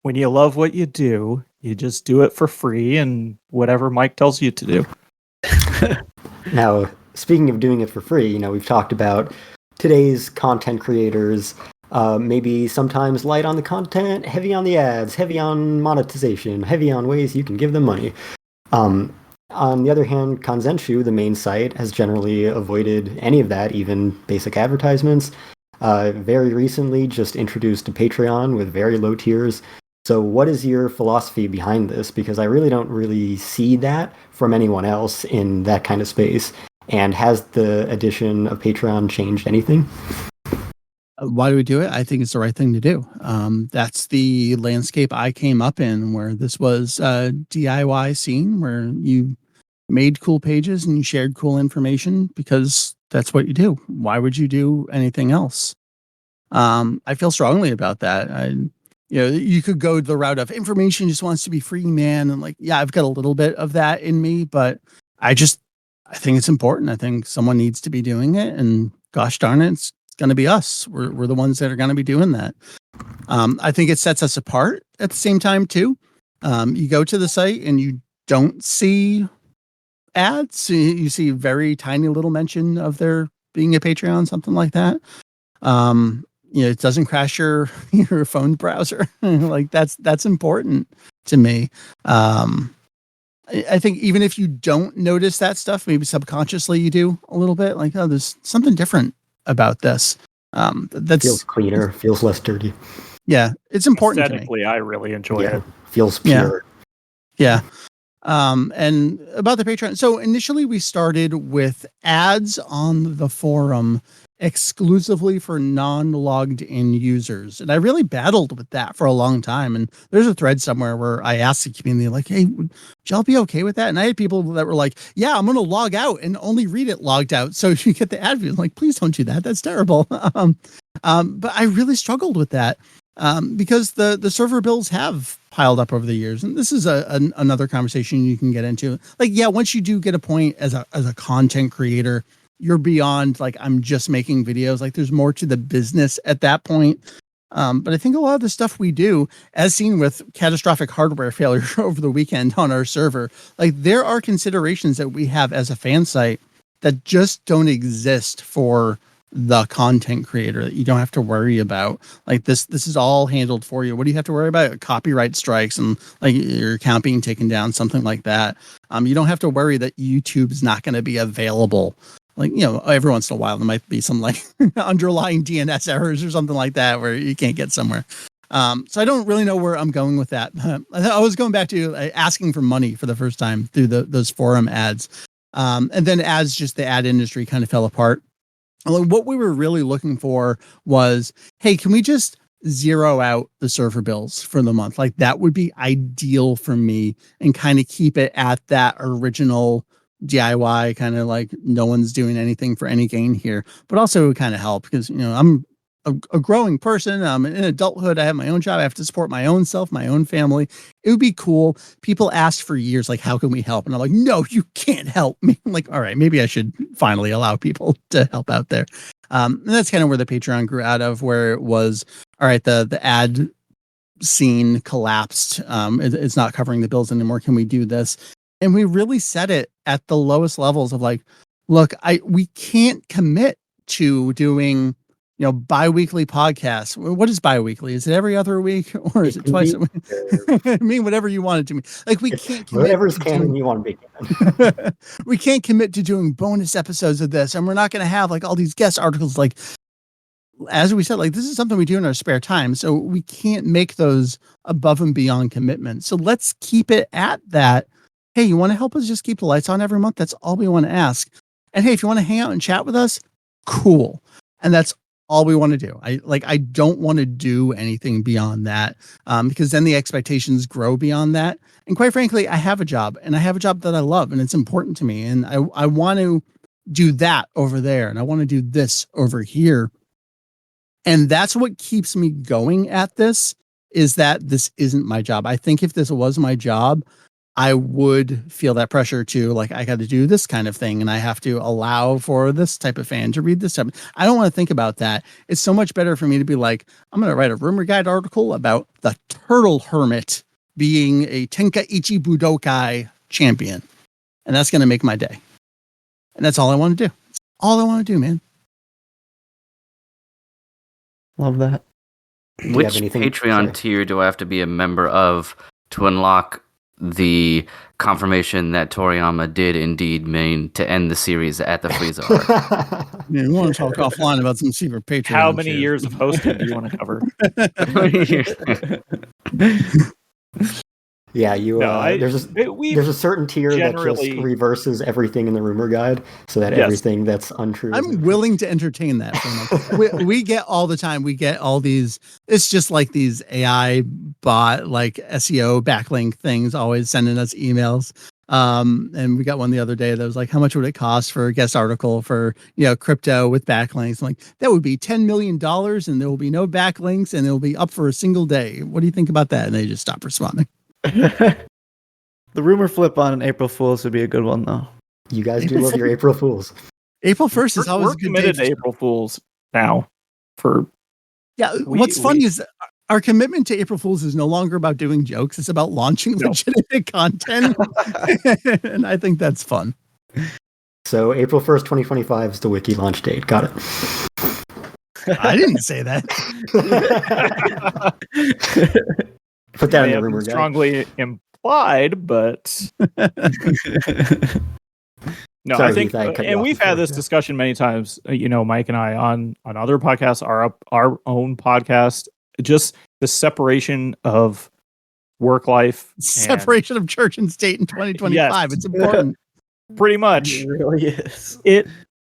when you love what you do, you just do it for free and whatever Mike tells you to do. Now, speaking of doing it for free, we've talked about today's content creators, maybe sometimes light on the content, heavy on the ads, heavy on monetization, heavy on ways you can give them money. On the other hand, Kanzenshuu, the main site, has generally avoided any of that, even basic advertisements. Very recently just introduced a Patreon with very low tiers. So what is your philosophy behind this? Because I really don't really see that from anyone else in that kind of space. And has the addition of Patreon changed anything? Why do we do it? I think it's the right thing to do. That's the landscape I came up in, where this was a DIY scene where you made cool pages and you shared cool information because that's what you do. Why would you do anything else? I feel strongly about that. You could go the route of information just wants to be free, man. And I've got a little bit of that in me, but I think it's important. I think someone needs to be doing it, and gosh darn it, it's going to be us. We're the ones that are going to be doing that. I think it sets us apart at the same time too. You go to the site and you don't see ads. You see very tiny little mention of there being a Patreon, something like that. It doesn't crash your phone browser. That's important to me. I think even if you don't notice that stuff, maybe subconsciously you do a little bit. There's something different about this. That feels cleaner, feels less dirty. Yeah, it's important. Aesthetically, I really enjoy it. Feels pure. Yeah. And about the Patreon. So initially we started with ads on the forum exclusively for non-logged in users. And I really battled with that for a long time. And there's a thread somewhere where I asked the community, hey, would y'all be okay with that? And I had people that were like, yeah, I'm going to log out and only read it logged out. So you get the ad view. I'm like, please don't do that. That's terrible. But I really struggled with that because the server bills have piled up over the years. And this is another conversation you can get into. Once you do get a point as a content creator, you're beyond I'm just making videos. There's more to the business at that point. But I think a lot of the stuff we do, as seen with catastrophic hardware failure over the weekend on our server, like there are considerations that we have as a fan site that just don't exist for the content creator, that you don't have to worry about. Like this is all handled for you. What do you have to worry about? Copyright strikes and like your account being taken down, something like that. You don't have to worry that YouTube's not going to be available. Like, every once in a while there might be some like underlying DNS errors or something like that where you can't get somewhere. So I don't really know where I'm going with that. I was going back to asking for money for the first time through those forum ads. And then as just the ad industry kind of fell apart, what we were really looking for was, hey, can we just zero out the server bills for the month? Like that would be ideal for me, and kind of keep it at that original DIY kind of like no one's doing anything for any gain here, but also it would kind of help because, I'm a growing person. I'm in adulthood. I have my own job. I have to support my own self, my own family. It would be cool. People asked for years, like, how can we help? And I'm like, no, you can't help me. I'm like, all right, maybe I should finally allow people to help out there. And that's kind of where the Patreon grew out of, where it was, all right, the ad scene collapsed. It's not covering the bills anymore. Can we do this? And we really set it at the lowest levels of like, look, we can't commit to doing, bi-weekly podcasts. What is bi-weekly? Is it every other week or is it twice a week? I mean, whatever you want it to be. Like we can't commit. Whatever's canon you want to be. We can't commit to doing bonus episodes of this, and we're not going to have like all these guest articles. Like, as we said, like this is something we do in our spare time, so we can't make those above and beyond commitments. So let's keep it at that. Hey, you want to help us just keep the lights on every month? That's all we want to ask. And hey, if you want to hang out and chat with us, cool. And that's all we want to do. I don't want to do anything beyond that, because then the expectations grow beyond that. And quite frankly, I have a job, and I have a job that I love, and it's important to me. And I want to do that over there, and I want to do this over here. And that's what keeps me going at this, is that this isn't my job. I think if this was my job, I would feel that pressure to like, I got to do this kind of thing, and I have to allow for this type of fan to read this type. I don't want to think about that. It's so much better for me to be like, I'm going to write a rumor guide article about the turtle hermit being a Tenkaichi Budokai champion. And that's going to make my day. And that's all I want to do. That's all I want to do, man. Love that. Which Patreon tier do I have to be a member of to unlock the confirmation that Toriyama did indeed mean to end the series at the Frieza arc? Man, we want to talk offline about some secret Patreon. How many years of hosting do you want to cover? Yeah, there's a certain tier that just reverses everything in the rumor guide, so that everything that's untrue. I'm willing to entertain that. we get all the time. We get all these. It's just like these AI bot, like SEO backlink things, always sending us emails. And we got one the other day that was like, how much would it cost for a guest article for crypto with backlinks? I'm like, that would be $10 million, and there will be no backlinks, and it will be up for a single day. What do you think about that? And they just stopped responding. The rumor flip on April Fools would be a good one, though. You guys do love your April Fools. April 1st is always we're a good committed day to April Fools now. What's funny is our commitment to April Fools is no longer about doing jokes. It's about launching legitimate content. And I think that's fun. So April 1st, 2025 is the wiki launch date. Got it. I didn't say that. Put that in the rumor guide. Strongly implied, but no, Sorry, I think, Heath, and we've had this discussion many times. Mike and I on other podcasts, our own podcast, just the separation of work life, separation of church and state in 2025. Yes. It's important. Pretty much, it really is.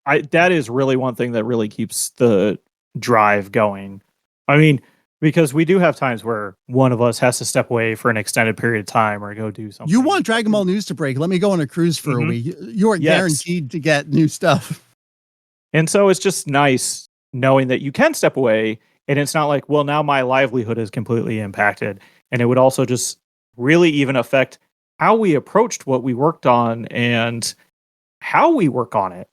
That is really one thing that really keeps the drive going. I mean, because we do have times where one of us has to step away for an extended period of time or go do something. You want Dragon Ball news to break? Let me go on a cruise for a week. You are guaranteed to get new stuff. And so it's just nice knowing that you can step away, and it's not like, well, now my livelihood is completely impacted. And it would also just really even affect how we approached what we worked on and how we work on it.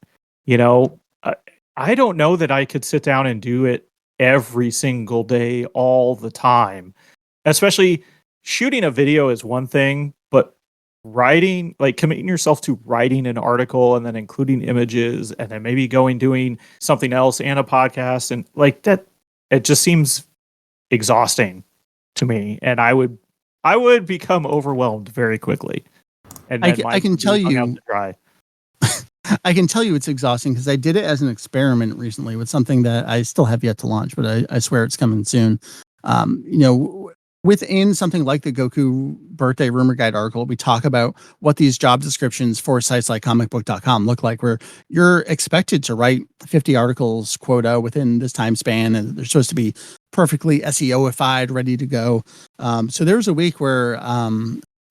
I don't know that I could sit down and do it every single day, all the time. Especially shooting a video is one thing, but writing, like committing yourself to writing an article and then including images and then maybe doing something else and a podcast and like that, it just seems exhausting to me. And I would become overwhelmed very quickly. And then I can tell you, dry. I can tell you it's exhausting because I did it as an experiment recently with something that I still have yet to launch, but I swear it's coming soon. Within something like the Goku birthday rumor guide article, we talk about what these job descriptions for sites like comicbook.com look like, where you're expected to write 50 articles quota within this time span, and they're supposed to be perfectly SEOified, ready to go. So there was a week where I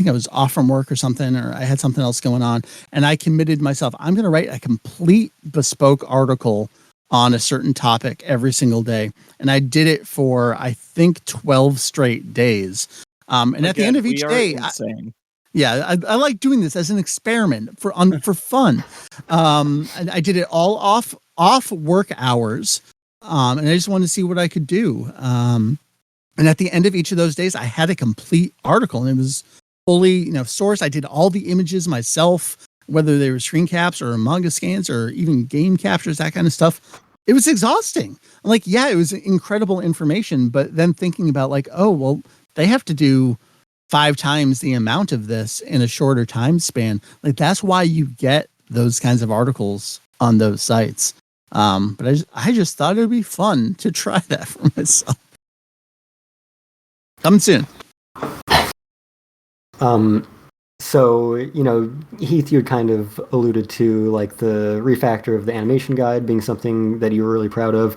think I was off from work or something, or I had something else going on, and I committed myself, I'm going to write a complete bespoke article on a certain topic every single day. And I did it for, I think, 12 straight days. And at the end of each day, I like doing this as an experiment for fun. And I did it all off work hours. And I just wanted to see what I could do. And at the end of each of those days, I had a complete article, and it was fully, sourced. I did all the images myself, whether they were screen caps or manga scans or even game captures, that kind of stuff. It was exhausting. Like, yeah, it was incredible information, but then thinking about like, oh, well, they have to do 5 times the amount of this in a shorter time span. Like, that's why you get those kinds of articles on those sites. But I just thought it would be fun to try that for myself. Coming soon. So, Heath, you had kind of alluded to like the refactor of the animation guide being something that you were really proud of.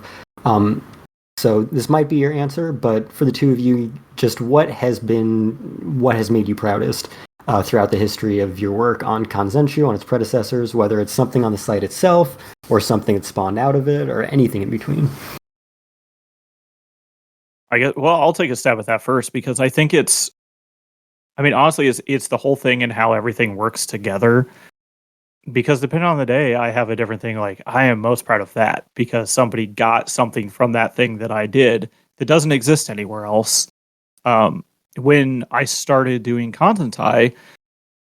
So this might be your answer, but for the two of you, just what has made you proudest throughout the history of your work on Kanzenshuu, on its predecessors, whether it's something on the site itself or something that spawned out of it or anything in between? I'll take a stab at that first, because I think honestly, it's the whole thing and how everything works together. Because depending on the day, I have a different thing. Like, I am most proud of that because somebody got something from that thing that I did that doesn't exist anywhere else. When I started doing Kanzenshuu,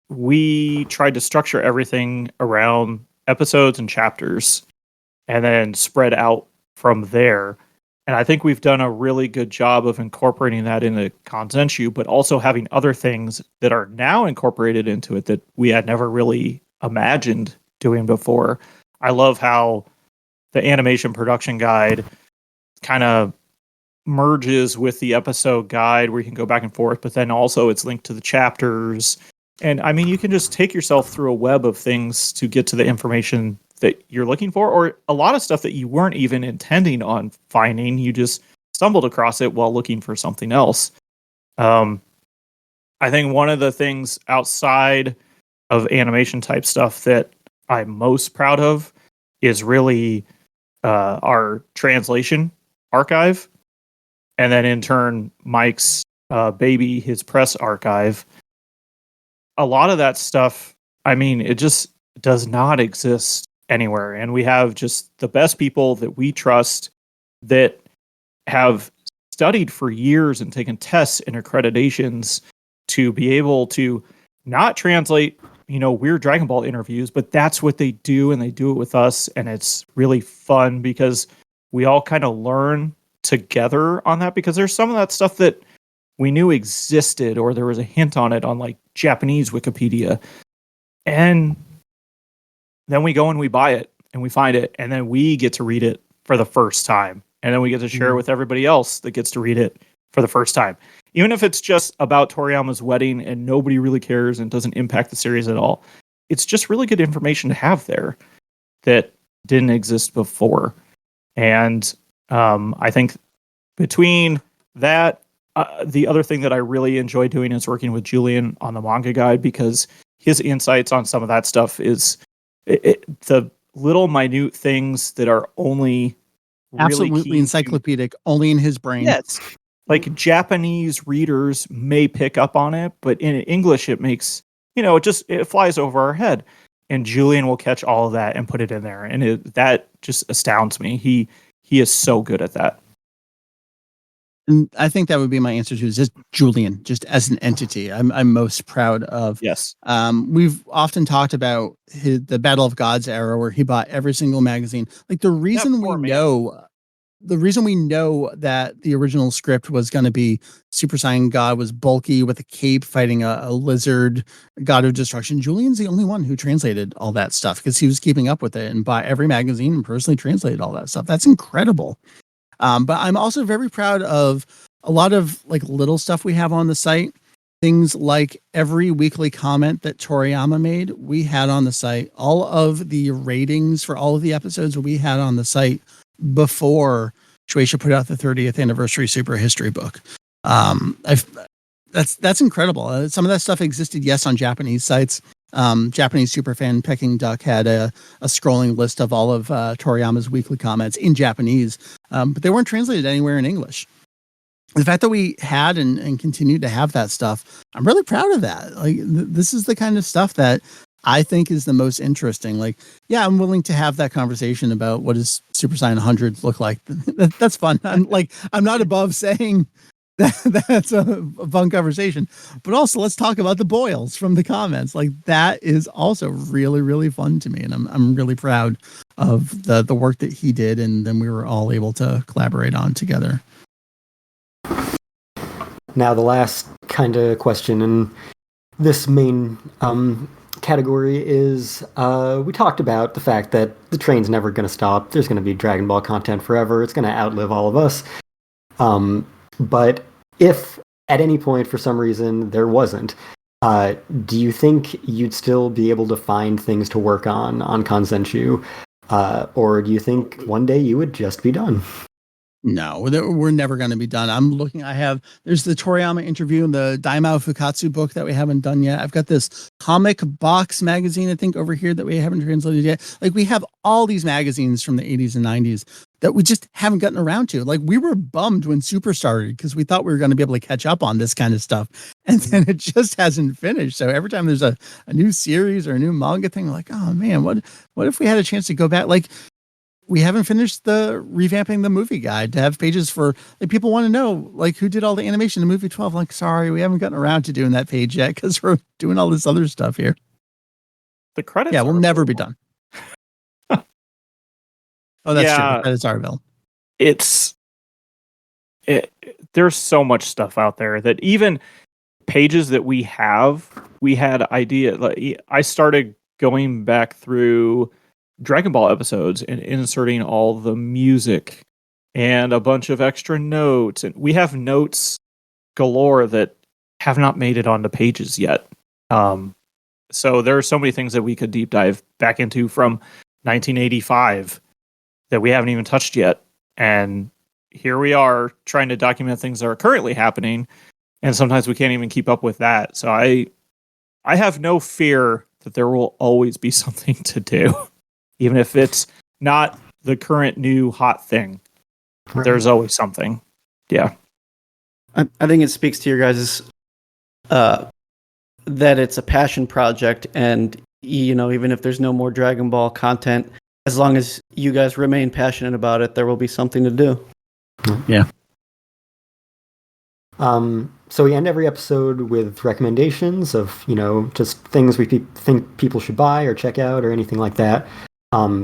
we tried to structure everything around episodes and chapters and then spread out from there. And I think we've done a really good job of incorporating that into Kanzenshuu, but also having other things that are now incorporated into it that we had never really imagined doing before. I love how the animation production guide kind of merges with the episode guide where you can go back and forth, but then also it's linked to the chapters. And you can just take yourself through a web of things to get to the information that you're looking for, or a lot of stuff that you weren't even intending on finding. You just stumbled across it while looking for something else. I think one of the things outside of animation type stuff that I'm most proud of is really our translation archive. And then in turn, Mike's baby, his press archive. A lot of that stuff, it just does not exist anywhere. And we have just the best people that we trust that have studied for years and taken tests and accreditations to be able to not translate, weird Dragon Ball interviews, but that's what they do, and they do it with us. And it's really fun because we all kind of learn together on that, because there's some of that stuff that we knew existed or there was a hint on it on like Japanese Wikipedia. And then we go and we buy it and we find it, and then we get to read it for the first time. And then we get to share it with everybody else that gets to read it for the first time. Even if it's just about Toriyama's wedding and nobody really cares and doesn't impact the series at all. It's just really good information to have there that didn't exist before. And I think between that, the other thing that I really enjoy doing is working with Julian on the manga guide, because his insights on some of that stuff is the little minute things that are only absolutely encyclopedic, only in his brain. Yes. Like Japanese readers may pick up on it, but in English it makes, it flies over our head. And Julian will catch all of that and put it in there. And that just astounds me. He is so good at that. And I think that would be my answer to is just Julian, just as an entity. I'm most proud of. Yes. We've often talked about the Battle of Gods era where he bought every single magazine. Like the reason we know that the original script was going to be Super Saiyan God was bulky with a cape fighting a lizard god of destruction. Julian's the only one who translated all that stuff because he was keeping up with it and bought every magazine and personally translated all that stuff. That's incredible. But I'm also very proud of a lot of like little stuff we have on the site. Things like every weekly comment that Toriyama made, we had on the site. All of the ratings for all of the episodes we had on the site before Shueisha put out the 30th anniversary Super History book. That's incredible. Some of that stuff existed, yes, on Japanese sites. Japanese superfan Peking Duck had a scrolling list of all of Toriyama's weekly comments in Japanese, but they weren't translated anywhere in English. The fact that we had and continue to have that stuff, I'm really proud of that. Like this is the kind of stuff that I think is the most interesting. Like, yeah, I'm willing to have that conversation about what does Super Saiyan 100 look like. That's fun. I'm not above saying that's a fun conversation, but also let's talk about the boils from the comments. Like that is also really, really fun to me. And I'm really proud of the work that he did. And then we were all able to collaborate on together. Now, the last kind of question in this main category is we talked about the fact that the train's never going to stop. There's going to be Dragon Ball content forever. It's going to outlive all of us. But if at any point, for some reason, there wasn't, do you think you'd still be able to find things to work on Kanzenshuu? Or do you think one day you would just be done? No, we're never going to be done. I'm looking, there's the Toriyama interview in the Daimao Fukatsu book that we haven't done yet. I've got this comic box magazine, I think, over here that we haven't translated yet. Like, we have all these magazines from the 80s and 90s that we just haven't gotten around to. Like, we were bummed when Super started because we thought we were going to be able to catch up on this kind of stuff. And then it just hasn't finished. So every time there's a new series or a new manga thing, we're like, oh man, what if we had a chance to go back? Like, we haven't finished the revamping the movie guide to have pages for, like, people want to know, like, who did all the animation in movie 12. Like, sorry, we haven't gotten around to doing that page yet because we're doing all this other stuff here. The credits. Yeah, we'll never be done. Oh, that's true. The credits are available. There's so much stuff out there that even pages that we had idea. Like, I started going back through Dragon Ball episodes and inserting all the music and a bunch of extra notes, and we have notes galore that have not made it onto pages yet. So there are so many things that we could deep dive back into from 1985 that we haven't even touched yet, and here we are trying to document things that are currently happening, and sometimes we can't even keep up with that. So I have no fear that there will always be something to do. Even if it's not the current new hot thing, right. There's always something. Yeah. I think it speaks to your guys' that it's a passion project, and even if there's no more Dragon Ball content, as long as you guys remain passionate about it, there will be something to do. Yeah. So we end every episode with recommendations of, just things we think people should buy or check out or anything like that.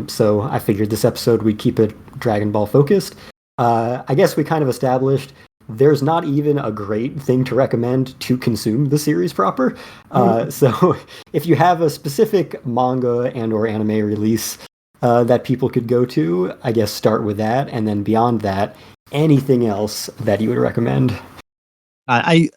So I figured this episode we'd keep it Dragon Ball focused. I guess we kind of established there's not even a great thing to recommend to consume the series proper. So if you have a specific manga and or anime release that people could go to, I guess start with that. And then beyond that, anything else that you would recommend. I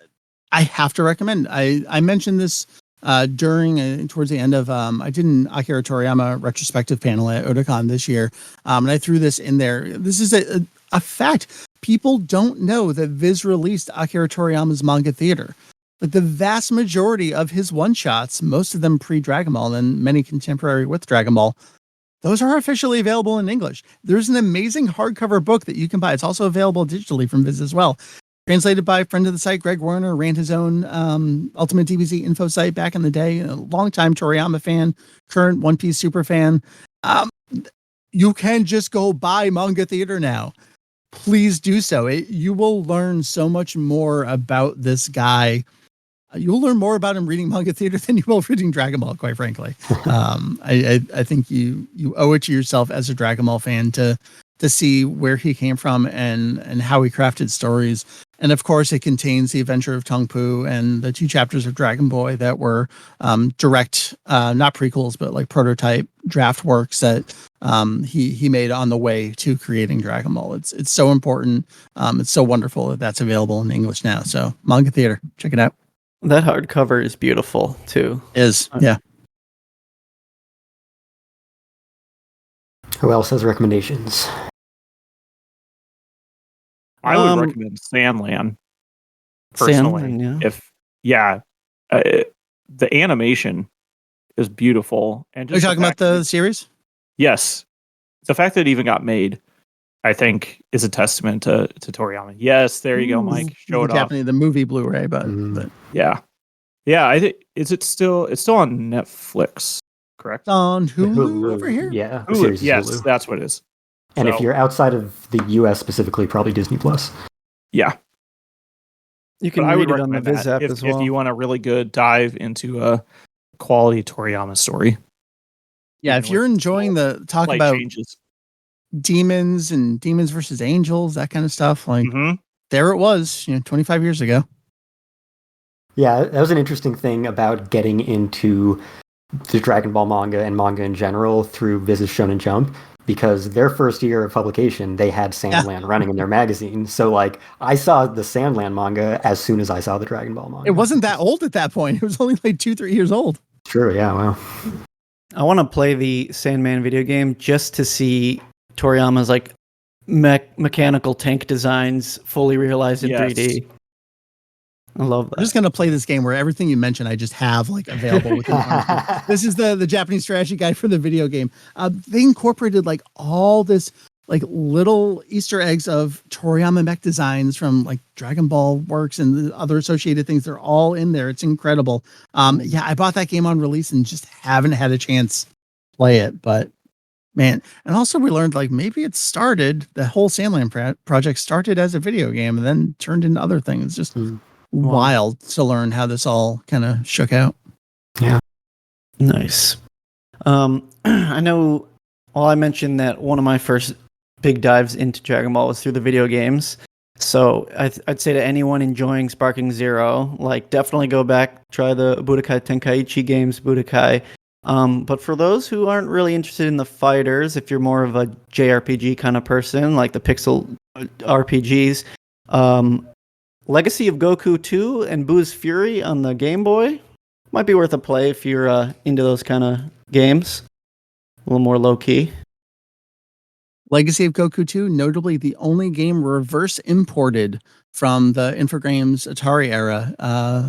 have to recommend. I mentioned this towards the end of I did an Akira Toriyama retrospective panel at Otakon this year, and I threw this in there. This is a fact. People don't know that Viz released Akira Toriyama's manga theater. Like, the vast majority of his one-shots, most of them pre-Dragon Ball and many contemporary with Dragon Ball, those are officially available in English. There's an amazing hardcover book that you can buy. It's also available digitally from Viz as well. Translated by a friend of the site, Greg Werner, ran his own Ultimate DBZ info site back in the day. A longtime Toriyama fan, current One Piece super fan. You can just go buy manga theater now. please do so. You will learn so much more about this guy. You'll learn more about him reading manga theater than you will reading Dragon Ball, quite frankly. I think you owe it to yourself as a Dragon Ball fan to see where he came from and how he crafted stories. And of course, it contains the adventure of Tong Pu and the 2 chapters of Dragon Boy that were direct, not prequels, but like prototype draft works that he made on the way to creating Dragon Ball. It's so important. It's so wonderful that that's available in English now. So manga theater, check it out. That hardcover is beautiful too. Yeah. Who else has recommendations? I would recommend Sandland. Personally, Sandland, yeah. The animation is beautiful. And Are you talking about the series? Yes, the fact that it even got made, I think, is a testament to Toriyama. Yes, there you go, Mike. Show it off. The movie Blu-ray, but yeah. I think it's still on Netflix, correct? On Hulu over here. Yeah, Hulu. Yes, Hulu. that's what it is. And if you're outside of the U.S. specifically, probably Disney Plus. Yeah, you can read it on the Viz app as well. If you want a really good dive into a quality Toriyama story. Yeah, if you're enjoying the talk about changes. demons and demons versus angels, that kind of stuff, like there it was, 25 years ago. Yeah, that was an interesting thing about getting into the Dragon Ball manga and manga in general through Viz's Shonen Jump, because their first year of publication, they had Sandland running in their magazine. So, like, I saw the Sandland manga as soon as I saw the Dragon Ball manga. It wasn't that old at that point. It was only like 2-3 years old. True, yeah, wow. I want to play the Sandman video game just to see Toriyama's, like, mechanical tank designs fully realized in 3D. I love that. I'm just going to play this game where everything you mentioned I just have like available within This is the Japanese strategy guide for the video game. They incorporated like all this like little Easter eggs of Toriyama mech designs from like Dragon Ball works and the other associated things. They're all in there. It's incredible. I bought that game on release and just haven't had a chance to play it, but man. And also we learned like maybe it started, the whole Sandland project started as a video game and then turned into other things. Just wild to learn how this all kind of shook out. Yeah. Nice. I know, I mentioned that one of my first big dives into Dragon Ball was through the video games. So I'd say to anyone enjoying Sparking Zero, like definitely go back, try the Budokai Tenkaichi games, Budokai. But for those who aren't really interested in the fighters, if you're more of a JRPG kind of person, like the pixel RPGs, Legacy of Goku 2 and Boo's Fury on the Game Boy might be worth a play if you're into those kind of games. A little more low-key. Legacy of Goku 2, notably the only game reverse imported from the Infogrames Atari era.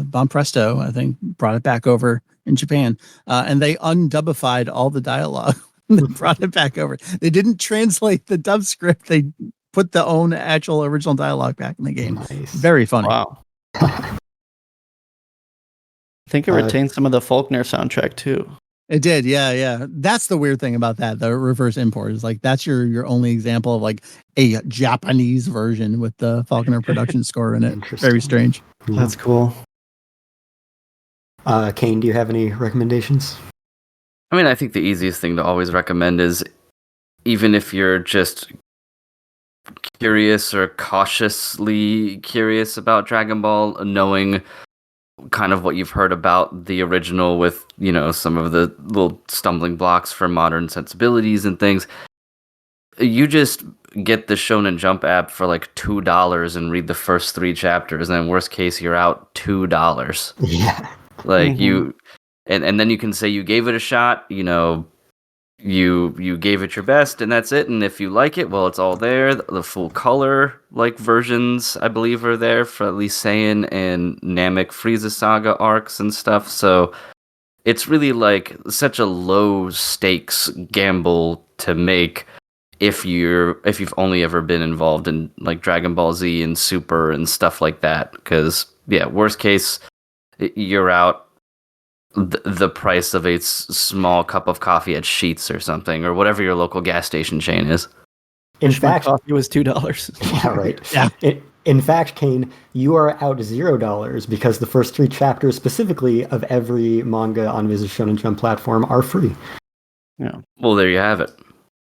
Bon Presto, I think, brought it back over in Japan. And they undubified all the dialogue. They brought it back over. They didn't translate the dub script. They put the own actual original dialogue back in the game. Nice. Very funny. Wow. I think it retained some of the Faulkner soundtrack too. It did, yeah. That's the weird thing about that. The reverse import is like that's your only example of like a Japanese version with the Faulkner production score in it. Very strange. That's cool. Cain, do you have any recommendations? I mean, I think the easiest thing to always recommend is, even if you're just curious or cautiously curious about Dragon Ball, knowing kind of what you've heard about the original with, some of the little stumbling blocks for modern sensibilities and things, you just get the Shonen Jump app for like $2 and read the first 3 chapters, and then worst case, you're out $2. Yeah. Like and then you can say you gave it a shot, you gave it your best, and that's it. And if you like it, well, it's all there. The full color like versions, I believe, are there for at least Saiyan and Namek Frieza Saga arcs and stuff. So it's really like such a low stakes gamble to make if you've only ever been involved in like Dragon Ball Z and Super and stuff like that. Because worst case, you're out the price of a small cup of coffee at Sheetz or something, or whatever your local gas station chain is. In Wish my fact, coffee was $2. yeah, right. Yeah. In fact, Cain, you are out $0 because the first 3 chapters specifically of every manga on Viz Shonen Jump platform are free. Yeah. Well, there you have it.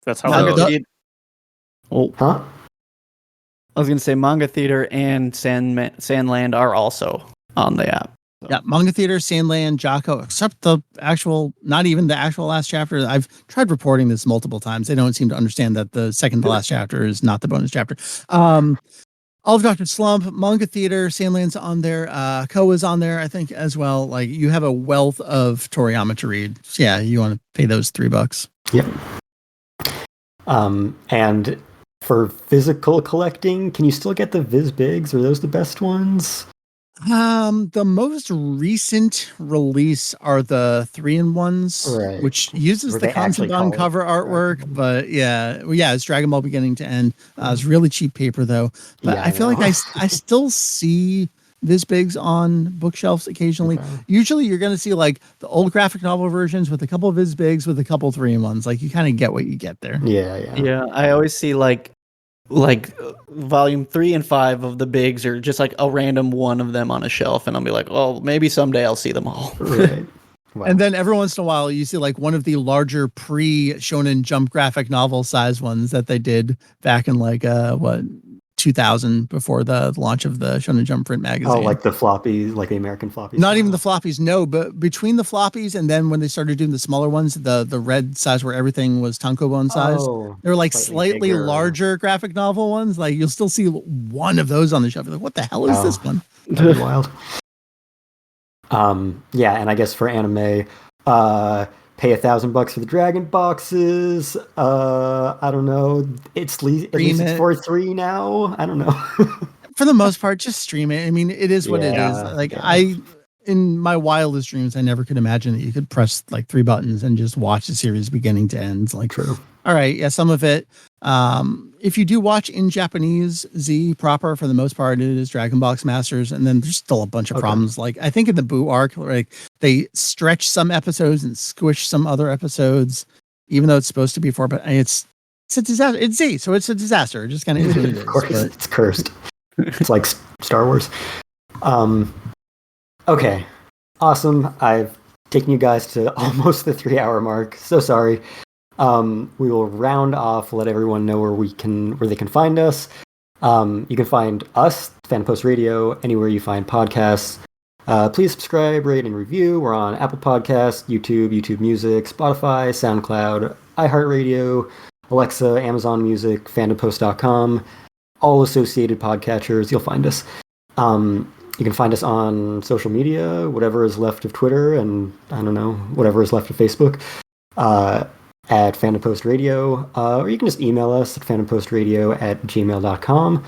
That's how Manga So- Theater. Oh, Huh? I was going to say Manga Theater and Sandland are also on the app. Yeah, Manga Theater, Sandland, Jocko, except the actual, not even the actual last chapter. I've tried reporting this multiple times. They don't seem to understand that the second to last chapter is not the bonus chapter. All of Dr. Slump, Manga Theater, Sandland's on there, Koa's on there, I think, as well. Like, you have a wealth of Toriyama to read. So yeah, you want to pay those $3. Yep. And for physical collecting, can you still get the Viz Bigs? Are those the best ones? The most recent release are the 3-in-1s, Right. which uses Where the they actually call Kanzenshuu it cover artwork. But yeah, it's Dragon Ball beginning to end. It's really cheap paper though. But Yeah, I feel like know. I still see Viz Bigs on bookshelves occasionally. Okay. Usually you're going to see like the old graphic novel versions with a couple of Viz Bigs with a couple 3-in-1s. Like you kind of get what you get there. Yeah. Yeah, I always see like volume 3 and 5 of the bigs are just like a random one of them on a shelf, and I'll be like, oh, maybe someday I'll see them all. Right. Wow. And then every once in a while, you see like one of the larger pre-Shonen Jump graphic novel size ones that they did back in like 2000, before the launch of the Shonen Jump print magazine. Oh, like the floppies, like the American floppies. Not even the floppies, no, but between the floppies and then when they started doing the smaller ones, the red size where everything was tankobon size, Oh, they were like slightly slightly bigger. larger graphic novel ones. Like you'll still see one of those on the shelf. You're like, what the hell is Oh. this one? That'd be wild. Yeah, and I guess for anime, pay $1,000 for the Dragon boxes. I don't know. At least it's for 3 now. I don't know. For the most part, just stream it. I mean, it is what it is. Yeah, Like yeah. in my wildest dreams, I never could imagine that you could press like 3 buttons and just watch the series beginning to end. Like, True. all right, yeah, some of it. If you do watch in Japanese Z proper, for the most part, it is Dragon Box Masters, and then there's still a bunch of Okay. problems. Like I think in the Boo arc, like they stretch some episodes and squish some other episodes, even though it's supposed to be 4. But it's a disaster. It's Z, so it's a disaster. It just kind of is what it is. Of course, But it's cursed. It's like Star Wars. Okay, awesome. I've taken you guys to almost the 3-hour mark. So sorry. We will round off, let everyone know where they can find us. You can find us, Fandom Post Radio, anywhere you find podcasts. Please subscribe, rate, and review. We're on Apple Podcasts, YouTube Music, Spotify, SoundCloud, iHeartRadio, Alexa, Amazon Music, fandompost.com, all associated podcatchers. You'll find us. You can find us on social media, whatever is left of Twitter, and I don't know, whatever is left of Facebook. At Fandom Post Radio, or you can just email us at fandompostradio@gmail.com.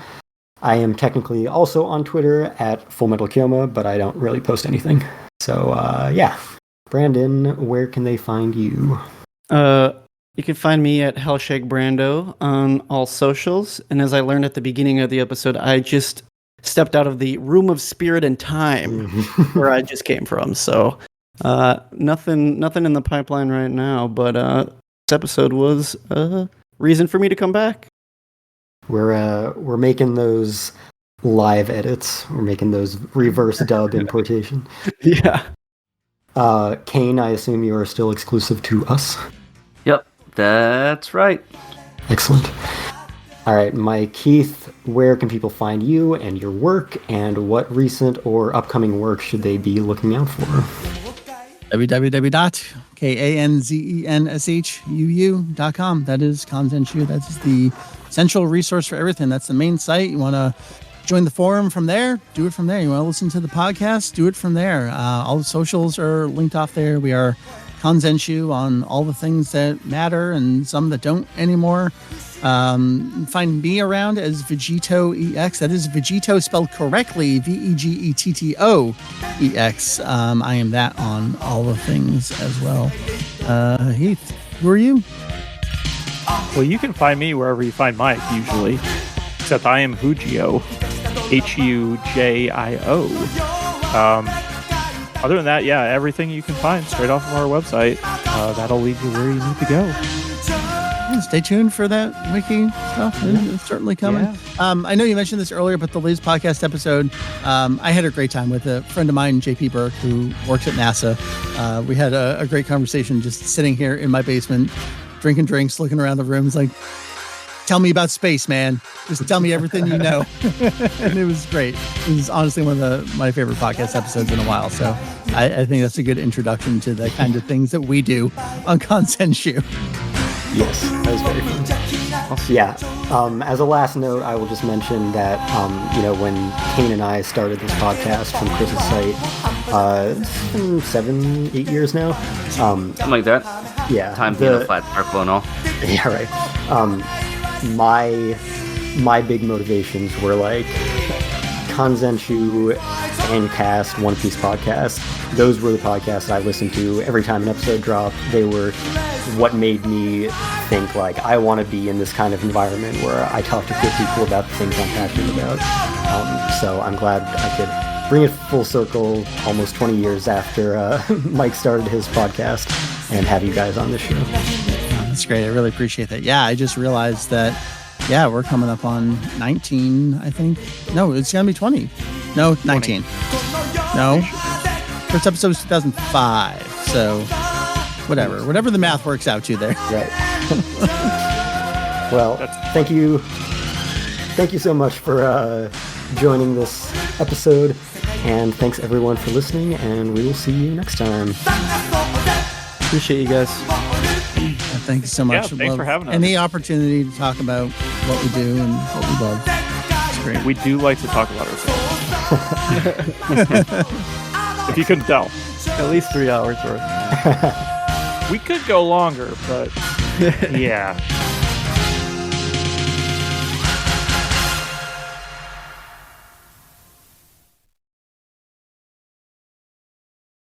I am technically also on Twitter at FullMetalKyoma, but I don't really post anything. So, yeah. Brandon, where can they find you? You can find me at Hellshake Brando on all socials. And as I learned at the beginning of the episode, I just stepped out of the room of spirit and time where I just came from. So nothing in the pipeline right now, but this episode was a reason for me to come back. We're making those live edits. We're making those reverse dub importation. Yeah. Cain, I assume you are still exclusive to us. Yep, that's right. Excellent. All right, Mike, Keith, where can people find you and your work, and what recent or upcoming work should they be looking out for? www.kanzenshuu.com. That is Kanzenshuu. That is the central resource for everything. That's the main site. You want to join the forum from there? Do it from there. You want to listen to the podcast? Do it from there. All the socials are linked off there. We are Kanzenshuu on all the things that matter and some that don't anymore. Find me around as Vegetto EX. That is Vegetto spelled correctly, Vegetto EX. I am that on all the things as well. Heath, who are you? Well, you can find me wherever you find Mike, usually. Except I am Hujio. Hujio. Other than that, yeah, everything you can find straight off of our website. That'll lead you where you need to go. stay tuned for that wiki stuff. It's certainly coming. Yeah. I know you mentioned this earlier, but the latest podcast episode, I had a great time with a friend of mine, JP Burke, who works at NASA. We had a great conversation just sitting here in my basement, drinking drinks, looking around the room. It's like, tell me about space, man. Just tell me everything you know. And it was great. It was honestly one of my favorite podcast episodes in a while. So I think that's a good introduction to the kind of things that we do on Kanzenshuu. Yes, that was very fun. Yeah. As a last note, I will just mention that when Cain and I started this podcast from Chris's site, it's been 7-8 years now. Something like that. Yeah. Time being a flat circle and all. Yeah, right. My big motivations were like Kanzenshuu, Cast, One Piece podcast. Those were the podcasts I listened to every time an episode dropped. They were what made me think like I want to be in this kind of environment where I talk to cool people about the things I'm passionate about. So I'm glad I could bring it full circle almost 20 years after Mike started his podcast and have you guys on this show. That's great. I really appreciate that. Yeah, I just realized that, we're coming up on 19, I think. No, it's going to be 20. No, 19. 20. No. First episode was 2005. So, whatever the math works out to there. Right. Well, thank you. Thank you so much for joining this episode. And thanks everyone for listening. And we will see you next time. Appreciate you guys. Thank you so much. Yeah, thanks for having us. Any opportunity to talk about what we do and what we love. It's great. We do like to talk about ourselves. If you couldn't tell. At least 3 hours worth. We could go longer, but yeah.